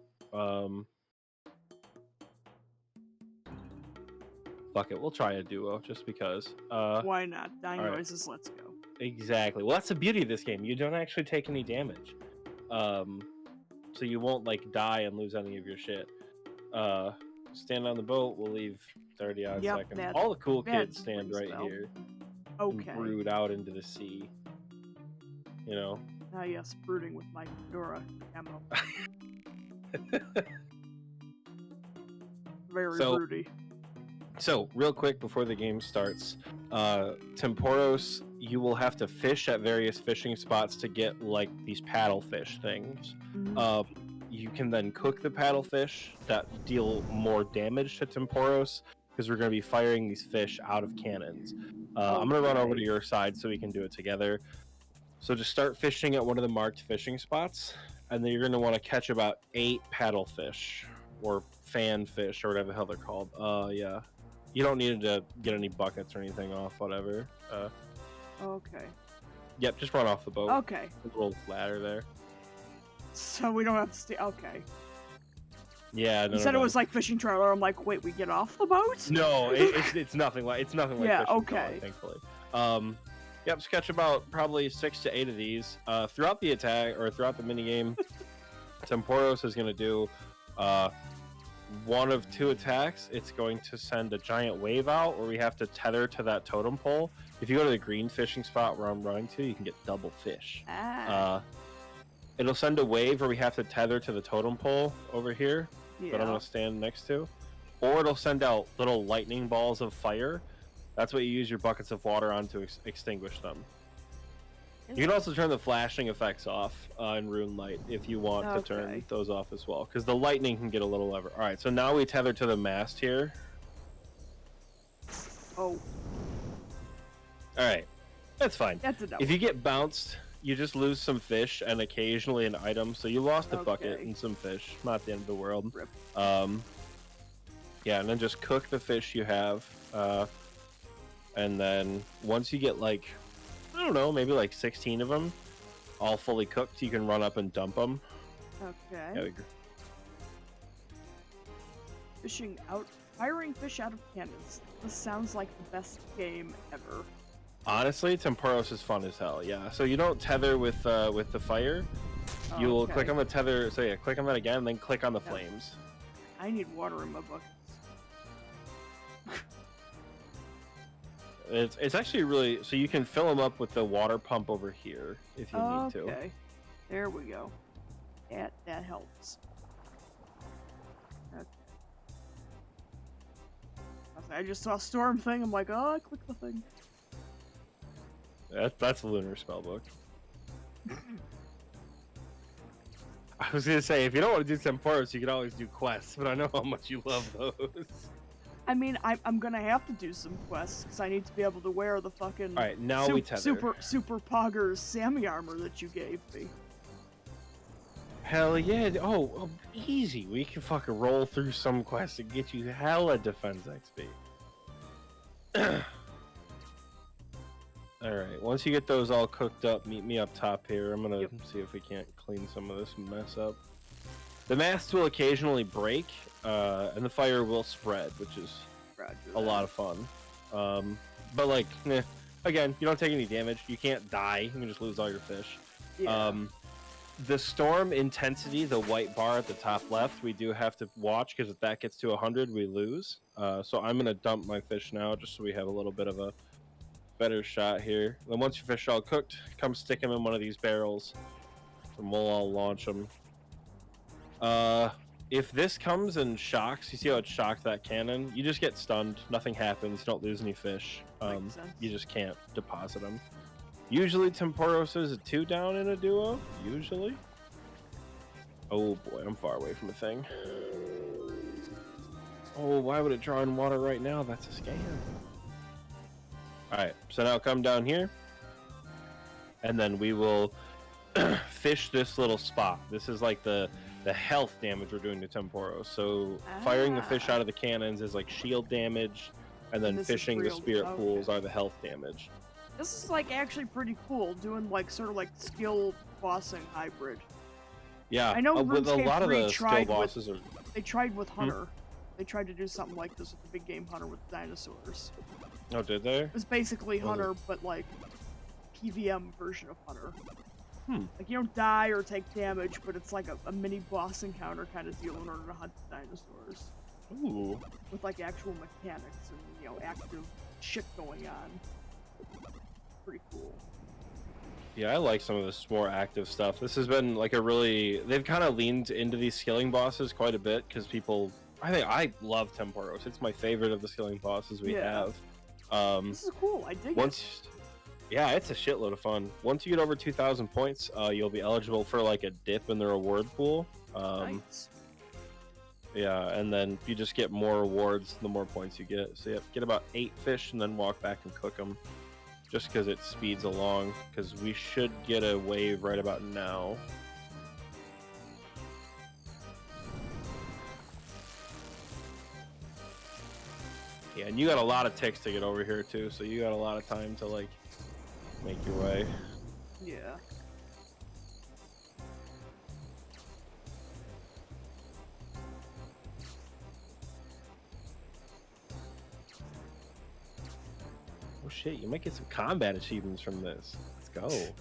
Fuck it, we'll try a duo just because. Why not? Dying all right. noises, let's go. Exactly. Well, that's the beauty of this game. You don't actually take any damage. So you won't like die and lose any of your shit. Stand on the boat. We'll leave 30 odd seconds. All the cool kids stand right here. Okay. And brood out into the sea. You know. Ah yes, brooding with my fedora camo. Very broody. So, real quick before the game starts, Temporos, you will have to fish at various fishing spots to get like these paddlefish things. Mhm. You can then cook the paddlefish that deal more damage to Temporos because we're going to be firing these fish out of cannons. I'm going to run over to Okay. your side so we can do it together. So just start fishing at one of the marked fishing spots, and then you're going to want to catch about 8 paddlefish or fan fish or whatever the hell they're called. Yeah. You don't need to get any buckets or anything off, whatever. Okay. Yep, just run off the boat. Okay. A little ladder there. So we don't have to stay. Okay. Yeah, no, You said no. it was like fishing trailer. I'm like, wait, we get off the boat? No, it's nothing like Yeah, fishing okay. trailer, thankfully. Yep, so catch about probably 6 to 8 of these. Throughout the attack or throughout the minigame, Temporos is gonna do one of 2 attacks. It's going to send a giant wave out where we have to tether to that totem pole. If you go to the green fishing spot where I'm running to, you can get double fish. It'll send a wave where we have to tether to the totem pole over here that I'm going to stand next to. Or it'll send out little lightning balls of fire. That's what you use your buckets of water on to extinguish them. You can also turn the flashing effects off in Rune Light if you want to turn those off as well, because the lightning can get a little ever. All right, so now we tether to the mast here. Oh. All right, that's fine. That's enough. If you get bounced, you just lose some fish and occasionally an item. So you lost a bucket and some fish. Not the end of the world. Rip. Yeah, and then just cook the fish you have. And then once you get like, I don't know, maybe like 16 of them, all fully cooked, you can run up and dump them. Okay. Firing fish out of cannons. This sounds like the best game ever. Honestly, Temporos is fun as hell. Yeah. So you don't tether with the fire. You will click on the tether. So yeah, click on that again, then click on the flames. I need water in my buckets. It's actually really, so you can fill them up with the water pump over here if you need to. Okay, there we go. That helps. Okay. I just saw a storm thing. I'm like, oh, I click the thing. That's a lunar spellbook. I was gonna say, if you don't want to do Temporos, you can always do quests, but I know how much you love those. I mean, I'm gonna have to do some quests because I need to be able to wear the fucking Alright, now we tether. super poggers Sammy armor that you gave me. Hell yeah! Oh, easy. We can fucking roll through some quests and get you hella defense XP. Alright, once you get those all cooked up, meet me up top here. I'm gonna see if we can't clean some of this mess up. The mast will occasionally break, and the fire will spread, which is a lot of fun. But like, again, you don't take any damage. You can't die. You can just lose all your fish. Yeah. The storm intensity, the white bar at the top left, we do have to watch, because if that gets to 100, we lose. So I'm gonna dump my fish now, just so we have a little bit of a better shot here. Then once your fish are all cooked, come stick them in one of these barrels, and we'll all launch them. If this comes and shocks, you see how it shocked that cannon? You just get stunned. Nothing happens. You don't lose any fish. You just can't deposit them. Usually Temporos is a 2 down in a duo. Usually. Oh boy, I'm far away from the thing. Oh, why would it draw in water right now? That's a scam. Alright, so now come down here. And then we will fish this little spot. This is like the health damage we're doing to Temporos. So firing the fish out of the cannons is like shield damage, and then fishing the spirit pools are the health damage. This is like actually pretty cool, doing like sort of like skill bossing hybrid. Yeah, I know with a lot of the skill bosses they tried with Hunter. They tried to do something like this with the big game Hunter with dinosaurs. Oh, did they? It was basically Hunter, but like PVM version of Hunter. Like, you don't die or take damage, but it's like a mini boss encounter kind of deal in order to hunt the dinosaurs. Ooh. With like actual mechanics and, you know, active shit going on. Pretty cool. Yeah, I like some of this more active stuff. This has been like a really... They've kind of leaned into these skilling bosses quite a bit, because people I love Temporos. It's my favorite of the skilling bosses we have. This is cool. I dig it. Yeah, it's a shitload of fun. Once you get over 2,000 points, you'll be eligible for like a dip in the reward pool. Nice. Yeah, and then you just get more rewards the more points you get. So you get about 8 fish and then walk back and cook them. Just because it speeds along. Because we should get a wave right about now. Yeah, and you got a lot of ticks to get over here too, so you got a lot of time to like make your way. Yeah. Oh shit, you might get some combat achievements from this. Let's go. Jeez.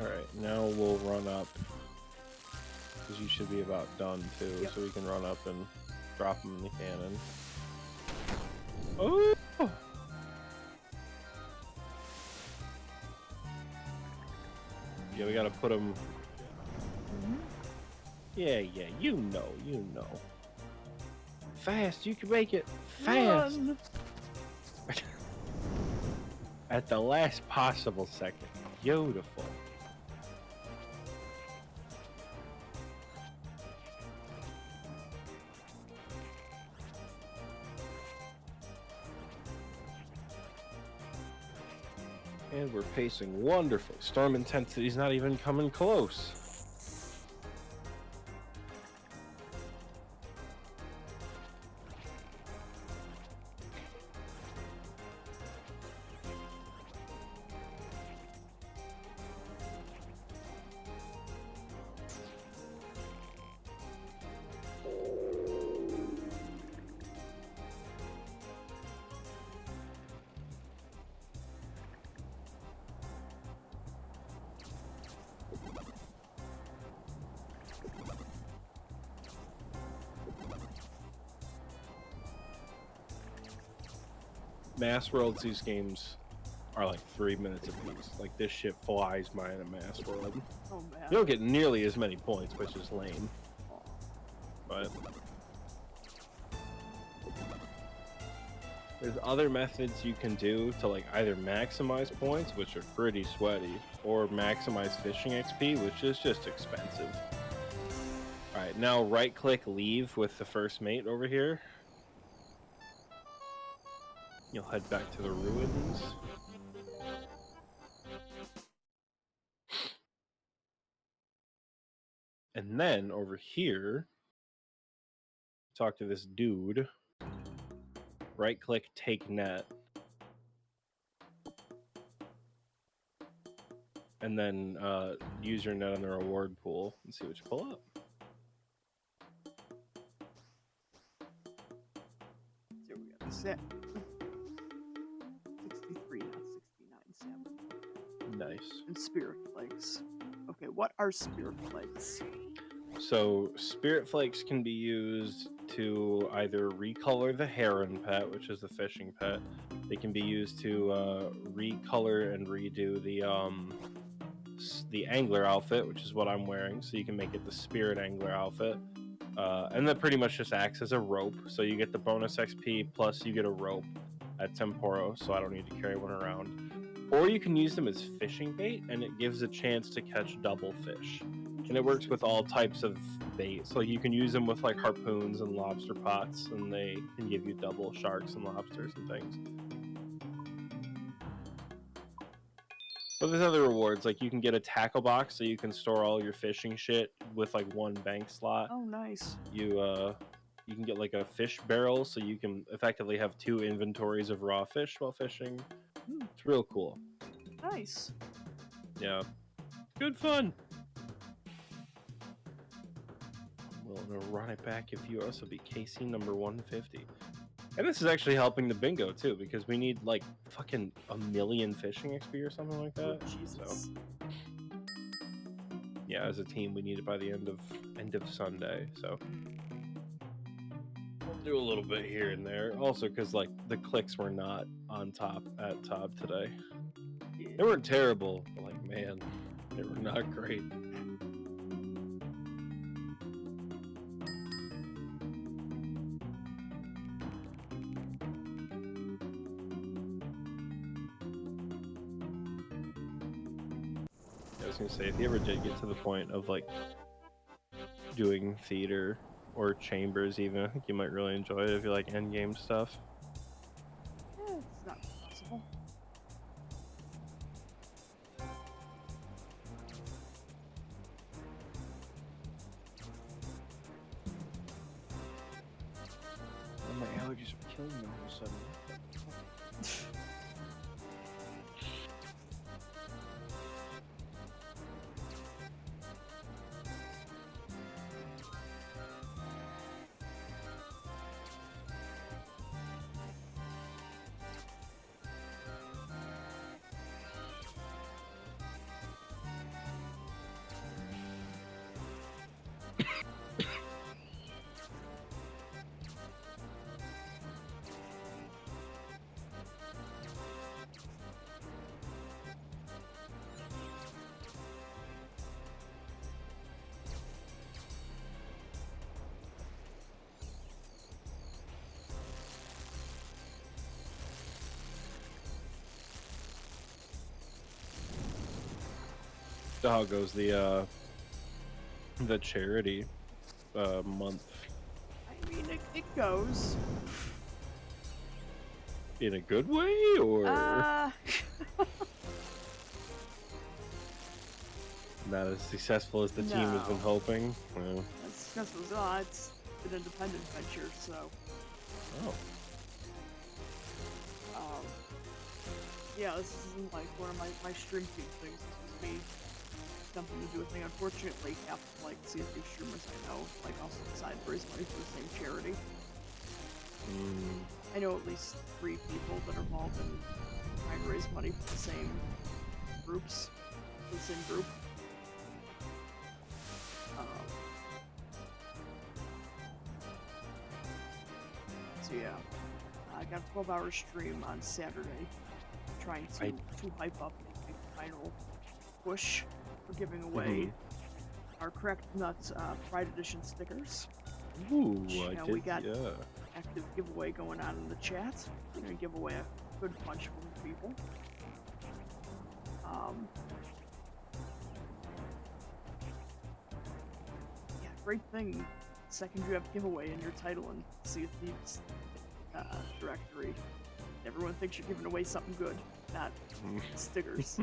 Alright, now we'll run up. Because you should be about done too, Yep. so we can run up and drop them in the cannon. Oh! Yeah, we gotta put them... Yeah, you know. Fast, you can make it. Fast! Run! At the last possible second. Beautiful. And we're pacing wonderfully. Storm intensity's not even coming close. Mass Worlds, these games are like 3 minutes apiece. Like, this shit flies by in a Mass World. Oh man. You don't get nearly as many points, which is lame. But there's other methods you can do to like either maximize points, which are pretty sweaty, or maximize fishing XP, which is just expensive. Alright, now right click leave with the first mate over here. You'll head back to the ruins. And then over here, talk to this dude. Right click take net. And then use your net on the reward pool and see what you pull up. Here we go. Set. 63, not 69 salmon. Nice. And spirit flakes. Okay, what are spirit flakes? So spirit flakes can be used to either recolor the heron pet, which is the fishing pet. They can be used to recolor and redo the angler outfit, which is what I'm wearing. So you can make it the spirit angler outfit. And that pretty much just acts as a rope. So you get the bonus XP plus you get a rope at Temporo, so I don't need to carry one around. Or you can use them as fishing bait, and it gives a chance to catch double fish. And it works with all types of bait. So you can use them with like harpoons and lobster pots, and they can give you double sharks and lobsters and things. But there's other rewards, like you can get a tackle box, so you can store all your fishing shit with like one bank slot. Oh, nice. You can get like a fish barrel, so you can effectively have 2 inventories of raw fish while fishing. It's real cool. Nice. Yeah. Good fun. Well, in a run it back if you also beat KC number 150. And this is actually helping the bingo too, because we need like fucking 1,000,000 fishing XP or something like that. Oh, Jesus. So yeah, as a team, we need it by the end of Sunday. So we'll do a little bit here and there. Also, because like the clicks were not on top at top today. They weren't terrible, but like man, they were not great. I was gonna say, if you ever did get to the point of like doing theater or chambers, even, I think you might really enjoy it if you like endgame stuff. It's not possible. Oh, my allergies are killing me all of a sudden. So how goes the charity month? I mean, it goes. In a good way, or not as successful as the team has been hoping? Well, it's an independent venture, so. Oh. Yeah, this isn't like one of my stream feed things. This is me something to do with me. Unfortunately, half of like CSD streamers I know like also decide to raise money for the same charity. I know at least 3 people that are involved in trying to raise money for the same groups, the same group. So yeah, I got a 12-hour stream on Saturday, trying to hype up the final push for giving away our Correct Nuts Pride Edition stickers. Ooh, We got active giveaway going on in the chat. We're gonna give away a good bunch from the people. Yeah, great thing. Second you have giveaway in your title and Sea of Thieves directory, everyone thinks you're giving away something good, not stickers.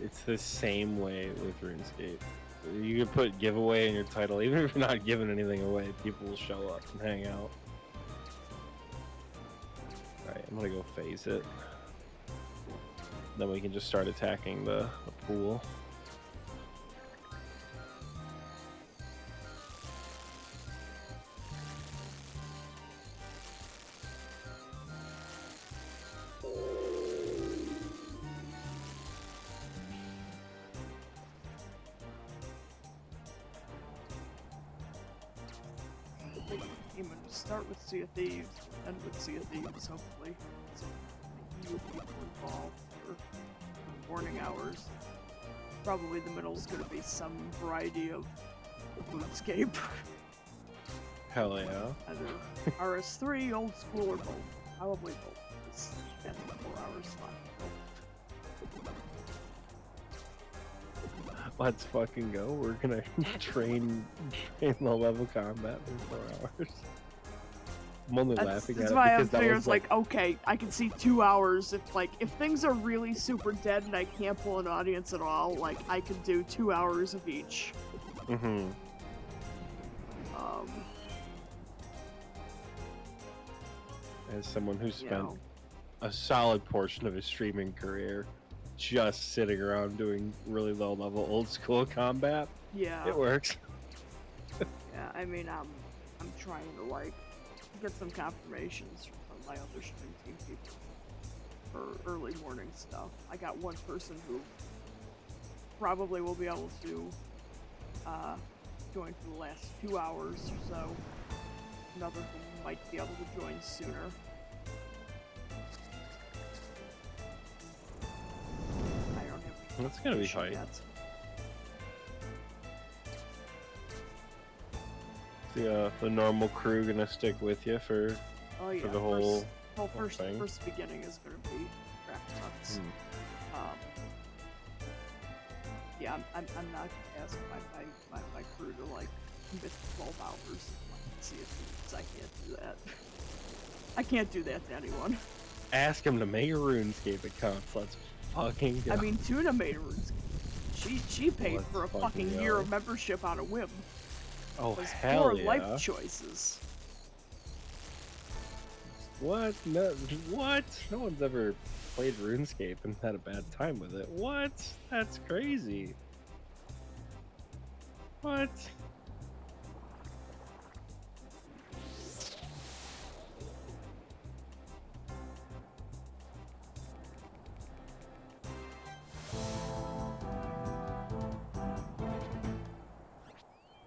It's the same way with RuneScape. You can put giveaway in your title, even if you're not giving anything away, people will show up and hang out. Alright, I'm gonna go phase it. Then we can just start attacking the pool. Start with Sea of Thieves, end with Sea of Thieves, hopefully. So you people involved for morning hours. Probably the middle is going to be some variety of RuneScape. Hell yeah. Either RS3, old school, or both. Probably both. It's 4 hours left. Let's fucking go. We're gonna train low level combat for 4 hours. I'm only laughing at it why because I'm figuring like, okay, I can see 2 hours if things are really super dead and I can't pull an audience at all, like I could do 2 hours of each. As someone who spent a solid portion of his streaming career just sitting around doing really low level old school combat, yeah, it works. Yeah, Yeah, I mean, I'm trying to like get some confirmations from my other stream team people for early morning stuff. I got one person who probably will be able to join for the last 2 hours or so. Another who might be able to join sooner. I don't have. That's gonna be tight. The normal crew gonna stick with you for the whole first beginning is gonna be crack nuts. Yeah, I'm not gonna ask my crew to like commit 12 hours and see if I can't do that. I can't do that to anyone. Ask him to make a RuneScape account. Let's fucking go. I mean, Tuna made a RuneScape. She paid for a fucking year of membership on a whim. Oh, hell yeah. Life choices. What? No, what? No one's ever played RuneScape and had a bad time with it. What? That's crazy. What?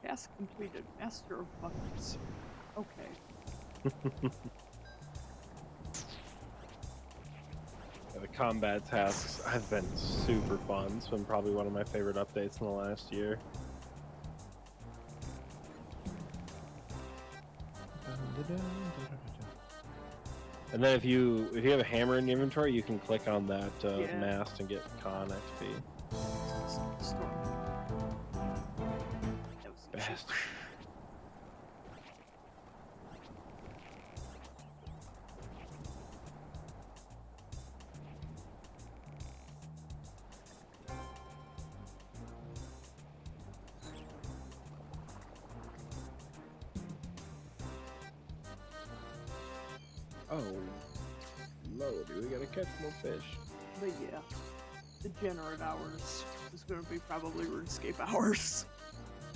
Task completed. Master of Buckets. Okay. The combat tasks have been super fun. It's been probably one of my favorite updates in the last year. And then if you have a hammer in your inventory, you can click on that mast and get con XP. Bastard. Oh, lordy, we gotta catch more fish. But yeah, degenerate hours is gonna be probably RuneScape hours.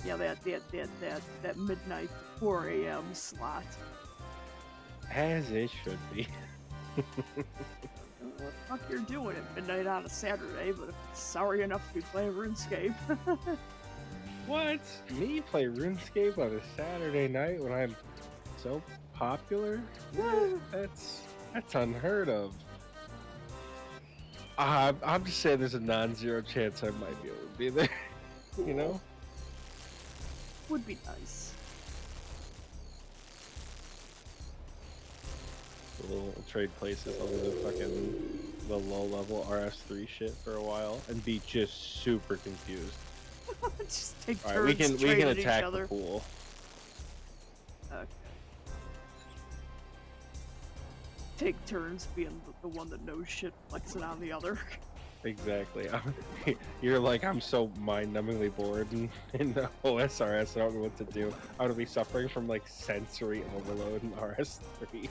Yeah, that midnight 4 a.m. slot. As it should be. I don't know what the fuck you're doing at midnight on a Saturday, but if it's sorry enough to be playing RuneScape. What? Me play RuneScape on a Saturday night when I'm so popular? That's unheard of. I'm just saying there's a non-zero chance I might be able to be there. Cool. You know? Would be nice. We'll trade places over the low level RS3 shit for a while and be just super confused. Just take turns. Alright, we can attack each other. the pool. Okay. Take turns being the one that knows shit, flexing on the other. Exactly. You're like, I'm so mind-numbingly bored in the OSRS, I don't know what to do. I'm gonna be suffering from like sensory overload in RS3.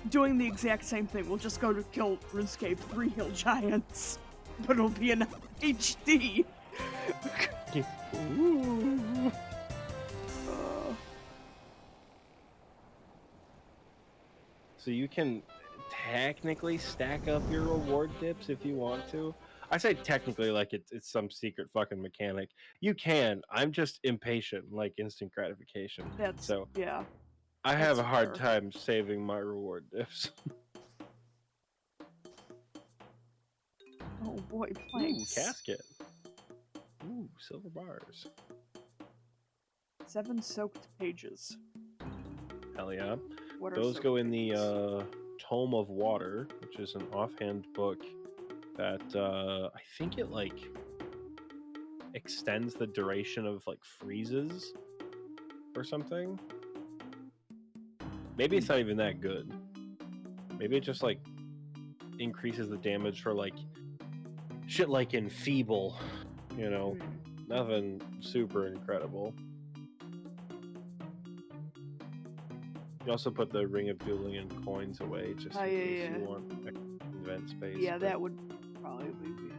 Doing the exact same thing. We'll just go to kill RuneScape 3 hill giants, but it'll be in HD. Ooh. So you can technically stack up your reward dips if you want to. I say technically like it's some secret fucking mechanic. You can. I'm just impatient, like instant gratification. Yeah. I have a hard time saving my reward dips. Oh boy, planks. Ooh, casket. Ooh, silver bars. 7 soaked pages. Hell yeah. Those go in the Tome of Water, which is an offhand book that I think it like extends the duration of like freezes or something. Maybe it's not even that good. Maybe it just like increases the damage for like shit like Enfeeble, you know, nothing super incredible. You also put the Ring of Dueling and coins away just in case you want event space. Yeah, that would probably be.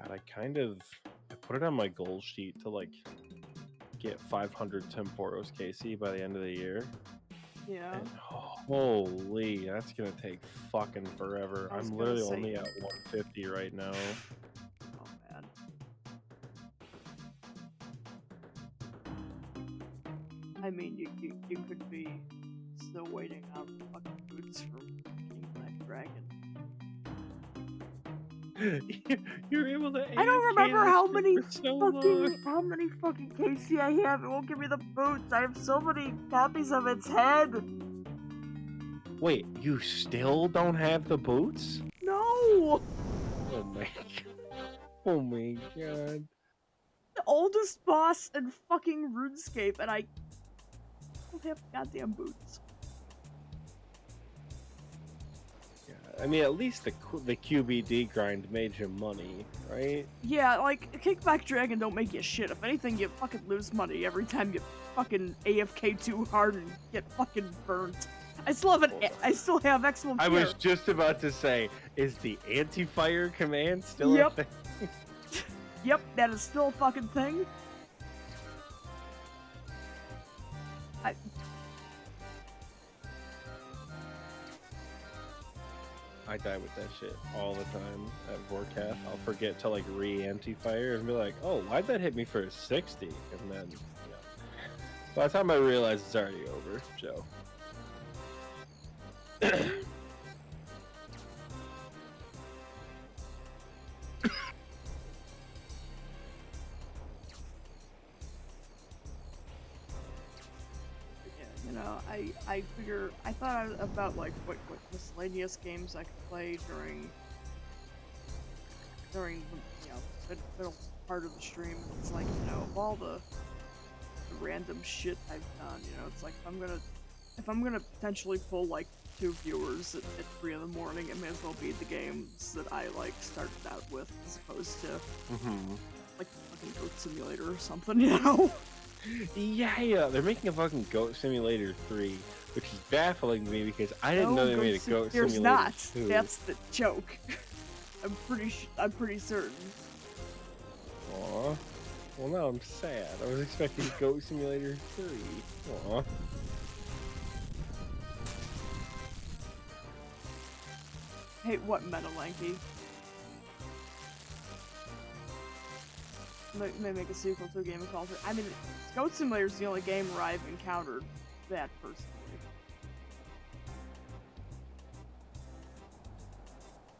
God, I put it on my goal sheet to like get 500 Temporos KC by the end of the year. Yeah. And holy, that's gonna take fucking forever. I'm literally only at 150 right now. Oh man. I mean, you could be still waiting on fucking boots from King Black Dragon. You're able to. I don't remember how many fucking KC I have. It won't give me the boots. I have so many copies of its head. Wait, you still don't have the boots? No. Oh my god. Oh my god. The oldest boss in fucking RuneScape, and I don't have goddamn boots. I mean, at least the QBD grind made you money, right? Yeah, like, Kickback Dragon don't make you shit. If anything, you fucking lose money every time you fucking AFK too hard and get fucking burnt. I still have Exfil I was just about to say, is the anti-fire command still a thing? Yep, that is still a fucking thing. I die with that shit all the time at Vorkath. I'll forget to like re-anti-fire and be like, oh, why'd that hit me for a 60? And then, you know, by the time I realize it's already over, Joe. You know, I thought about like what miscellaneous games I could play during the middle part of the stream. It's like, you know, of all the random shit I've done, you know, it's like if I'm gonna potentially pull like 2 viewers at 3 in the morning, it may as well be the games that I like started out with, as opposed to like fucking Goat Simulator or something, you know? Yeah, they're making a fucking Goat Simulator 3, which is baffling to me because I didn't know they made a Goat Simulator 2. There's not. That's the joke. I'm pretty certain. Aw. Well, now I'm sad. I was expecting Goat Simulator 3. Aw. Hey, what meta lanky? May make a sequel to a game of Call of Duty. I mean, Goat Simulator is the only game where I've encountered that personally.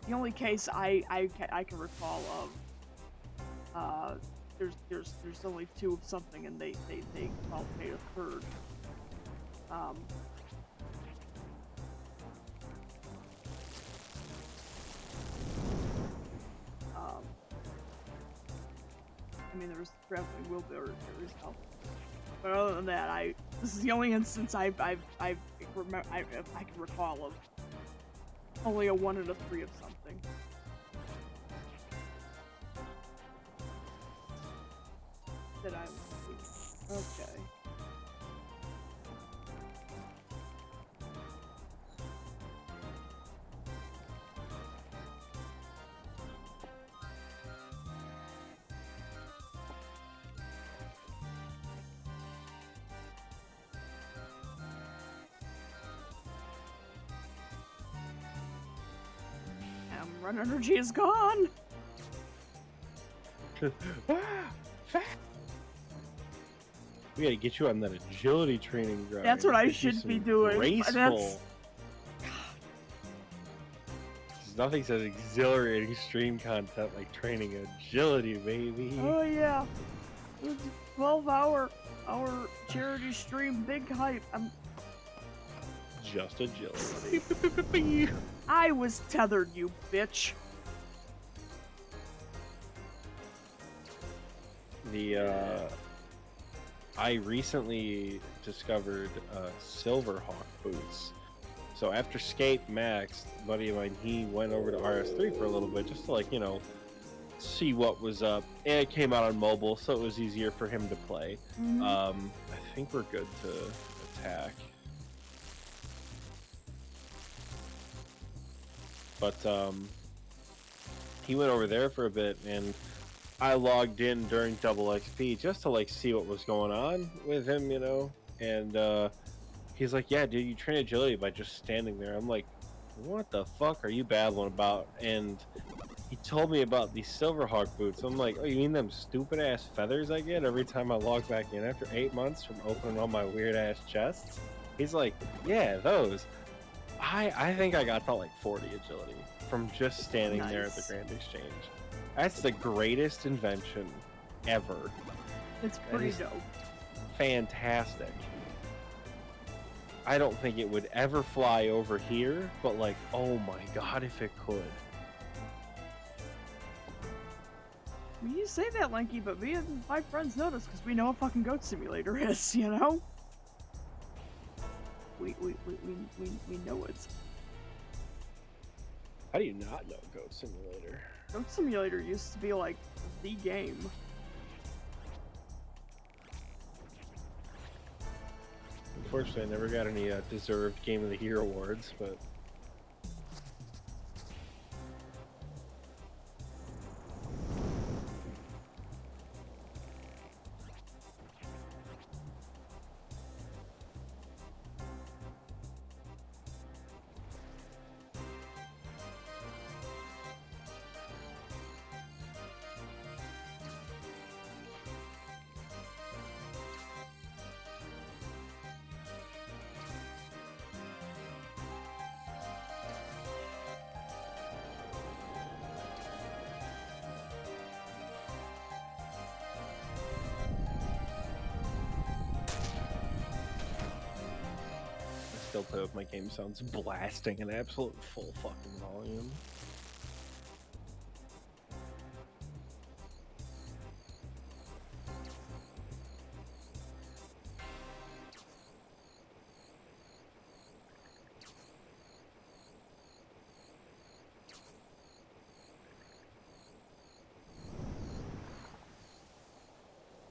The only case I can recall of, there's only 2 of something, and they all paid a 3rd. I mean, there was traveling wheelbarrow as well. But other than that, this is the only instance I can recall of only a 1 and a 3 of something. That I okay. Run energy is gone. We gotta get you on that agility training grind. That's what I should be doing. Graceful. Nothing says exhilarating stream content like training agility, baby. Oh yeah. 12-hour charity stream, big hype. I'm just agility. I was tethered, you bitch. I recently discovered Silverhawk boots. So after Skate maxed, a buddy of mine, he went over to RS3 for a little bit just to, like, you know, see what was up. And it came out on mobile, so it was easier for him to play. I think we're good to attack. But he went over there for a bit, and I logged in during double XP just to like see what was going on with him, you know. And he's like, "Yeah, dude, you train agility by just standing there." I'm like, "What the fuck are you babbling about?" And he told me about these Silverhawk boots. I'm like, "Oh, you mean them stupid ass feathers I get every time I log back in after 8 months from opening all my weird ass chests?" He's like, "Yeah, those." I think I got to like 40 agility from just standing there at the Nice. Grand Exchange. That's the greatest invention ever. It's That pretty is dope. fantastic. I don't think it would ever fly over here, but like, oh my god, if it could. Well, you say that, Lanky, but me and my friends notice because we know what fucking Goat Simulator is, you know? We know it. How do you not know Goat Simulator? Goat Simulator used to be like the game. Unfortunately, I never got any deserved Game of the Year awards, but I still play with my game sounds blasting at absolute full fucking volume.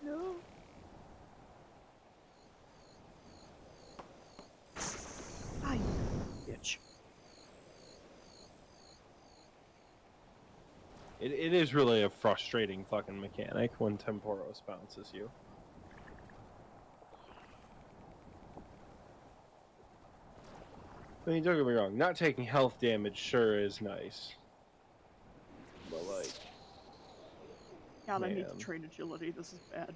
No. Ay, bitch. It is really a frustrating fucking mechanic when Temporos bounces you. I mean, don't get me wrong, not taking health damage sure is nice. But like, God, I need to man. train agility. This is bad.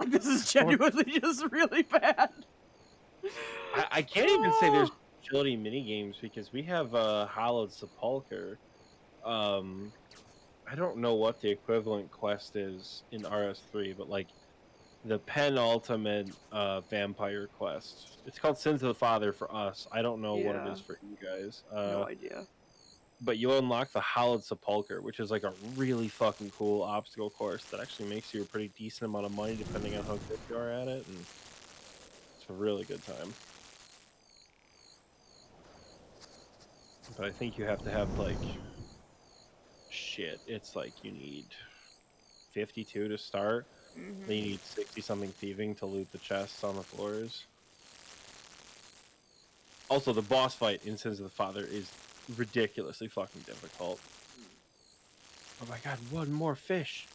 Like, this is genuinely just really bad. I can't even say there's agility mini games because we have Hollowed Sepulcher. I don't know what the equivalent quest is in RS3, but like the penultimate vampire quest. It's called Sins of the Father for us. I don't know what it Yeah, is for you guys. no idea. But you'll unlock the Hollowed Sepulcher, which is like a really fucking cool obstacle course that actually makes you a pretty decent amount of money depending on how good you are at it, and it's a really good time. But I think you have to have like shit. It's like you need 52 to start. Then you need 60 something thieving to loot the chests on the floors. Also, the boss fight in Sins of the Father is ridiculously fucking difficult. Oh my god, one more fish.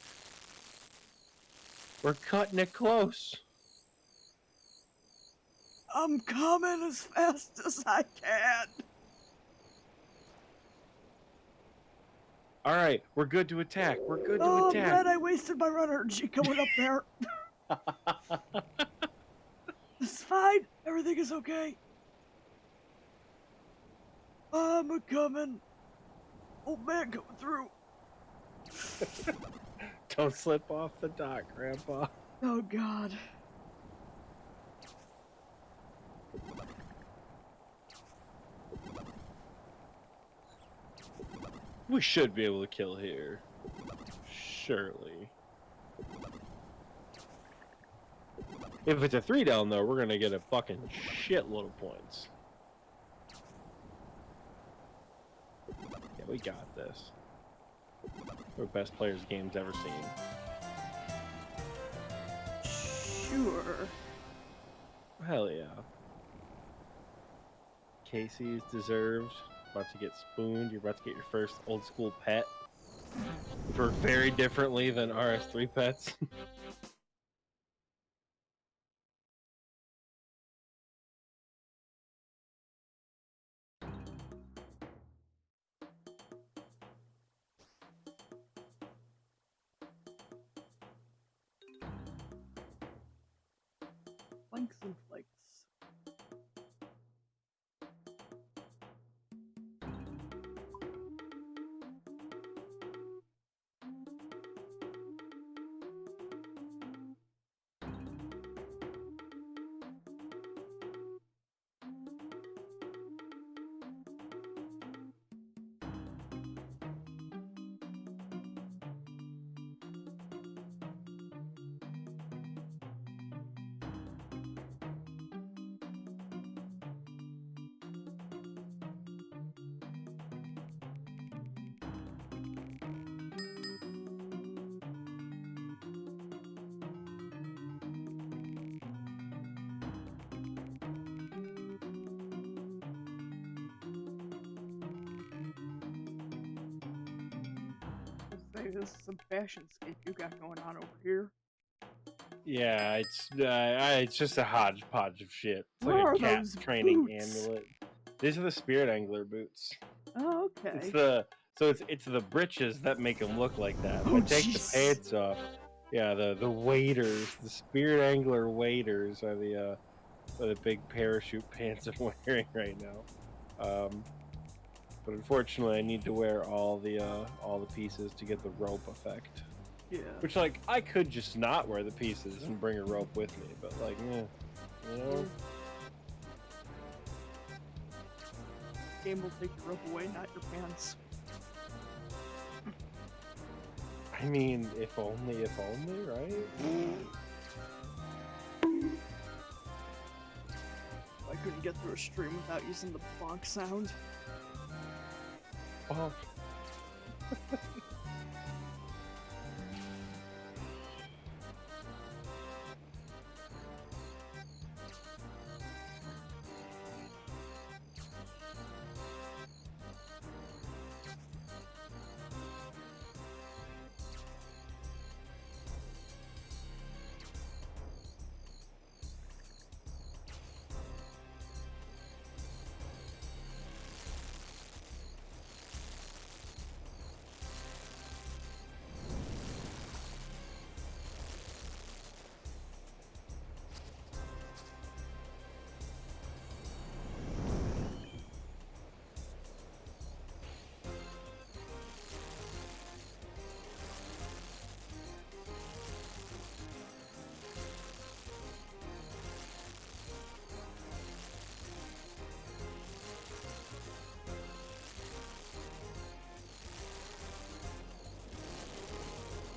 We're cutting it close. I'm coming as fast as I can. All right, we're good to attack. We're good to Oh, attack. Brad, I wasted my run energy coming up there. It's fine. Everything is okay. I'm a coming. Old man coming through. Don't slip off the dock, Grandpa. Oh, God. We should be able to kill here. Surely. If it's a 3 down, though, we're gonna get a fucking shitload of points. Yeah, we got this. We're best players the game's ever seen. Sure. Hell yeah. Casey's deserved. about to get spooned. You're about to get your first old school pet, which work very differently than RS3 pets. Flanks and flakes. Say this is some fashion scape you got going on over here. Yeah, it's just a hodgepodge of shit. It's What like are a cat those training boots? amulet. These are the Spirit Angler boots. Oh, okay. It's the breeches that make them look like that. Oh, If I take jeez. the pants off, yeah, the waders, the Spirit Angler waders are the big parachute pants I'm wearing right now. But unfortunately, I need to wear all the pieces to get the rope effect. Yeah. Which, like, I could just not wear the pieces and bring a rope with me, but like, you know. Game will take your rope away, not your pants. I mean, if only, right? I couldn't get through a stream without using the bonk sound. Oh.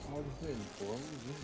How does it inform you?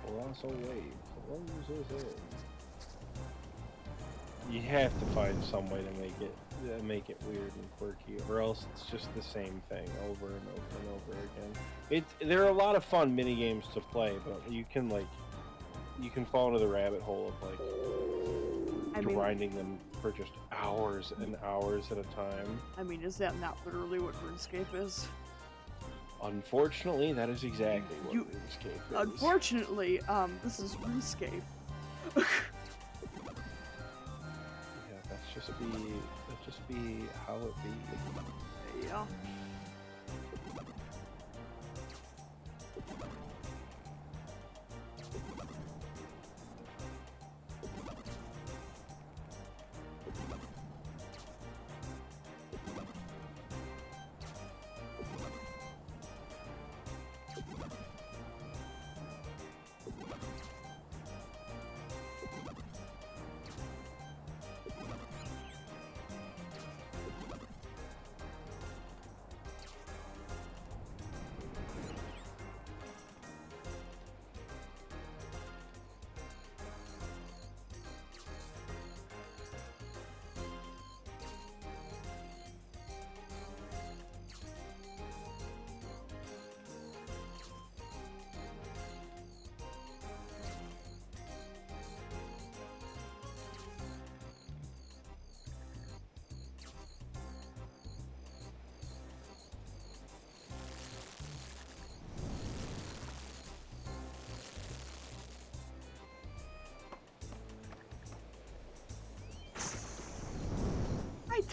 Colossal wave. You have to find some way to make it weird and quirky, or else it's just the same thing over and over and over again. There are a lot of fun mini games to play, but you can fall into the rabbit hole of grinding them for just hours and hours at a time. I mean, is that not literally what RuneScape is? Unfortunately, that is exactly what RuneScape is. Unfortunately, this is RuneScape. Yeah, that's just be how it be. Yeah.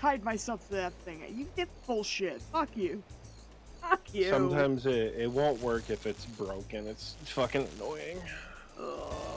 tied myself to that thing. You get bullshit. Fuck you. Fuck you. Sometimes it won't work if it's broken. It's fucking annoying. Ugh.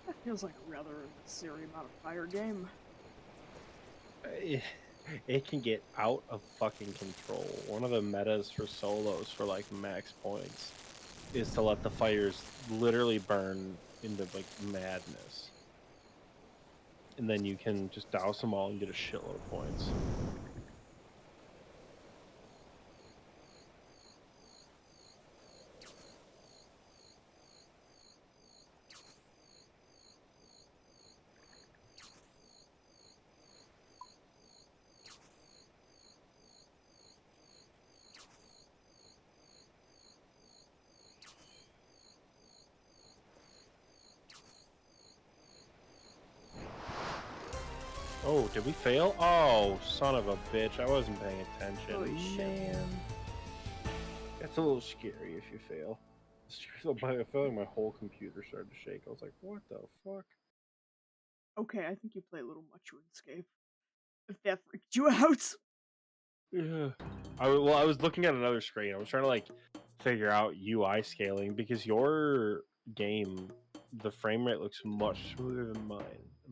That feels like a rather unnecessary amount of fire game. It can get out of fucking control. One of the metas for solos for like max points is to let the fires literally burn into like madness. And then you can just douse them all and get a shitload of points. Oh, did we fail? Oh, son of a bitch. I wasn't paying attention. Holy shit. Man. That's a little scary if you fail. I feel like my whole computer started to shake. I was like, what the fuck? Okay, I think you play a little much RuneScape. If that freaked you out. Yeah. I was looking at another screen. I was trying to like figure out UI scaling because your game, the frame rate looks much smoother than mine,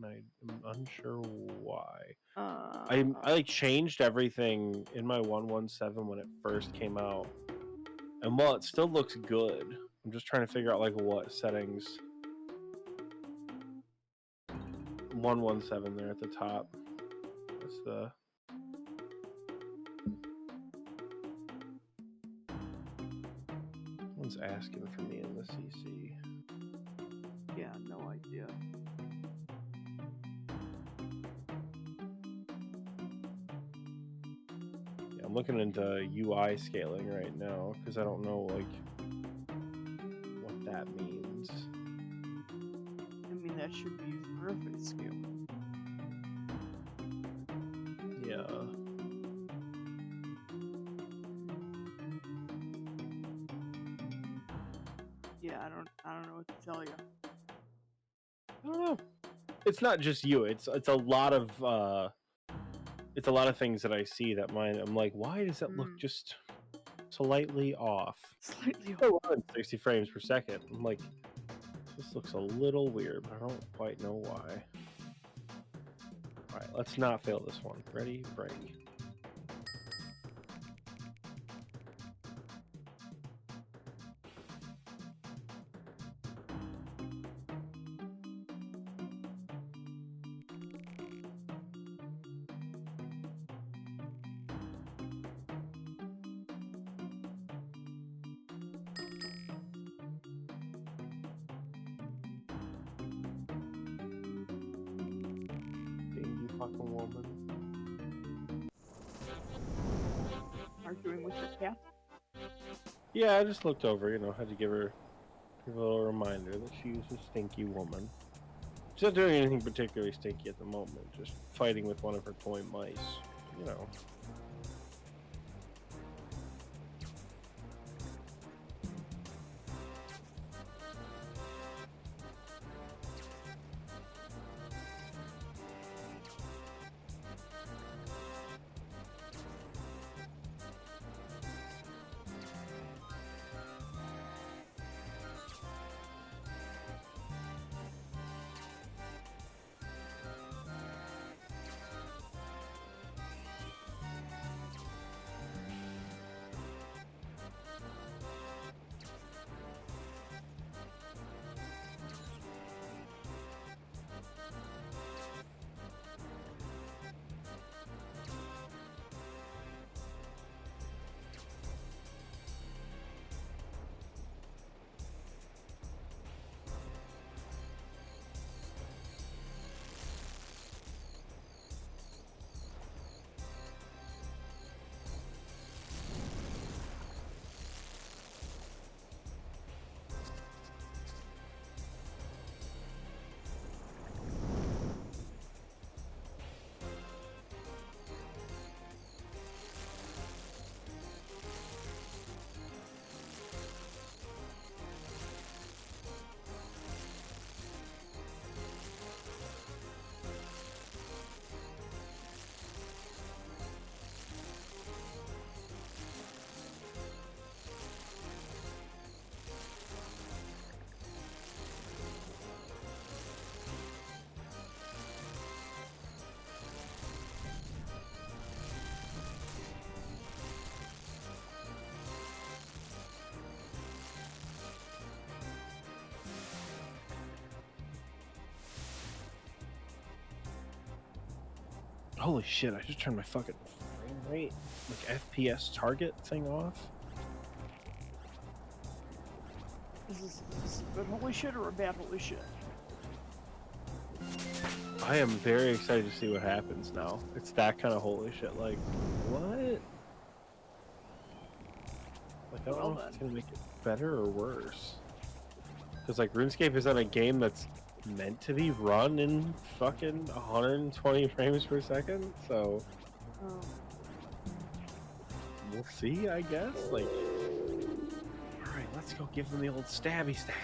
and I'm unsure why. I like changed everything in my 117 when it first came out, and while it still looks good, I'm just trying to figure out like what settings. 117 there at the top. That's the. One's asking for me in the CC. Yeah, no idea. Yeah, I'm looking into UI scaling right now because I don't know like what that means. I mean, that should be perfect scaling. Yeah. Yeah, I don't know what to tell you. I don't know. It's not just you. It's a lot of things that I see that mine. I'm like, why does it look just slightly off? Slightly off. Still running 60 frames per second. I'm like, this looks a little weird, but I don't quite know why. All right, let's not fail this one. Ready, break. fucking woman. Arguing with your cat? Yeah, I just looked over, you know, had to give her a little reminder that she's a stinky woman. She's not doing anything particularly stinky at the moment, just fighting with one of her toy mice, you know. Holy shit, I just turned my fucking frame rate, like FPS target thing off. Is this a good holy shit or a bad holy shit? I am very excited to see what happens now. It's that kind of holy shit, like, what? Like, I don't know if it's gonna make it better or worse. Because, like, RuneScape isn't a game that's meant to be run in fucking 120 frames per second, so... We'll see, I guess. Like, alright, let's go give them the old stabby stab.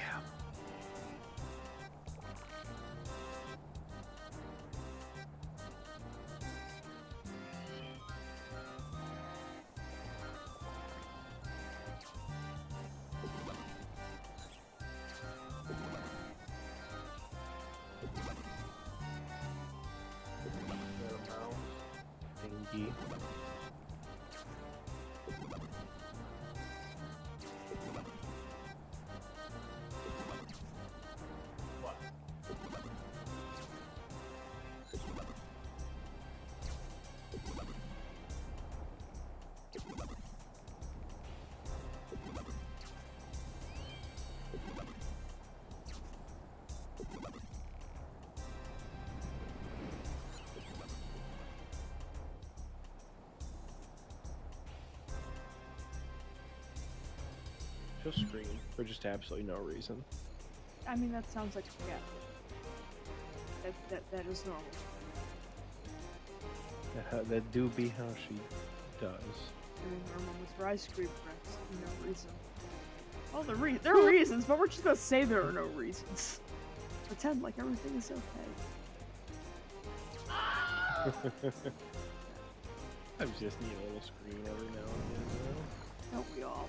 Dingy. Just scream for just absolutely no reason. I mean, that sounds like, yeah. That is normal. That do be how she does. I mean, normal with her ice cream cracks for no reason. Well, there are reasons, but we're just gonna say there are no reasons. Pretend like everything is okay. I just need a little scream every now and then, you know? Don't we all?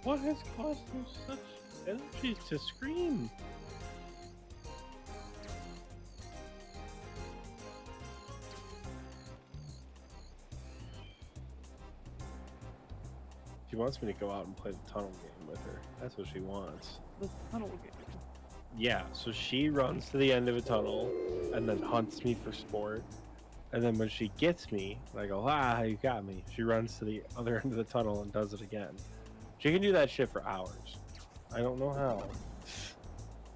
What has caused you such energy to scream? She wants me to go out and play the tunnel game with her. That's what she wants. The tunnel game. Yeah, so she runs to the end of a tunnel and then hunts me for sport. And then when she gets me, I go, you got me. She runs to the other end of the tunnel and does it again. She can do that shit for hours. I don't know how.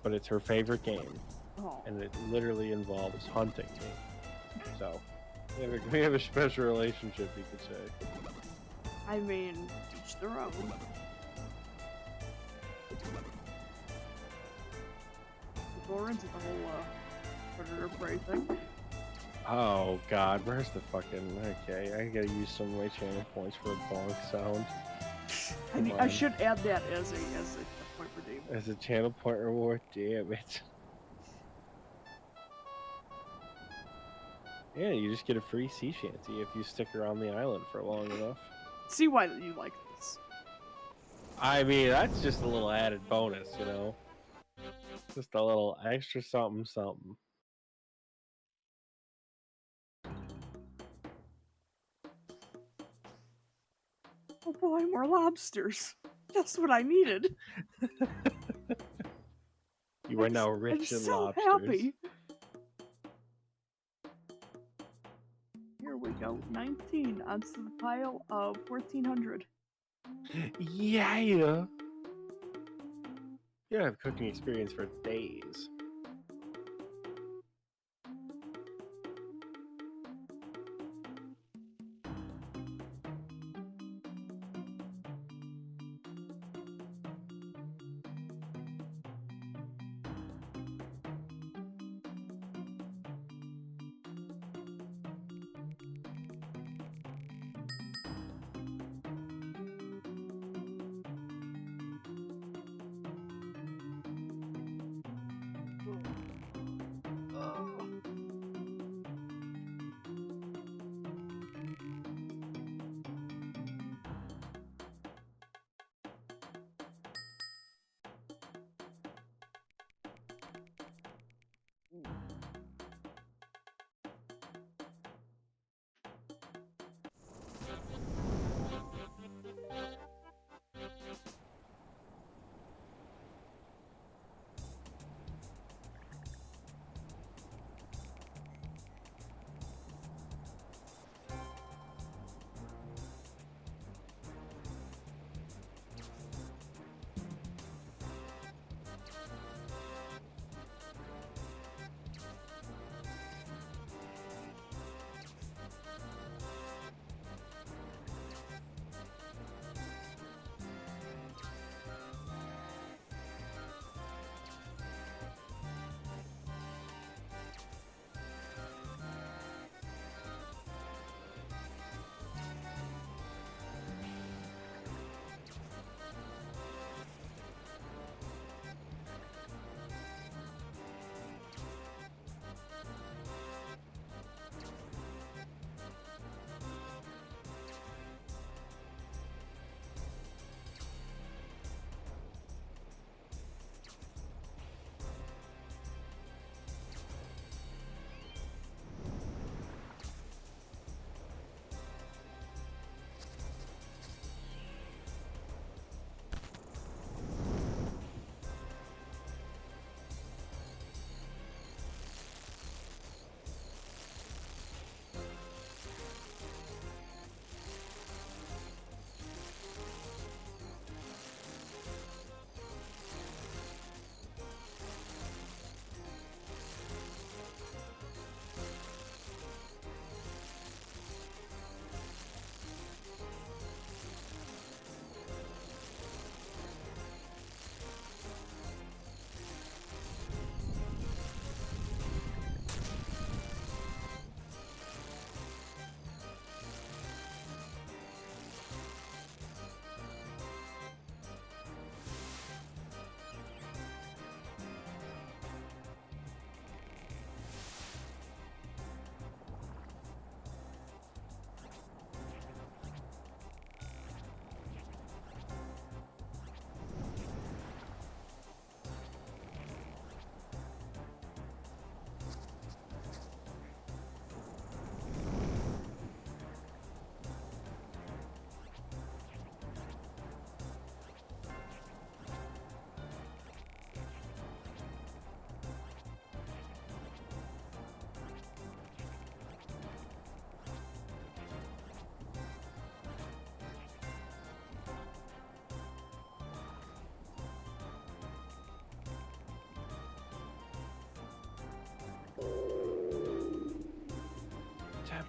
But it's her favorite game. Oh. And it literally involves hunting me. So, we have a special relationship, you could say. I mean, each their own. We're into the whole predator prey thing. Oh god, where's the fucking... Okay, I gotta use some of my channel points for a bonk sound. I should add that as a point redeem. As a channel point reward, damn it. Yeah, you just get a free sea shanty if you stick around the island for long enough. See why you like this. I mean, that's just a little added bonus, you know? Just a little extra something something. Oh boy, more lobsters. Just what I needed. You are now rich in so lobsters. Happy. Here we go. 19 onto the pile of 1,400. Yeah. You don't have cooking experience for days.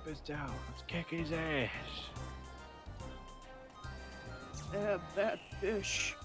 is down. Let's kick his ass. Stab that fish.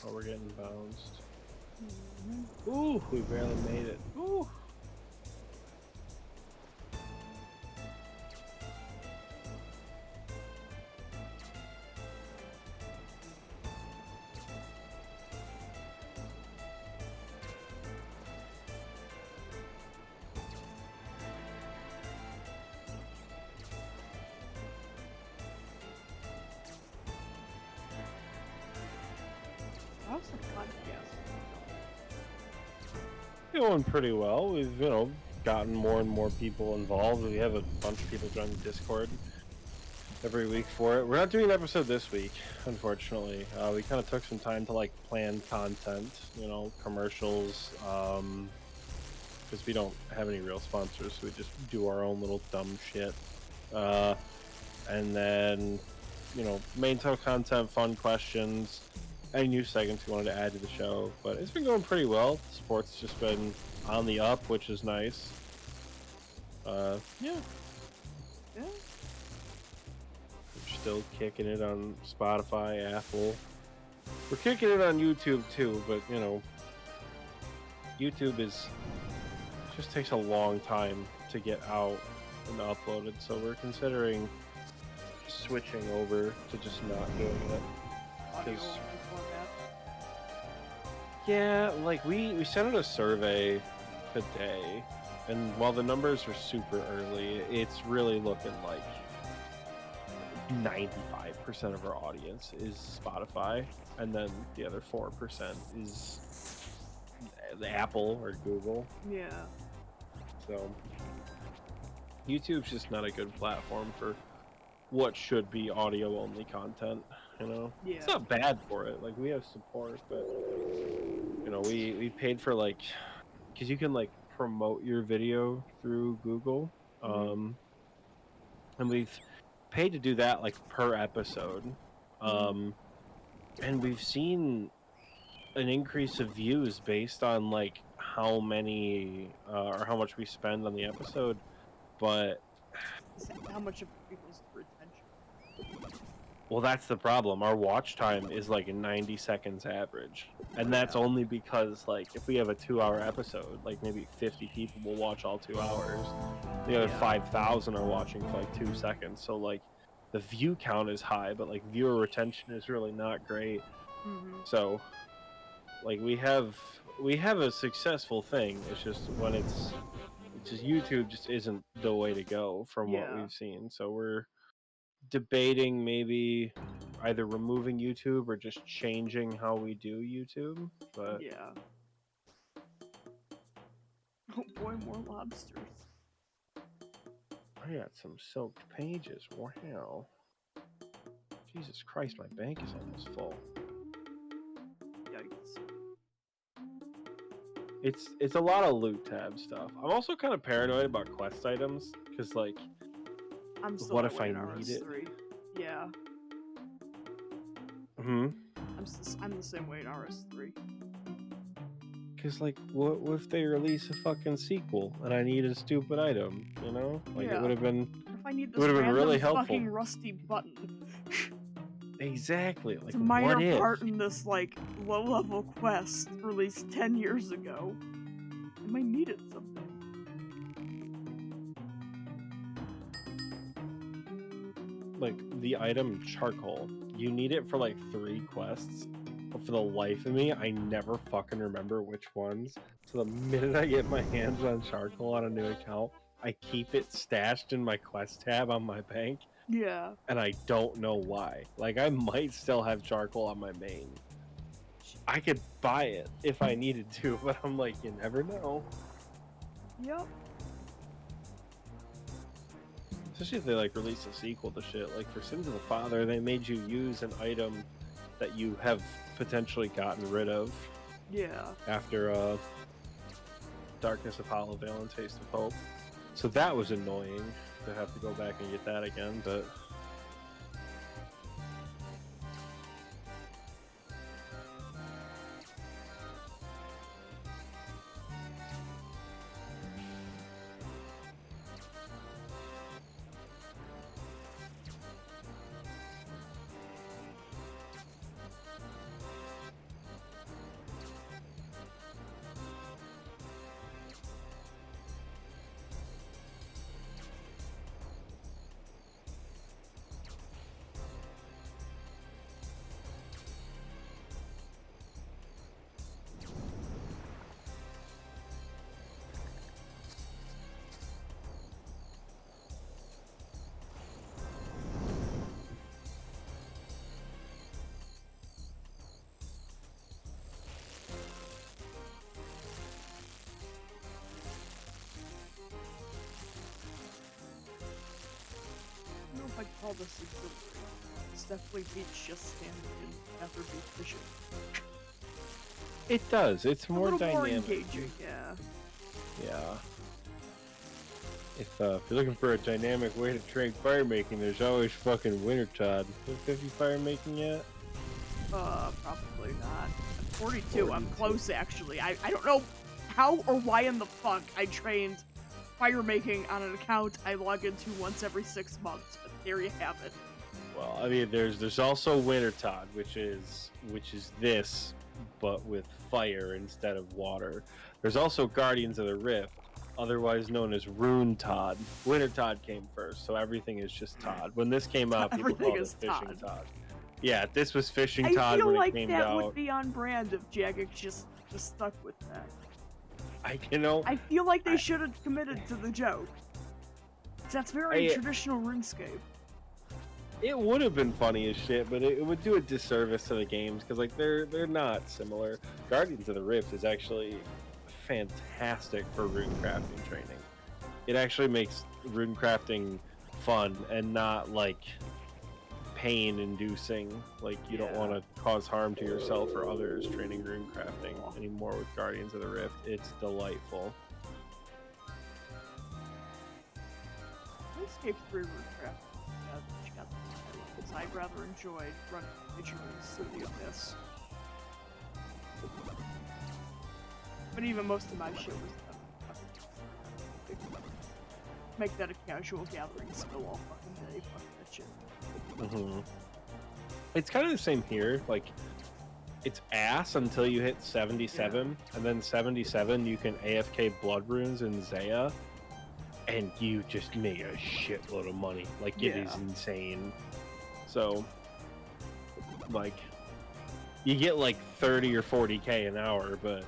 Oh, we're getting bounced. Ooh, we barely made it. Ooh. How's the podcast? Going pretty well. We've, gotten more and more people involved. We have a bunch of people join the Discord every week for it. We're not doing an episode this week, unfortunately. We kind of took some time to plan content, commercials, because we don't have any real sponsors, so we just do our own little dumb shit. And then, main title content, fun questions, any new segments we wanted to add to the show. But it's been going pretty well. The support's just been on the up, which is nice. Yeah. Yeah. We're still kicking it on Spotify, Apple. We're kicking it on YouTube too, but YouTube just takes a long time to get out and uploaded, so we're considering switching over to just not doing it. Audio Because format. yeah, we sent out a survey today, and while the numbers are super early, it's really looking like 95% of our audience is Spotify, and then the other 4% is the Apple or Google. Yeah. So YouTube's just not a good platform for what should be audio only content, Yeah. It's not bad for it. We have support, but we paid for because you can promote your video through Google. Mhm. And we've paid to do that per episode. And we've seen an increase of views based on how many or how much we spend on the episode, but How much of people's retention? well, that's the problem. Our watch time is 90 seconds average, and that's Yeah. only because if we have a 2-hour episode, maybe 50 people will watch all 2 hours. The other 5,000 are watching for 2 seconds. So the view count is high, but viewer retention is really not great. So we have a successful thing. It's just when it's just YouTube just isn't the way to go from what we've seen. So we're debating maybe either removing YouTube or just changing how we do YouTube. But yeah. Oh boy, more lobsters. I got some soaked pages. Wow. Jesus Christ, my bank is almost full. Yikes. It's a lot of loot tab stuff. I'm also kind of paranoid about quest items because I'm still what if I in need it? RS3. Yeah. I'm the same way in RS3. Because, like, what if they release a fucking sequel and I need a stupid item, you know? Like, Yeah. it would have been... If I need It this would have been random really helpful. fucking rusty button. Exactly. Like, It's a minor what if? part in this, like, low-level quest released 10 years ago. I might need it someday. Like, the item charcoal. You need it for, like, 3 quests. But for the life of me, I never fucking remember which ones. So the minute I get my hands on charcoal on a new account, I keep it stashed in my quest tab on my bank. Yeah. And I don't know why. Like, I might still have charcoal on my main. I could buy it if I needed to, but I'm like, you never know. Yep. Especially if they, like, release a sequel to shit. Like, for Sins of the Father, they made you use an item that you have potentially gotten rid of. Yeah. After, Darkness of Hollow Veil and Taste of Hope. So that was annoying to have to go back and get that again, but... I don't know if I call this exhilarating. It's definitely beats just standing in after beat fishing. It does. It's more a little dynamic. more engaging, yeah. Yeah. If you're looking for a dynamic way to train fire making, there's always fucking Wintertod. You 50 fire making yet? Probably not. I'm 42. I'm close, actually. I don't know how or why in the fuck I trained fire making on an account I log into once every 6 months, but there you have it. Well, I mean, there's also Wintertod, which is this, but with fire instead of water. There's also Guardians of the Rift, otherwise known as Rune Todd. Wintertod came first, so everything is just Todd. When this came out, people Everything called it is Fishing Todd. Todd. Yeah, this was Fishing Todd I feel when like it came that out. would be on brand if Jagex just stuck with that. I feel like they should have committed to the joke. That's very traditional RuneScape. It would have been funny as shit, but it would do a disservice to the games because, like, they're not similar. Guardians of the Rift is actually fantastic for rune crafting training. It actually makes rune crafting fun and not like pain-inducing. Like, you don't want to cause harm to yourself or others training rune crafting anymore with Guardians of the Rift. It's delightful. RuneScape 3 RuneCraft. I'd rather enjoy running Nature of the Abyss. But even most of my shit was make that a casual gathering skill all fucking day. Fuck that shit. It's kind of the same here. Like, it's ass until you hit 77, and then 77 you can AFK Blood Runes in Zaya, and you just make a shitload of money. Like, it is insane. So, like, you get like 30 or 40k an hour, but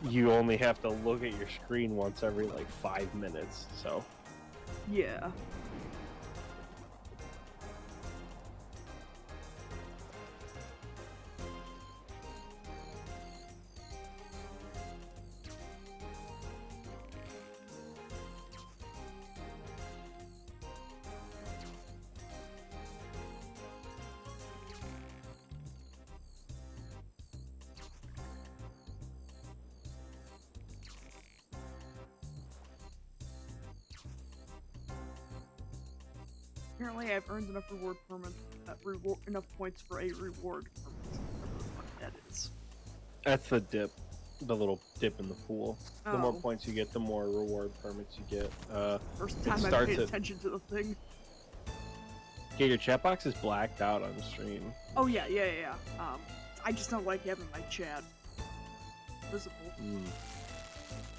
you only have to look at your screen once every like 5 minutes, so. Yeah. Apparently, I've earned enough enough points for a reward permit. That's the dip, the little dip in the pool. The more Oh, points you get, the more reward permits you get. first It time I starts paid at. attention to the thing. Yeah, your chat box is blacked out on the stream. Oh yeah. I just don't like having my chat visible.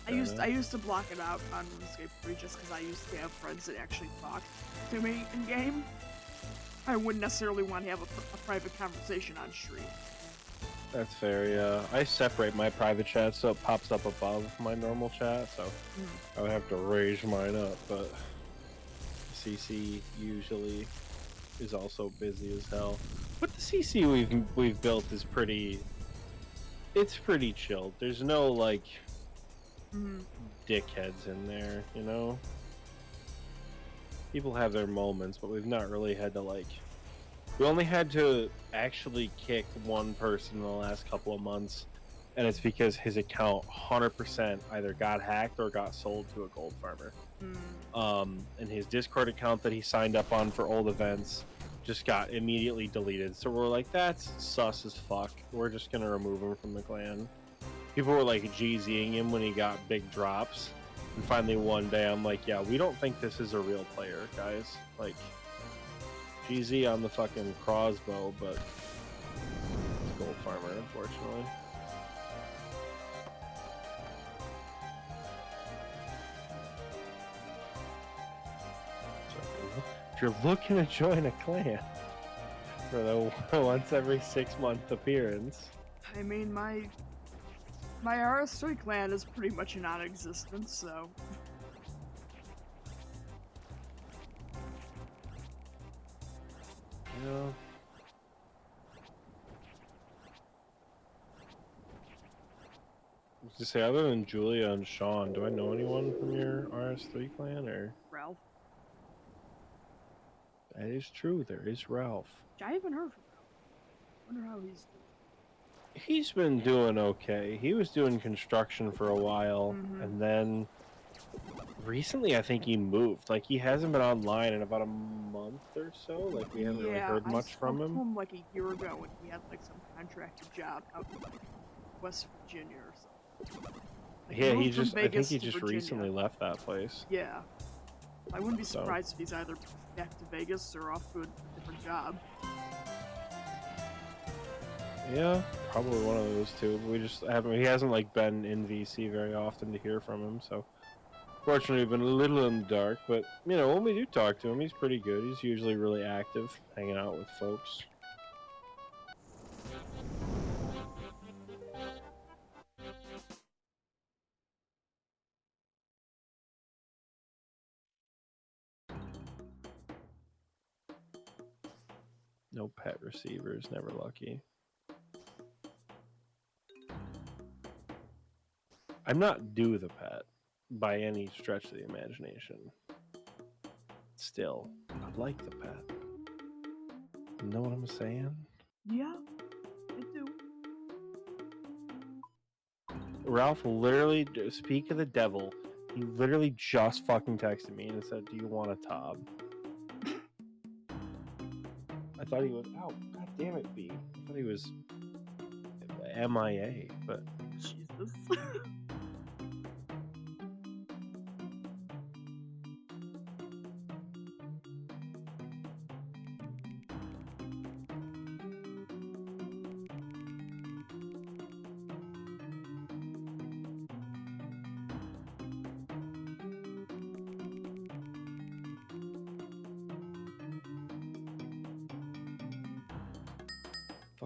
I used to block it out on RuneScape 3 just because I used to have friends that actually talk to me in game. I wouldn't necessarily want to have a private conversation on stream. That's fair, yeah. I separate my private chat so it pops up above my normal chat, so I would have to raise mine up, but CC usually is also busy as hell. But the CC we've built is pretty chilled. There's no like dickheads in there, you know? People have their moments, but we've not really had to like. We only had to actually kick one person in the last couple of months, and it's because his account 100% either got hacked or got sold to a gold farmer. And his Discord account that he signed up on for old events just got immediately deleted. So we're like, that's sus as fuck. We're just gonna remove him from the clan. People were like GZing him when he got big drops. And finally one day I'm like, yeah, we don't think this is a real player, guys. Like, GZ on the fucking crossbow, but it's gold farmer, unfortunately. So if you're looking to join a clan for the once every 6 month appearance, I mean, my RS3 clan is pretty much a non-existent, so. yeah. To say, other than Julia and Sean, do I know anyone from your RS3 clan or? Ralph. That is true. There is Ralph. I haven't heard from Ralph. Wonder how he's doing. He's been doing okay. He was doing construction for a while, and then recently I think he moved. Like, he hasn't been online in about a month or so. Like, we haven't really heard much from him. I spoke to him like a year ago when he had like some contracted job out in like West Virginia or something. Like, Yeah, he he moved from just I think Vegas he to just Virginia. recently left that place. Yeah. I wouldn't be surprised if he's either back to Vegas or off to a different job. Yeah, probably one of those two. We just haven't. He hasn't like been in VC very often to hear from him. So, fortunately, we've been a little in the dark. But you know, when we do talk to him, he's pretty good. He's usually really active, hanging out with folks. No pet receivers, never lucky. I'm not due the pet by any stretch of the imagination. Still, I like the pet. You know what I'm saying? Yeah, I do. Ralph literally, speak of the devil, he literally just fucking texted me and said, "Do you want a Tob?" I thought he was out. God damn it, B. I thought he was MIA, but Jesus.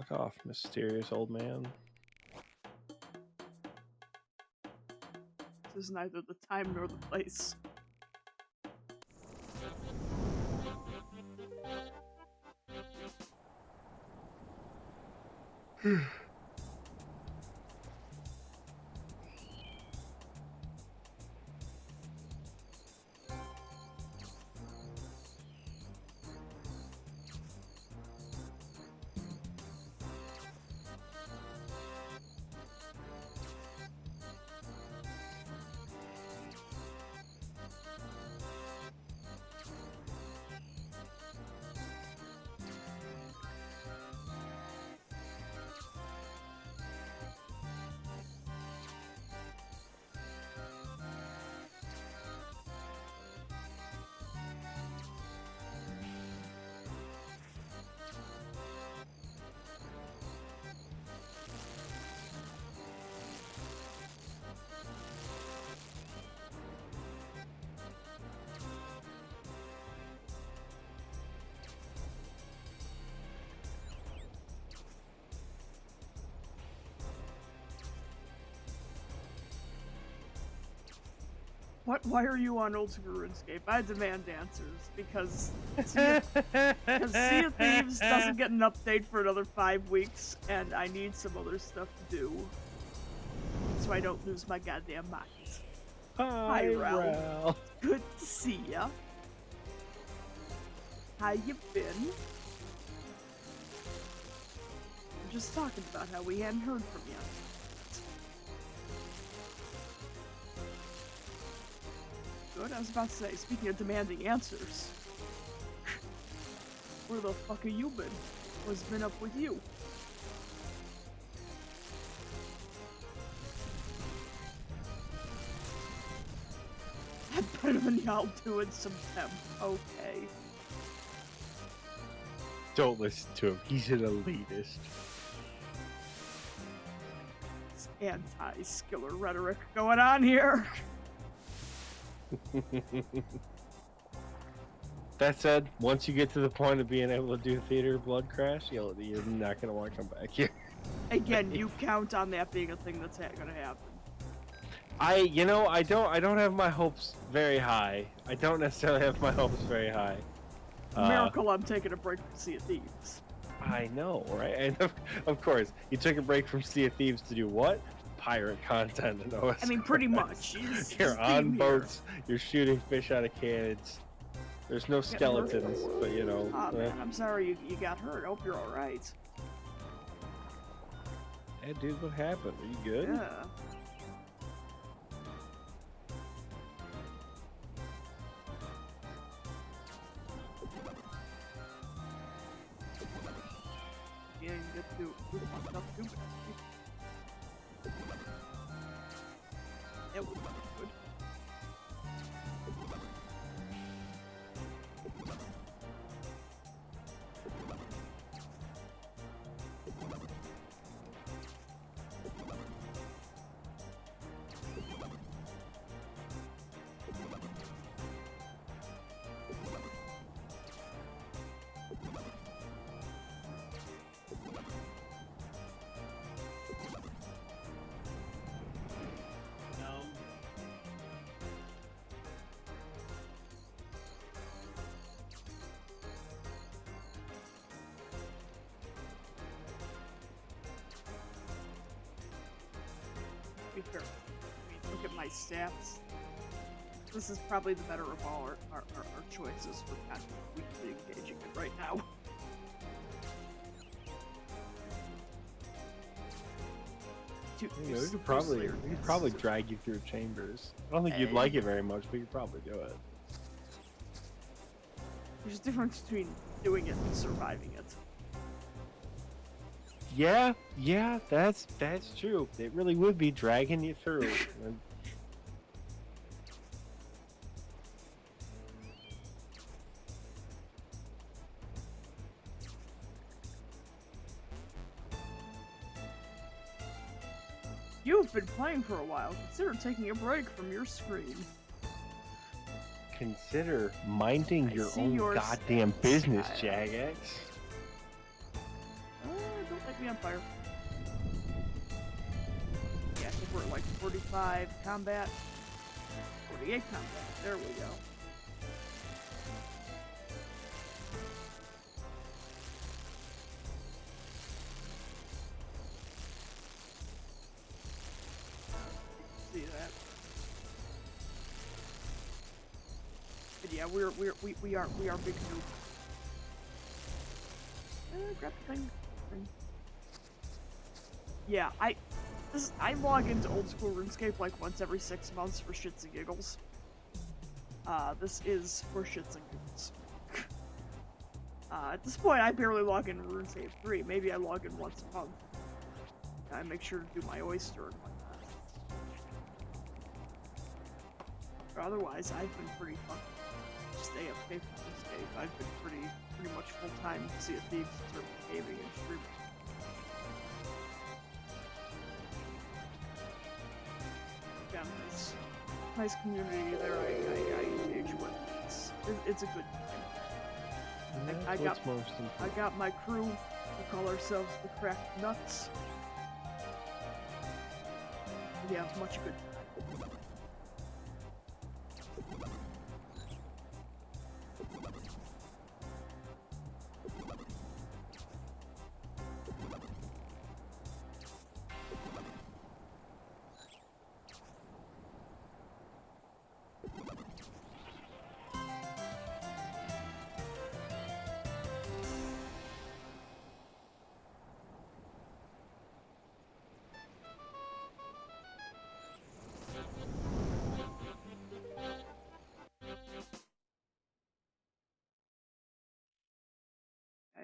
fuck off, mysterious old man. This is neither the time nor the place. Why are you on Old School RuneScape? I demand answers because Sea of Thieves doesn't get an update for another 5 weeks, and I need some other stuff to do, so I don't lose my goddamn mind. Hi, Ralph. Good to see ya. How you been? We're just talking about how we hadn't heard from you. Good, I was about to say, speaking of demanding answers. Where the fuck have you been? What's been up with you? That better than y'all doing some temp. Okay. Don't listen to him. He's an elitist. It's anti-skiller rhetoric going on here. That said, once you get to the point of being able to do theater blood crash, you're not gonna want to come back here. Again, you count on that being a thing that's gonna happen. I don't have my hopes very high. I don't necessarily have my hopes very high. Miracle I'm taking a break from Sea of Thieves. I know, right? And of course, you took a break from Sea of Thieves to do what? Pirate content and OS. I mean, pretty much. You're on boats, you're shooting fish out of cannons. There's no skeletons, but you know. Aw, man, I'm sorry you got hurt. I hope you're alright. Hey, dude, what happened? Are you good? Yeah. Yeah, you get to fucked up too bad. It was good. Be fair. I mean, look at my stats. This is probably the better of all our choices for content weekly engaging in right now. We could probably drag you through chambers. I don't think you'd like it very much, but you'd probably do it. There's a difference between doing it and surviving it. Yeah, that's true. It really would be dragging you through. You've been playing for a while. Consider taking a break from your screen. Consider minding your own goddamn business, Jagex. Don't light me on fire. Yeah, I think we're at like 45 combat. 48 combat. There we go. See that? But yeah, we are big noob. Grab the thing. Yeah, I log into Old School RuneScape like once every 6 months for shits and giggles. This is for shits and giggles. At this point, I barely log into RuneScape 3. Maybe I log in once a month. I make sure to do my oyster and whatnot. But otherwise, I've been pretty fucking stay up to from RuneScape. I've been pretty much full-time Sea of Thieves in terms of gaming and streaming. Yeah, nice community there. I engage with. It's a good time. I got my crew. We call ourselves the Cracked Nuts. We have much good time.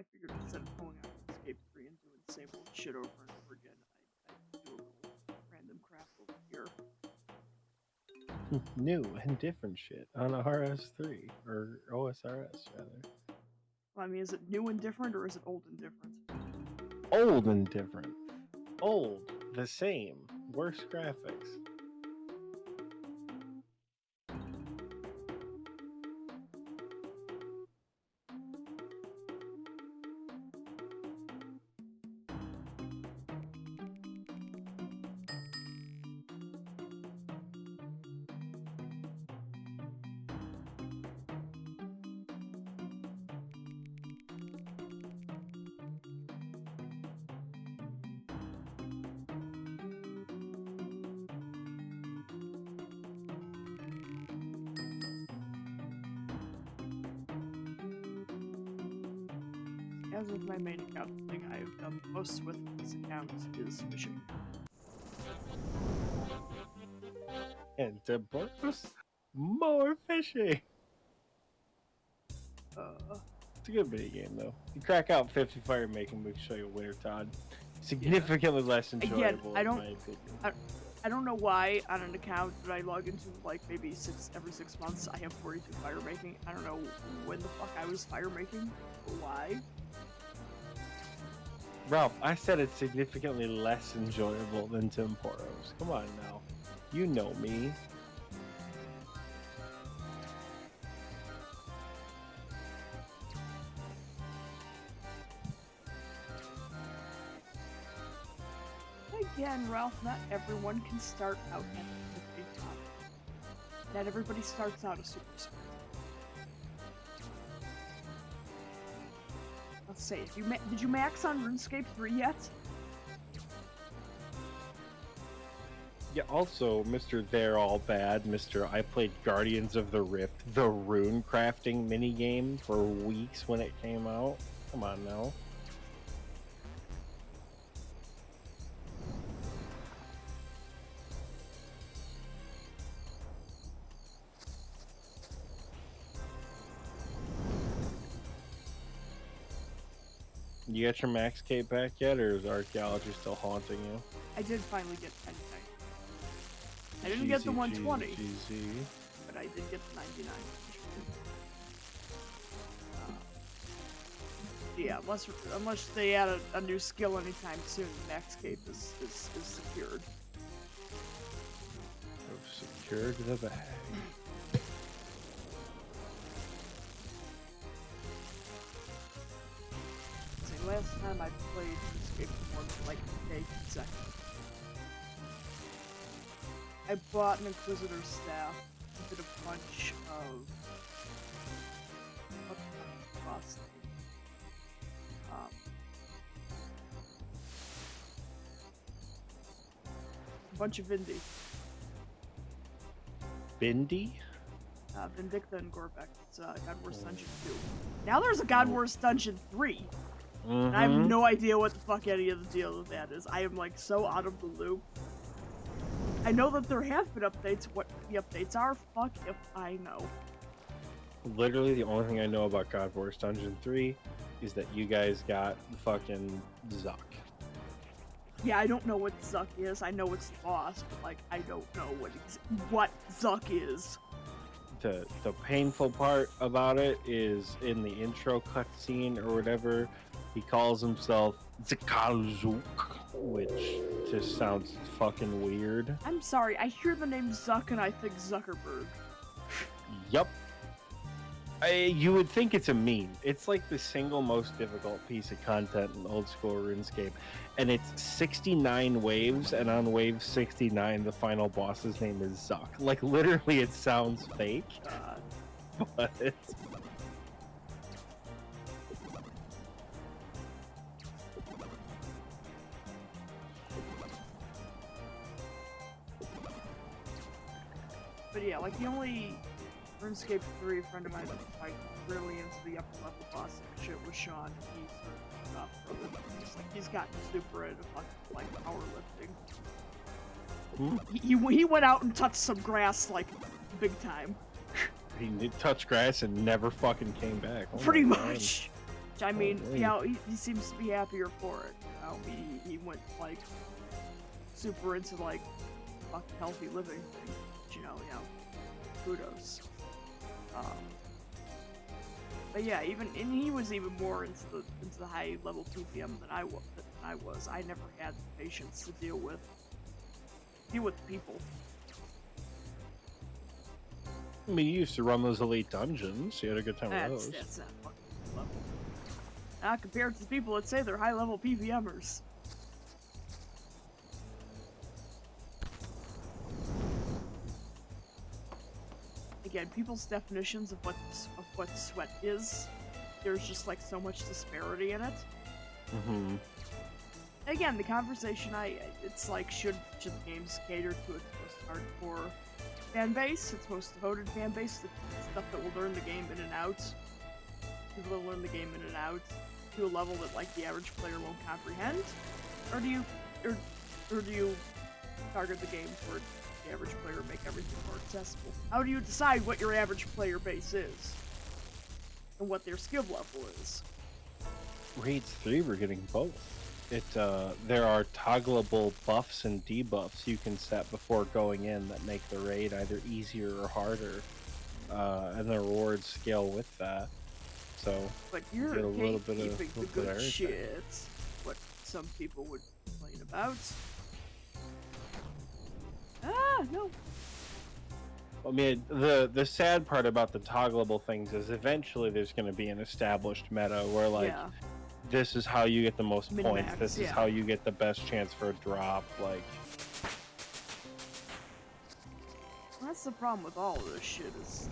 I figured instead of going out to Escape 3 and doing the same old shit over and over again, I'd do a little random crap over here. New and different shit on RS3 or OSRS rather. Well, I mean, is it new and different or is it old and different? Old and different. Old, the same, worse graphics. As with my main account, the thing I have done most with this account is fishing. And to boast more fishing. It's a good video game though. You crack out 50 fire making, we can show you a winter Todd. Significantly less enjoyable. Again, I in don't. my opinion. I don't know why on an account that I log into like maybe every 6 months I have 42 fire making. I don't know when the fuck I was fire making or why. Ralph, I said it's significantly less enjoyable than Temporos. Come on now. You know me. Again, Ralph, not everyone can start out at the top. Not everybody starts out a super smart. Let's see. Did you max on RuneScape 3 yet? Yeah, also, Mr. They're All Bad, Mr. I played Guardians of the Rift, the rune crafting minigame for weeks when it came out. Come on now. You got your max cape back yet, or is archaeology still haunting you? I did finally get 10. I didn't get the 120, but I did get the 99. Yeah, unless they add a new skill anytime soon, max cape is secured. I've secured the bag. Last time I played Escape for like a day consecutive. I bought an Inquisitor's staff, did a bunch of a bunch of Vindy. Bindi? Vindicta and Gorbeck. It's God Wars Dungeon 2. Now there's a God Wars Dungeon 3. And I have no idea what the fuck any of the deal with that is. I am like so out of the loop. I know that there have been updates. What the updates are, fuck if I know. Literally the only thing I know about God Wars Dungeon 3 is that you guys got fucking Zuck. Yeah, I don't know what Zuck is. I know it's lost, but like I don't know what Zuck is. The painful part about it is in the intro cutscene or whatever, he calls himself Zakalzuk, which just sounds fucking weird. I'm sorry, I hear the name Zuck and I think Zuckerberg. Yup. You would think it's a meme. It's like the single most difficult piece of content in old school RuneScape. And it's 69 waves, and on wave 69, the final boss's name is Zuck. Like, literally, it sounds fake. But... But yeah, like the only RuneScape 3 friend of mine that's like really into the upper level boss shit was Sean. He's sort of for the just like he's gotten super into fucking like powerlifting. He went out and touched some grass like big time. He touched grass and never fucking came back. Oh Pretty much. Which, I mean, you know, he seems to be happier for it, you know? He went, like, super into, like, fucking healthy living thing. But, you know, kudos. But yeah, and he was even more into the high level PPM than I was. I never had the patience to deal with people. I mean, you used to run those elite dungeons. You had a good time with those. That's not fucking level. Not compared to the people that say they're high level PPMers. Again, people's definitions of what sweat is, there's just like so much disparity in it. Mm-hmm. Again, the conversation it's like should the games cater to its most hardcore fan base, its most devoted fan base, the stuff that will learn the game in and out. People that learn the game in and out to a level that like the average player won't comprehend, or do you target the game toward the average player, make everything more accessible? How do you decide what your average player base is and what their skill level is? Raids 3 we're getting both. There are toggleable buffs and debuffs you can set before going in that make the raid either easier or harder, and the rewards scale with that. So but you're get a little bit of the good shit. What some people would complain about. No. I mean, the sad part about the toggleable things is eventually there's going to be an established meta where, like, this is how you get the most points, this is how you get the best chance for a drop, like... That's the problem with all of this shit, is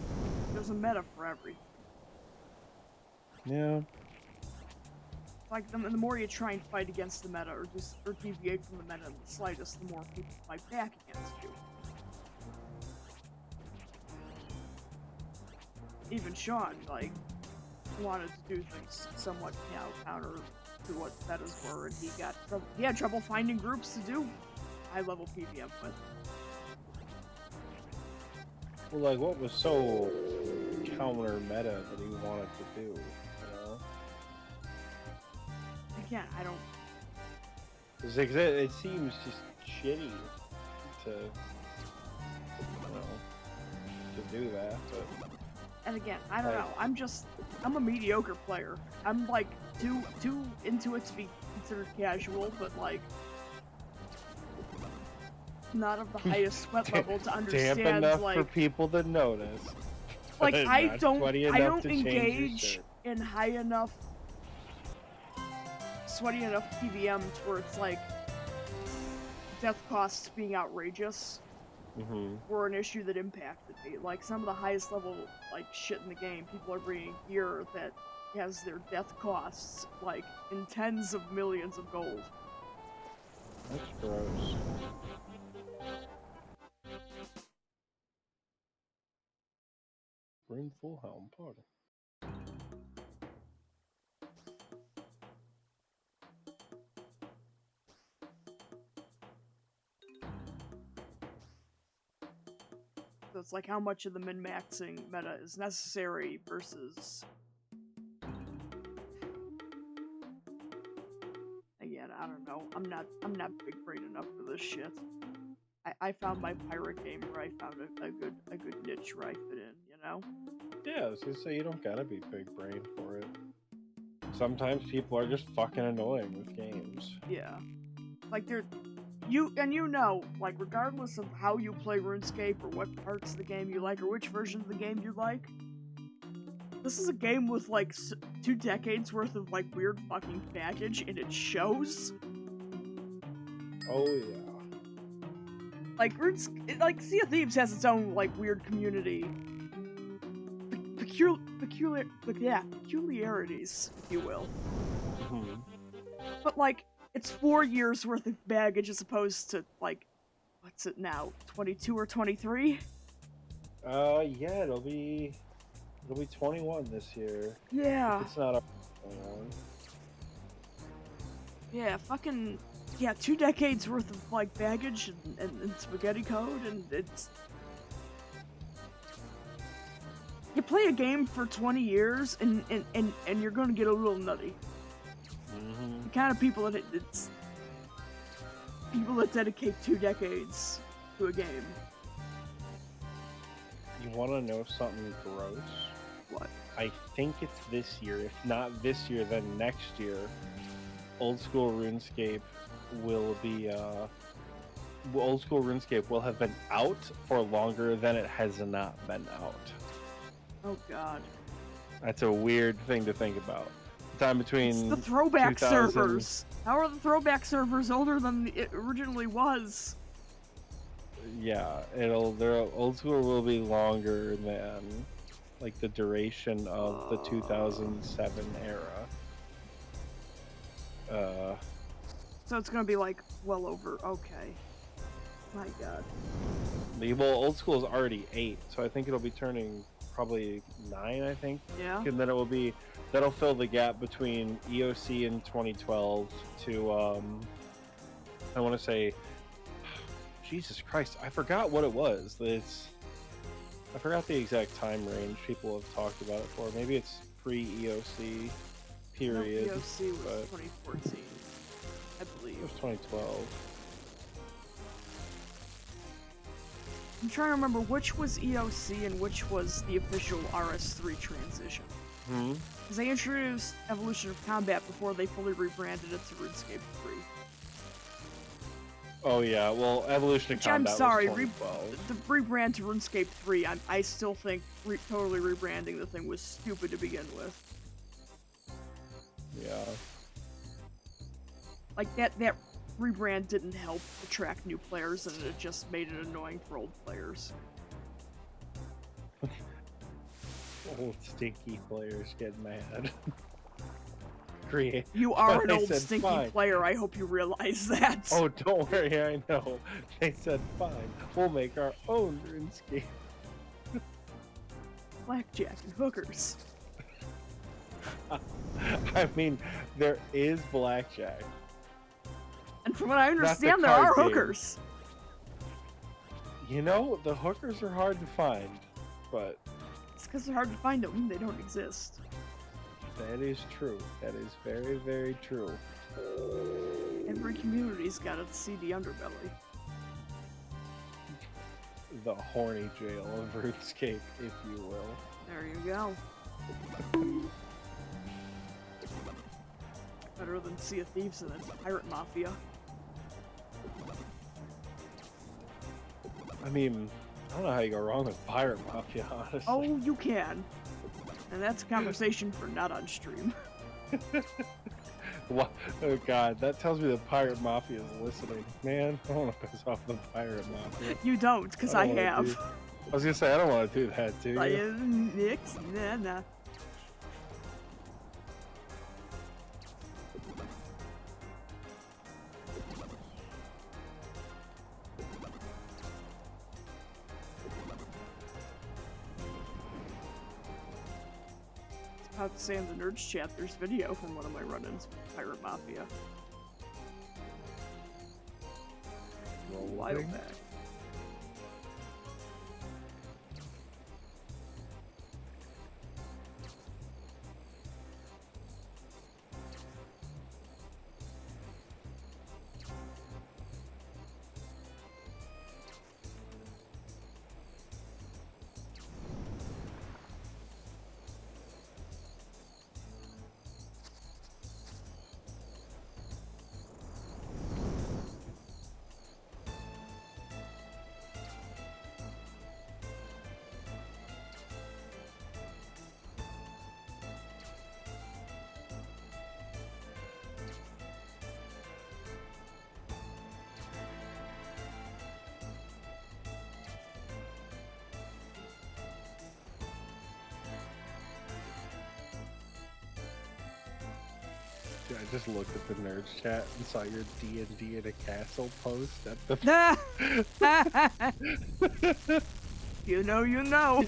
there's a meta for everything. Yeah. Like, the more you try and fight against the meta, or deviate from the meta in the slightest, the more people fight back against you. Even Sean, like, wanted to do things somewhat, counter to what metas were, and he had trouble finding groups to do high-level PVM with. Well, like, what was so counter-meta that he wanted to do, you know? Again, I don't... It seems just shitty to, to do that, but... And again, I don't know, I'm a mediocre player. I'm, like, too into it to be considered casual, but, like, not of the highest sweat level to understand, damp enough like... for people to notice. Like, I don't engage in high enough, sweaty enough PVM to where it's, like, death costs being outrageous. Were an issue that impacted me. Like, some of the highest level, like, shit in the game, people are bringing gear that has their death costs, like, in tens of millions of gold. That's gross. Room full helm party. So it's like how much of the min-maxing meta is necessary versus... Again, I don't know. I'm not big brain enough for this shit. I found my pirate game where I found a good niche where I fit in, you know? Yeah, I was gonna say, you don't gotta be big brain for it. Sometimes people are just fucking annoying with games. Yeah. Like, like, regardless of how you play RuneScape, or what parts of the game you like, or which version of the game you like, this is a game with, like, 2 decades worth of, like, weird fucking baggage, and it shows. Oh, yeah. Like, Sea of Thieves has its own, like, weird community. Peculiarities, if you will. But, like, it's 4 years worth of baggage as opposed to, like, what's it now, 22 or 23? Yeah, it'll be 21 this year. Yeah. If it's not 21. Yeah, fucking... Yeah, 2 decades worth of, like, baggage and spaghetti code, and it's... You play a game for 20 years and you're gonna get a little nutty. Mm-hmm. The kind of people that it's people that dedicate 2 decades to a game. You want to know something gross? What? I think it's this year. If not this year, then next year. Old School RuneScape will be Old School RuneScape will have been out for longer than it has not been out. Oh god. That's a weird thing to think about. The time between It's the throwback 2000... servers. How are the throwback servers older than it originally was? Yeah, Old School will be longer than like the duration of the 2007 era. So it's gonna be like well over. Okay. My god. Well, Old School is already 8, so I think it'll be turning probably 9. I think. Yeah. And then that'll fill the gap between EOC in 2012 to I want to say, Jesus Christ, I forgot what it was. I forgot the exact time range people have talked about it for. Maybe it's pre-EOC period. No, EOC was 2014, I believe. It was 2012. I'm trying to remember which was EOC and which was the official RS3 transition. Because they introduced Evolution of Combat before they fully rebranded it to RuneScape 3. Oh yeah, well, Evolution of Combat I'm sorry, was 2012. the rebrand to RuneScape 3, I still think totally rebranding the thing was stupid to begin with. Yeah. Like, that rebrand didn't help attract new players, and it just made it annoying for old players. Old stinky players get mad. You are an old said, stinky fine. player, I hope you realize that. Oh, don't worry, I know. They said, fine, we'll make our own RuneScape. Blackjack and hookers. I mean, there is blackjack. And from what I understand, there are hookers. You know, the hookers are hard to find, but... It's because they're hard to find them, they don't exist. That is true. That is very, very true. Every community's got its seedy underbelly. The horny jail of RuneScape, if you will. There you go. Better than Sea of Thieves and its pirate mafia. I mean, I don't know how you go wrong with pirate mafia, honestly. Oh, you can. And that's a conversation for not on stream. What? Oh god, that tells me the pirate mafia is listening. Man, I don't want to piss off the pirate mafia. You don't, because I have. I was gonna say, I don't want to do that, do you? Nix? Nah. About to say in the Nerds chat, there's video from one of my run-ins with Pirate Mafia. A while back. Dude, I just looked at the Nerds chat and saw your D&D in a castle post at the... You know.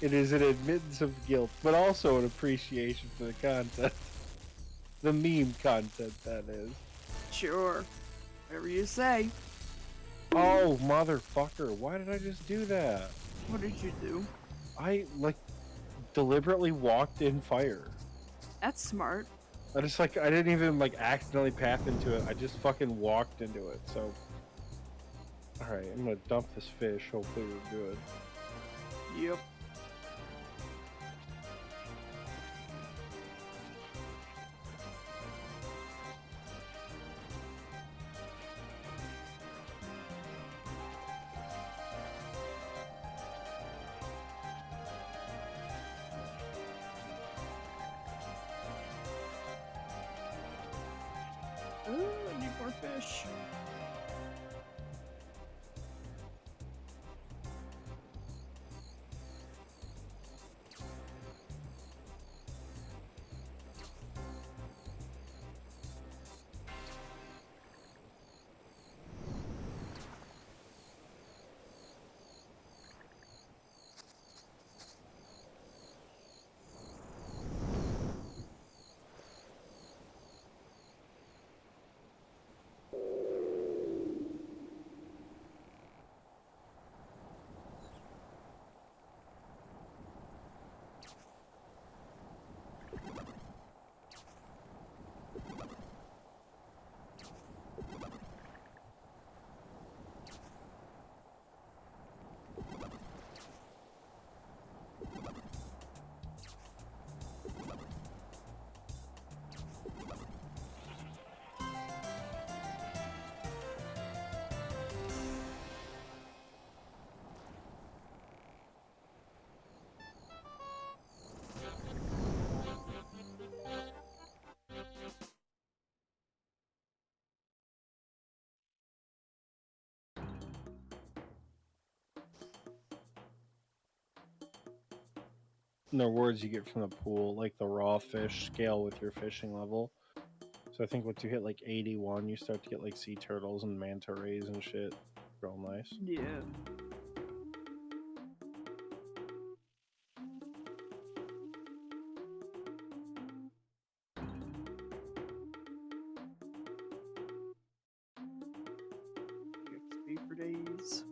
It is an admittance of guilt, but also an appreciation for the content. The meme content, that is. Sure. Whatever you say. Oh, motherfucker. Why did I just do that? What did you do? I, like, deliberately walked in fire. That's smart. I didn't even, like, accidentally path into it. I just fucking walked into it, so... Alright, I'm gonna dump this fish. Hopefully we're good. Yep. Ooh, I need more fish. And the rewards you get from the pool, like the raw fish, scale with your fishing level. So I think once you hit like 81, you start to get like sea turtles and manta rays and shit. Real nice. Yeah. XP for days.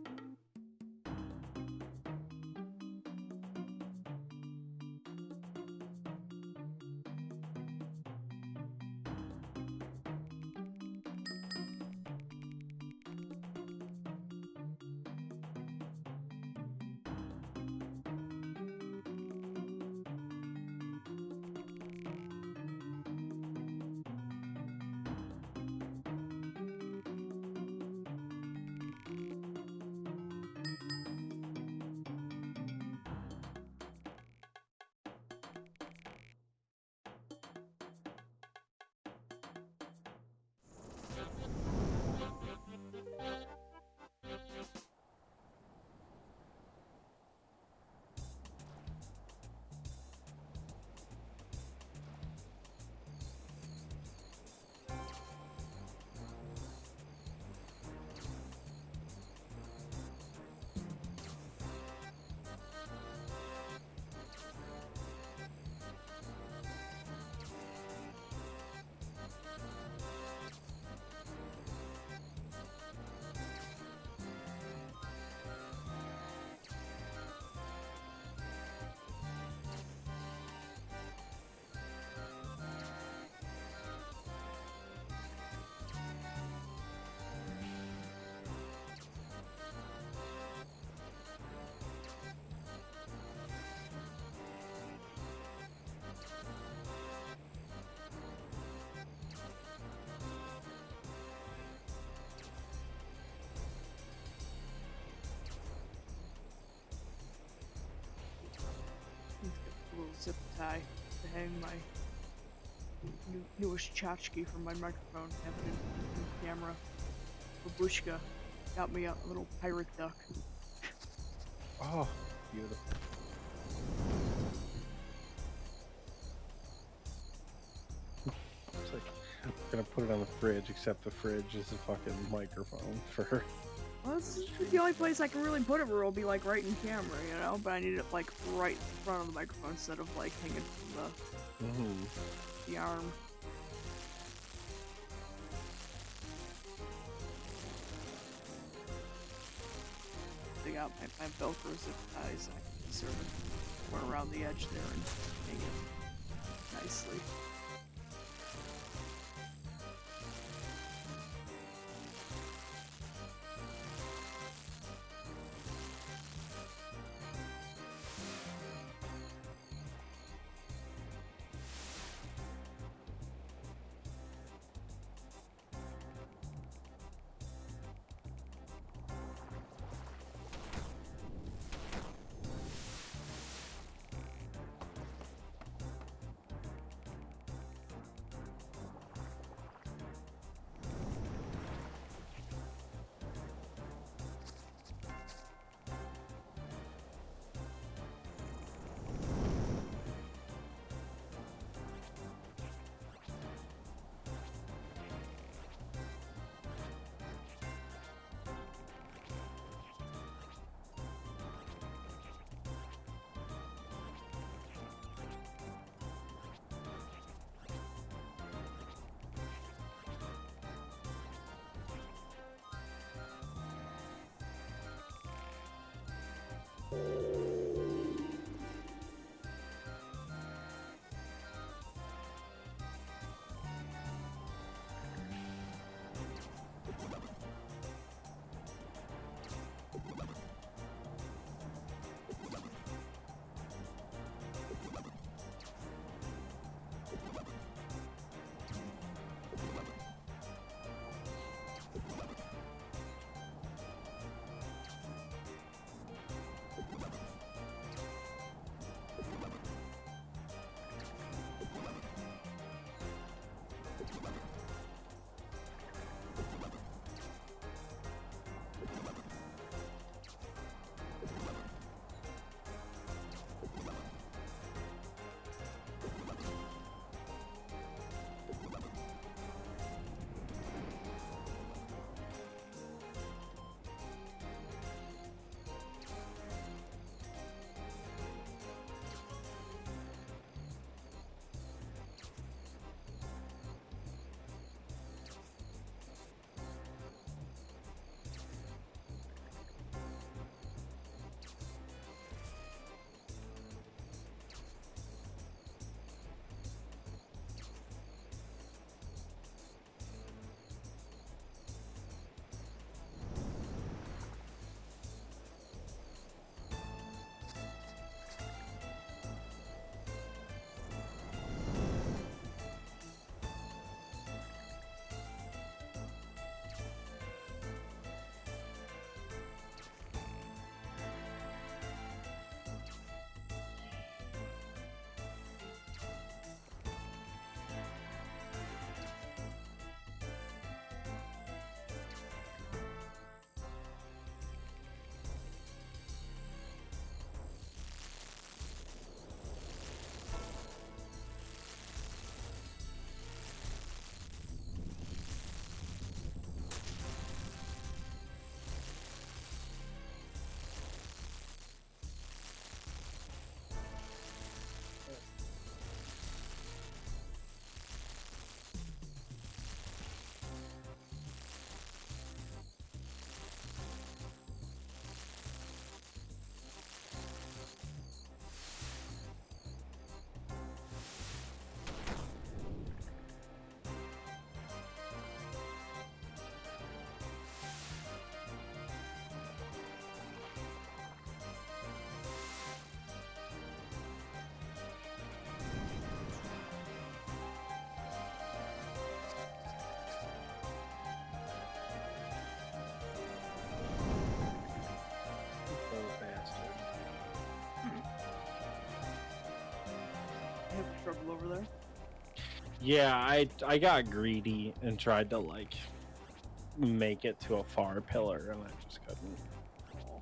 Let's get a little zip tie to hang my newest tchotchke from my microphone. Have it in the camera. Babushka got me a little pirate duck. Oh, beautiful. It's like, I'm gonna put it on the fridge, except the fridge is a fucking microphone for... Well, this is the only place I can really put it where it'll be like right in camera, you know? But I need it like right in front of the microphone instead of like hanging from the arm. yeah, my Velcro zip ties. I can sort of wear around the edge there and hang it nicely. Having trouble over there? Yeah, I got greedy and tried to like make it to a far pillar, and I just couldn't. Oh.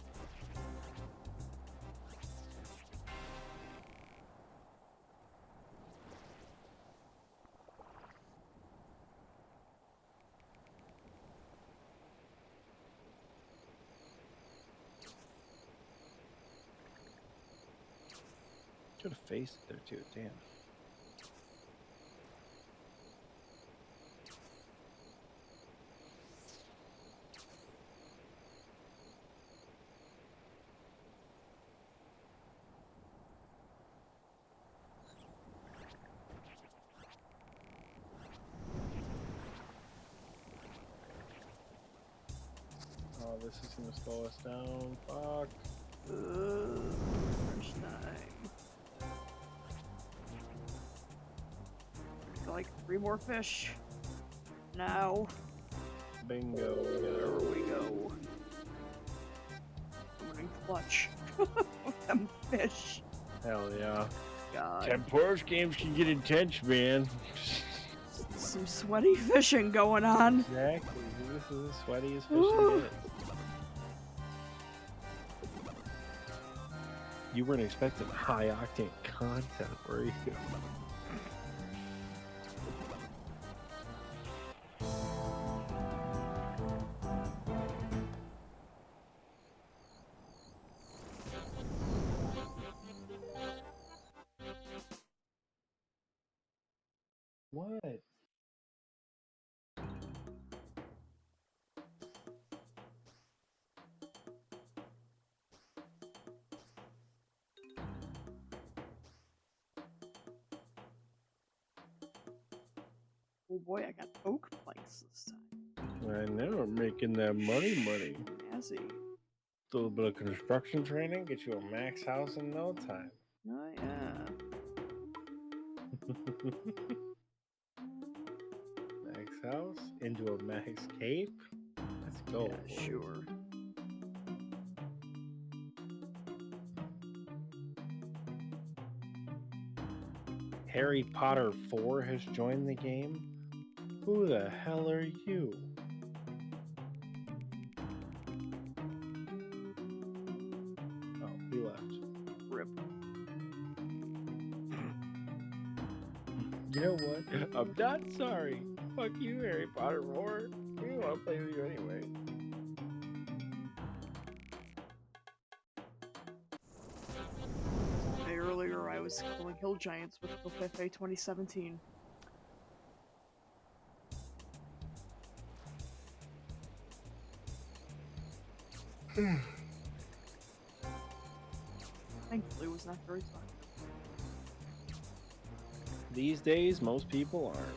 Could have faced it there too. Damn. Oh, this is gonna slow us down. Fuck. Crunch time. Like 3 more fish. Now. Bingo. There we go. I'm running clutch. With them fish. Hell yeah. God. Temporis games can get intense, man. Some sweaty fishing going on. Exactly. This is the sweatiest fishing gets. You weren't expecting high octane content, were you? What? Oh boy, I got oak planks this time. I know, making that money. Snazzy. A little bit of construction training, get you a max house in no time. Oh yeah. Max house into a max cape. Let's go. Yeah, sure. Harry Potter 4 has joined the game. Who the hell are you? Oh, he left. Rip. You know what? I'm not sorry. Fuck you, Harry Potter 4. We don't want to play with you anyway. Earlier, I was killing hill giants with Covfefe 2017. Thankfully, it was not very fun. These days, most people aren't.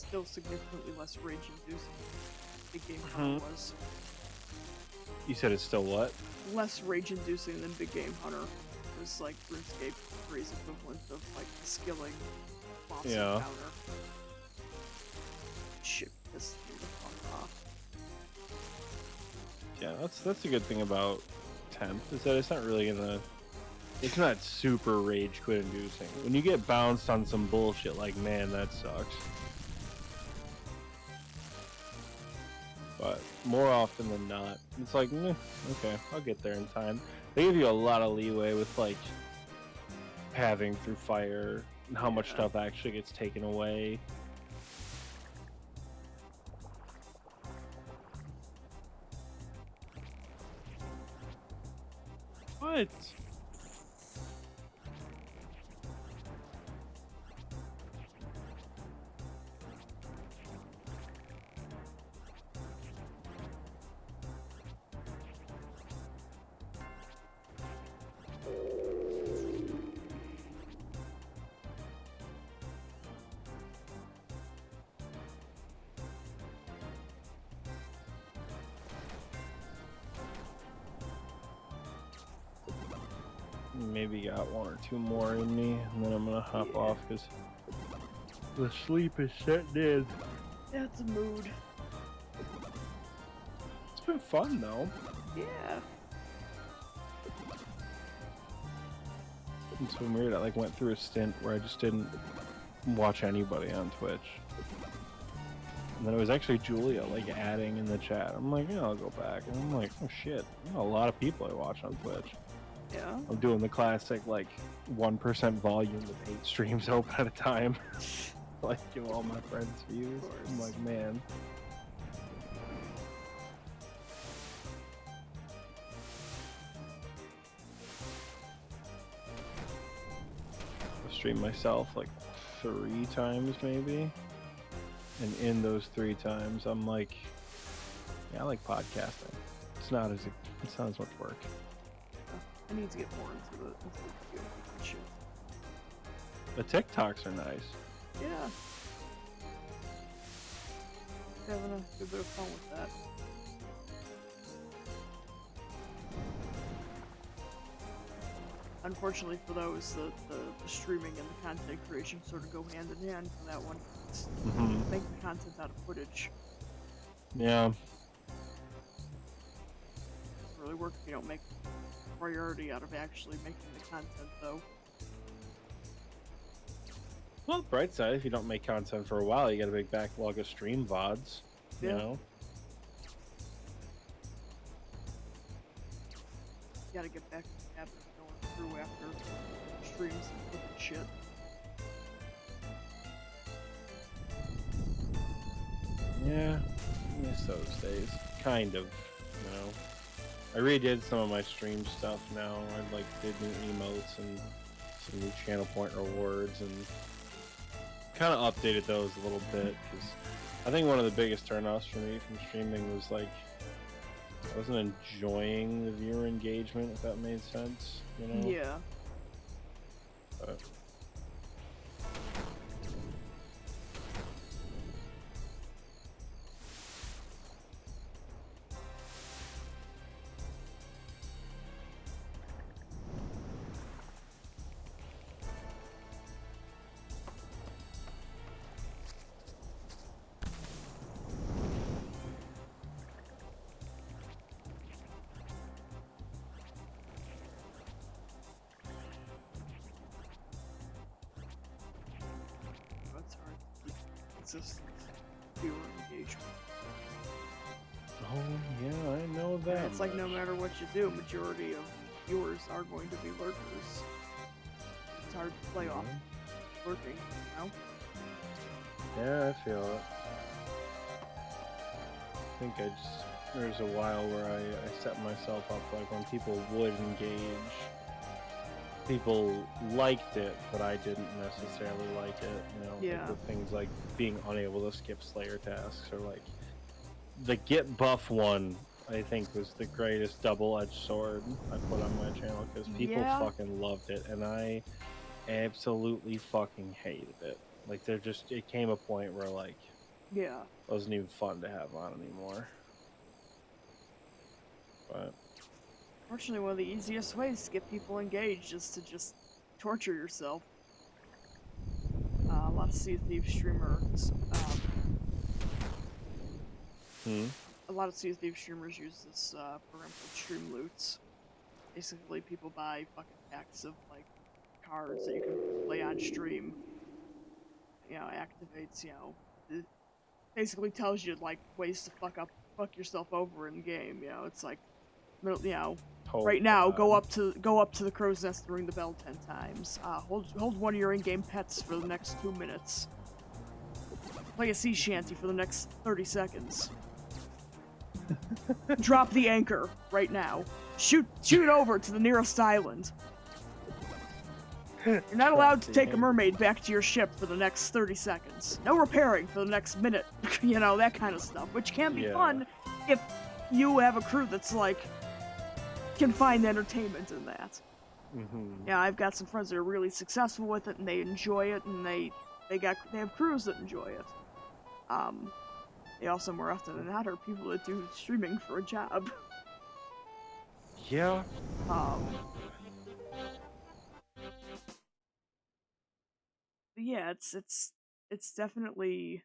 Still significantly less rage-inducing than Big Game Hunter was. You said it's still what? Less rage-inducing than Big Game Hunter. It was like RuneScape 3's equivalent of like the skilling boss encounter. Shit pissed me the fuck off. Yeah, that's a good thing about 10th, is that it's not really gonna... It's not super rage quit inducing. When you get bounced on some bullshit, like, man, that sucks. But more often than not, it's like, okay, I'll get there in time. They give you a lot of leeway with, like, pathing through fire and how much stuff actually gets taken away. What? Maybe got one or two more in me, and then I'm gonna hop off because The sleep is setting in. Yeah, it's a mood. It's been fun though. Yeah. It's been weird. I like went through a stint where I just didn't watch anybody on Twitch. And then it was actually Julia like adding in the chat. I'm like, yeah, I'll go back. And I'm like, oh shit, a lot of people I watch on Twitch. Yeah. I'm doing the classic like 1% volume with 8 streams open at a time. Like give all my friends views. I'm like, man. I streamed myself like 3 times maybe. And in those 3 times, I'm like, yeah, I like podcasting. It's not as much work. I need to get more into the shit. The TikToks are nice. Yeah. Having a good bit of fun with that. Unfortunately for those, the streaming and the content creation sort of go hand in hand for that one. Making content out of footage. Yeah. Doesn't really work if you don't make a priority out of actually making the content, though. Well, bright side, if you don't make content for a while, you got a big backlog of stream VODs. Yeah. You know? You gotta get back to the habit of going through after streams and flipping shit. Yeah, I miss those days. Kind of, you know. I redid some of my stream stuff now. I like did new emotes and some new channel point rewards and kind of updated those a little bit because I think one of the biggest turnoffs for me from streaming was like I wasn't enjoying the viewer engagement, if that made sense, you know? Yeah. But That's hard to keep consistent viewer engagement. oh yeah, I know that. And it's like no matter what you do, majority of viewers are going to be lurkers. It's hard to play off lurking, you know? Yeah, I feel it. I think there's a while where I set myself up like when people would engage, people liked it, but I didn't necessarily like it, you know? Yeah. Like with things like being unable to skip Slayer tasks or like the Get Buff one, I think was the greatest double-edged sword I put on my channel because people fucking loved it and I absolutely fucking hated it. Like it came a point where like it wasn't even fun to have on anymore. But fortunately, one of the easiest ways to get people engaged is to just torture yourself. A lot of Sea of Thieves streamers, a lot of Sea of Thieves streamers use this program called Stream Loots. Basically, people buy fucking packs of like cards that you can play on stream. You know, activates. You know, it basically tells you like ways to fuck yourself over in game. You know, it's like, you know. Right now, go up to the crow's nest and ring the bell 10 times. Hold one of your in-game pets for the next 2 minutes. Play a sea shanty for the next 30 seconds. Drop the anchor right now. Shoot over to the nearest island. You're not allowed to take a mermaid back to your ship for the next 30 seconds. No repairing for the next minute. You know, that kind of stuff, which can be fun if you have a crew that's like can find entertainment in that. Yeah, I've got some friends that are really successful with it and they enjoy it and they have crews that enjoy it. They also more often than not are people that do streaming for a job. Yeah. Yeah, it's it's definitely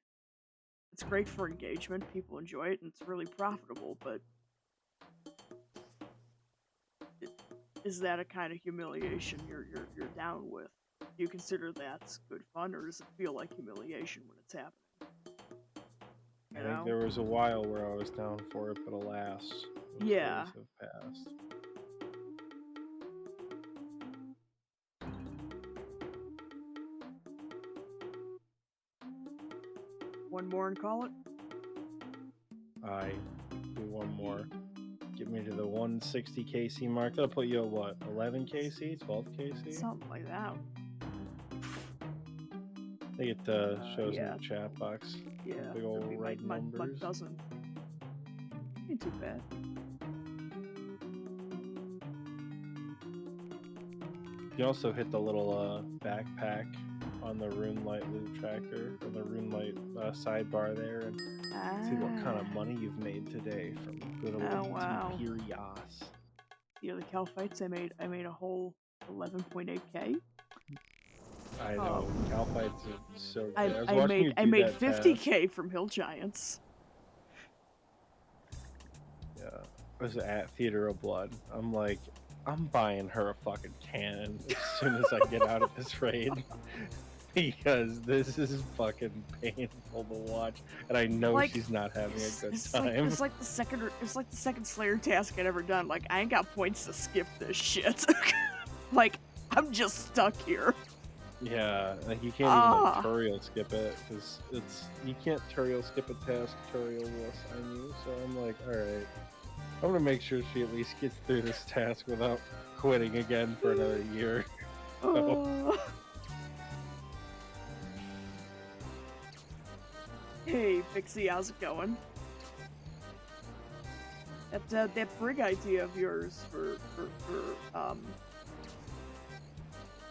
it's great for engagement. People enjoy it, and it's really profitable. But is that a kind of humiliation you're down with? Do you consider that's good fun, or does it feel like humiliation when it's happening? I think there was a while where I was down for it, but alas, those Yeah. days have passed. One more and call it? I do one more. Get me to the 160 KC mark. That'll put you at what? 11 KC? 12 KC? Something like that. I think it shows in the chat box. Yeah. Big old red numbers. My doesn't. Ain't too bad. You also hit the little backpack on the RuneLite loot tracker, or the RuneLite sidebar there, and see what kind of money you've made today from good old Imperios. Yeah, the Calphites, I made a whole 11.8k. I know, Calphites are so good. I made 50k from Hill Giants. Yeah, it was at Theater of Blood. I'm like, I'm buying her a fucking cannon as soon as I get out of this raid. Because this is fucking painful to watch, and I know she's not having a good time. It's like the second Slayer task I'd ever done. Like, I ain't got points to skip this shit. Like, I'm just stuck here. Yeah, like you can't even like, tutorial skip it, because you can't tutorial skip a task tutorial will assign you. So I'm like, all right, I'm gonna make sure she at least gets through this task without quitting again for another year. Hey, Pixie, how's it going? That brig idea of yours for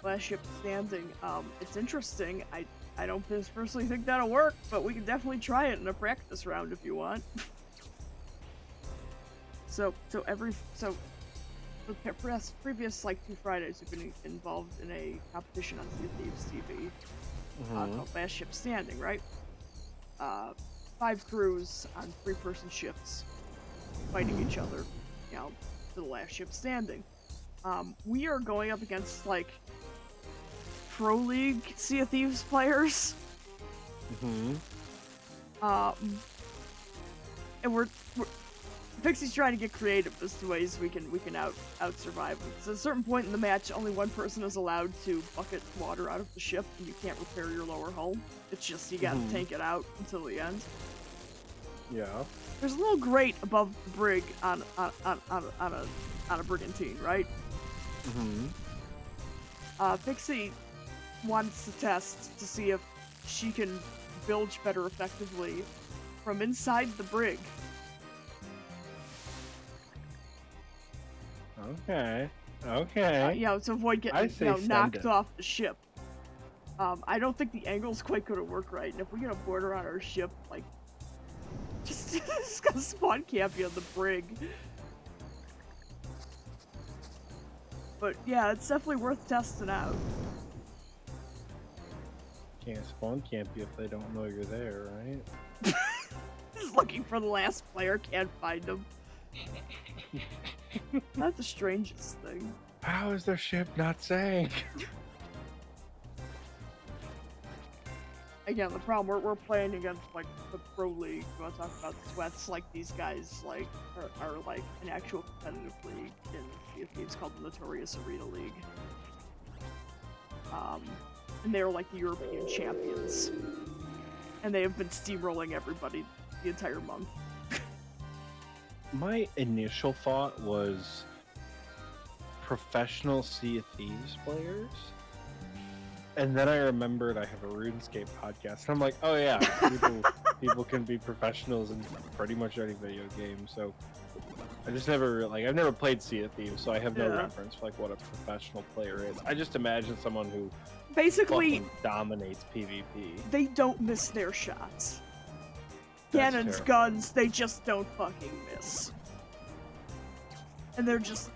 Last Ship Standing, it's interesting. I don't personally think that'll work, but we can definitely try it in a practice round if you want. So the previous like 2 Fridays we've been involved in a competition on Sea of Thieves TV called Last Ship Standing, right? 5 crews on 3-person ships fighting each other, you know, to the last ship standing. We are going up against like Pro League Sea of Thieves players. And we're Pixie's trying to get creative as to ways we can out survive them. So at a certain point in the match, only one person is allowed to bucket water out of the ship, and you can't repair your lower hull. It's just you gotta tank it out until the end. Yeah. There's a little grate above the brig on a brigantine, right? Pixie wants to test to see if she can bilge better effectively from inside the brig. Okay. To avoid getting knocked off the ship. I don't think the angle's quite gonna work right, and if we get a border on our ship, like, just gonna spawn camp you on the brig. But yeah, it's definitely worth testing out. Can't spawn camp you if they don't know you're there, right? Just looking for the last player, can't find them. That's the strangest thing. How is their ship not sank? Again, the problem we're playing against like the Pro League. You want to talk about sweats? Like these guys like are like an actual competitive league in Sea of Thieves called the Notorious Arena League. And they're like the European champions, and they have been steamrolling everybody the entire month. My initial thought was professional Sea of Thieves players. And then I remembered I have a RuneScape podcast. And I'm like, oh yeah, people can be professionals in pretty much any video game. So I just never, like, I've never played Sea of Thieves, so I have no reference for like what a professional player is. I just imagine someone who basically dominates PvP. They don't miss their shots. Cannons, guns, they just don't fucking miss. And they're just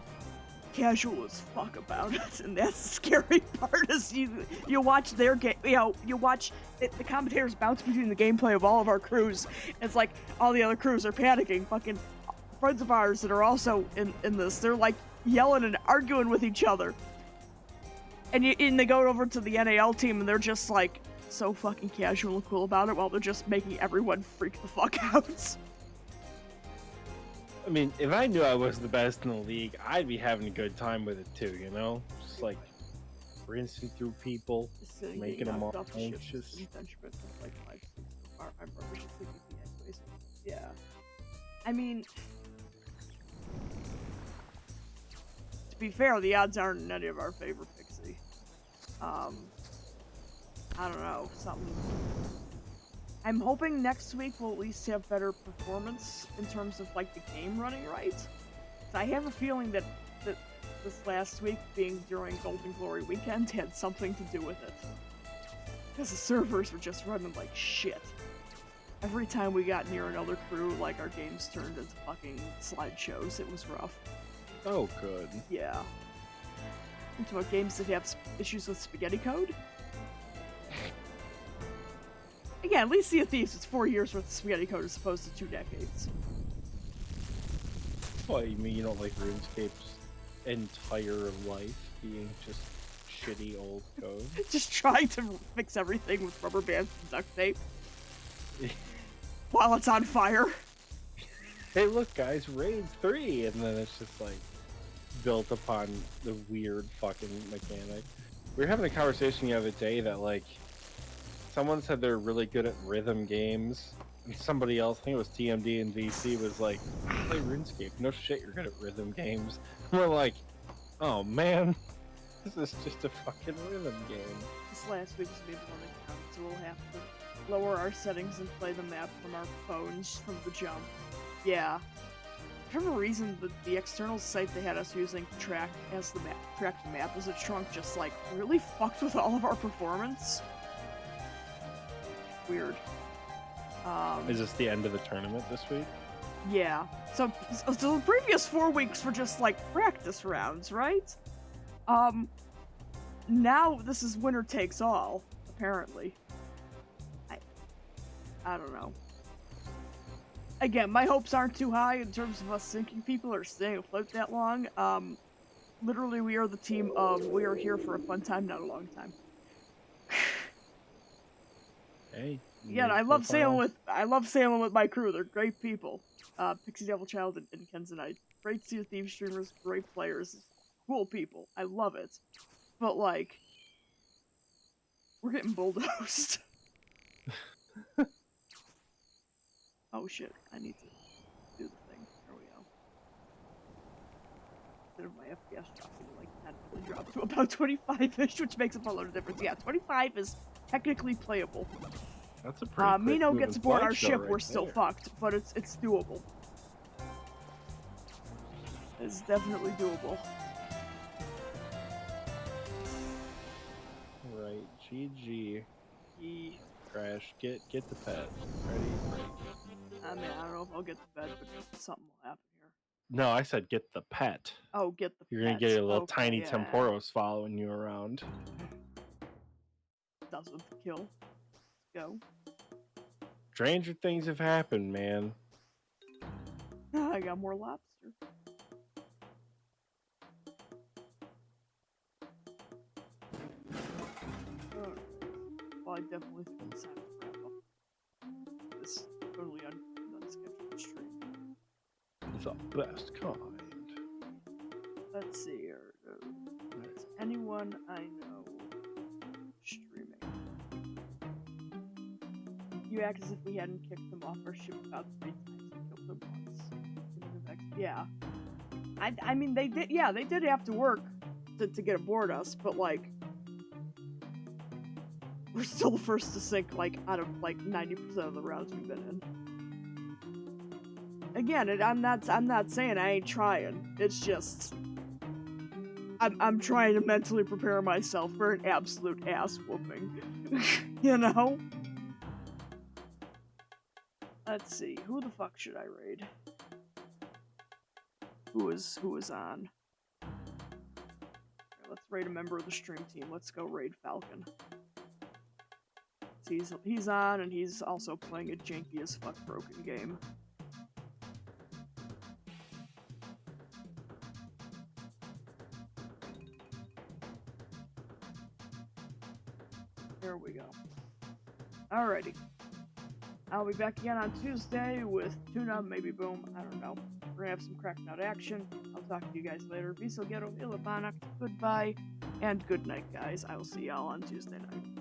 casual as fuck about it, and that's the scary part. Is you watch their game, you watch the commentators bounce between the gameplay of all of our crews. It's like all the other crews are panicking. Fucking friends of ours that are also in this, they're like yelling and arguing with each other, and they go over to the NAL team, and they're just like so fucking casual and cool about it, while they're just making everyone freak the fuck out. I mean, if I knew I was the best in the league, I'd be having a good time with it too, you know? Just like rinsing through people, making them all anxious. Yeah. I mean, to be fair, the odds aren't in any of our favor, Pixie. I don't know, something. I'm hoping next week we'll at least have better performance in terms of like the game running right. I have a feeling that this last week being during Golden Glory weekend had something to do with it. Because the servers were just running like shit. Every time we got near another crew, like our games turned into fucking slideshows. It was rough. Oh, good. Yeah. Into what games that have issues with spaghetti code? Again, at least Sea of Thieves, it's 4 years worth of spaghetti code as opposed to 2 decades. What, you mean you don't like RuneScape's entire life being just shitty old code? Just trying to fix everything with rubber bands and duct tape. While it's on fire. Hey look guys, Raid 3! And then it's just like built upon the weird fucking mechanic. We were having a conversation the other day that like someone said they're really good at rhythm games, and somebody else, I think it was TMD and VC, was like, play RuneScape. No shit, you're good at rhythm games. And we're like, oh man, this is just a fucking rhythm game. This last week is maybe one that counts, so we'll have to lower our settings and play the map from our phones from the jump. Yeah. For some reason, the external site they had us using to track the map as it shrunk just like really fucked with all of our performance. Weird. Is this the end of the tournament this week? Yeah. So the previous 4 weeks were just like practice rounds, right? Now this is winner takes all, apparently. I don't know. Again, my hopes aren't too high in terms of us sinking people or staying afloat that long. Literally, we are the team of we are here for a fun time, not a long time. Hey. Yeah, I love sailing with my crew. They're great people. Pixie Devil Child and Kenzanite. Great Sea of Thieves streamers, great players, cool people. I love it. But like, we're getting bulldozed. Oh shit, I need to do the thing. There we go. Instead of my FPS dropping to like 10, it dropped to about 25-ish, which makes a lot of difference. Yeah, 25 is technically playable. That's a pretty Mino gets aboard our ship, right, we're still fucked, but it's doable. It's definitely doable. Right, GG. Crash, get the pet. Ready, break. I mean, I don't know if I'll get the bed, but something will happen here. No, I said get the pet. Oh, get the pet. You're gonna get a little tiny Temporos following you around. Doesn't kill. Go. Stranger things have happened, man. I got more lobster. Well, I definitely think it's time to wrap up this totally unscheduled stream. The best kind. Let's see here. Is anyone I know streaming? You act as if we hadn't kicked them off our ship about 3 times and killed them once. Yeah. I mean, they did, yeah, they did have to work to get aboard us, but like, we're still the first to sink, like, out of, like, 90% of the rounds we've been in. Again, I'm not saying I ain't trying. It's just, I'm trying to mentally prepare myself for an absolute ass whooping. You know? Let's see, who the fuck should I raid? Who is on? raid a member of the stream team. Let's go raid Falcon. He's on, and he's also playing a janky as fuck broken game. There we go. Alrighty. I'll be back again on Tuesday with tune-up, maybe boom, I don't know. We're gonna have some cracknut action. I'll talk to you guys later. Viso Ghetto, Ilabana, goodbye, and good night, guys. I will see y'all on Tuesday night.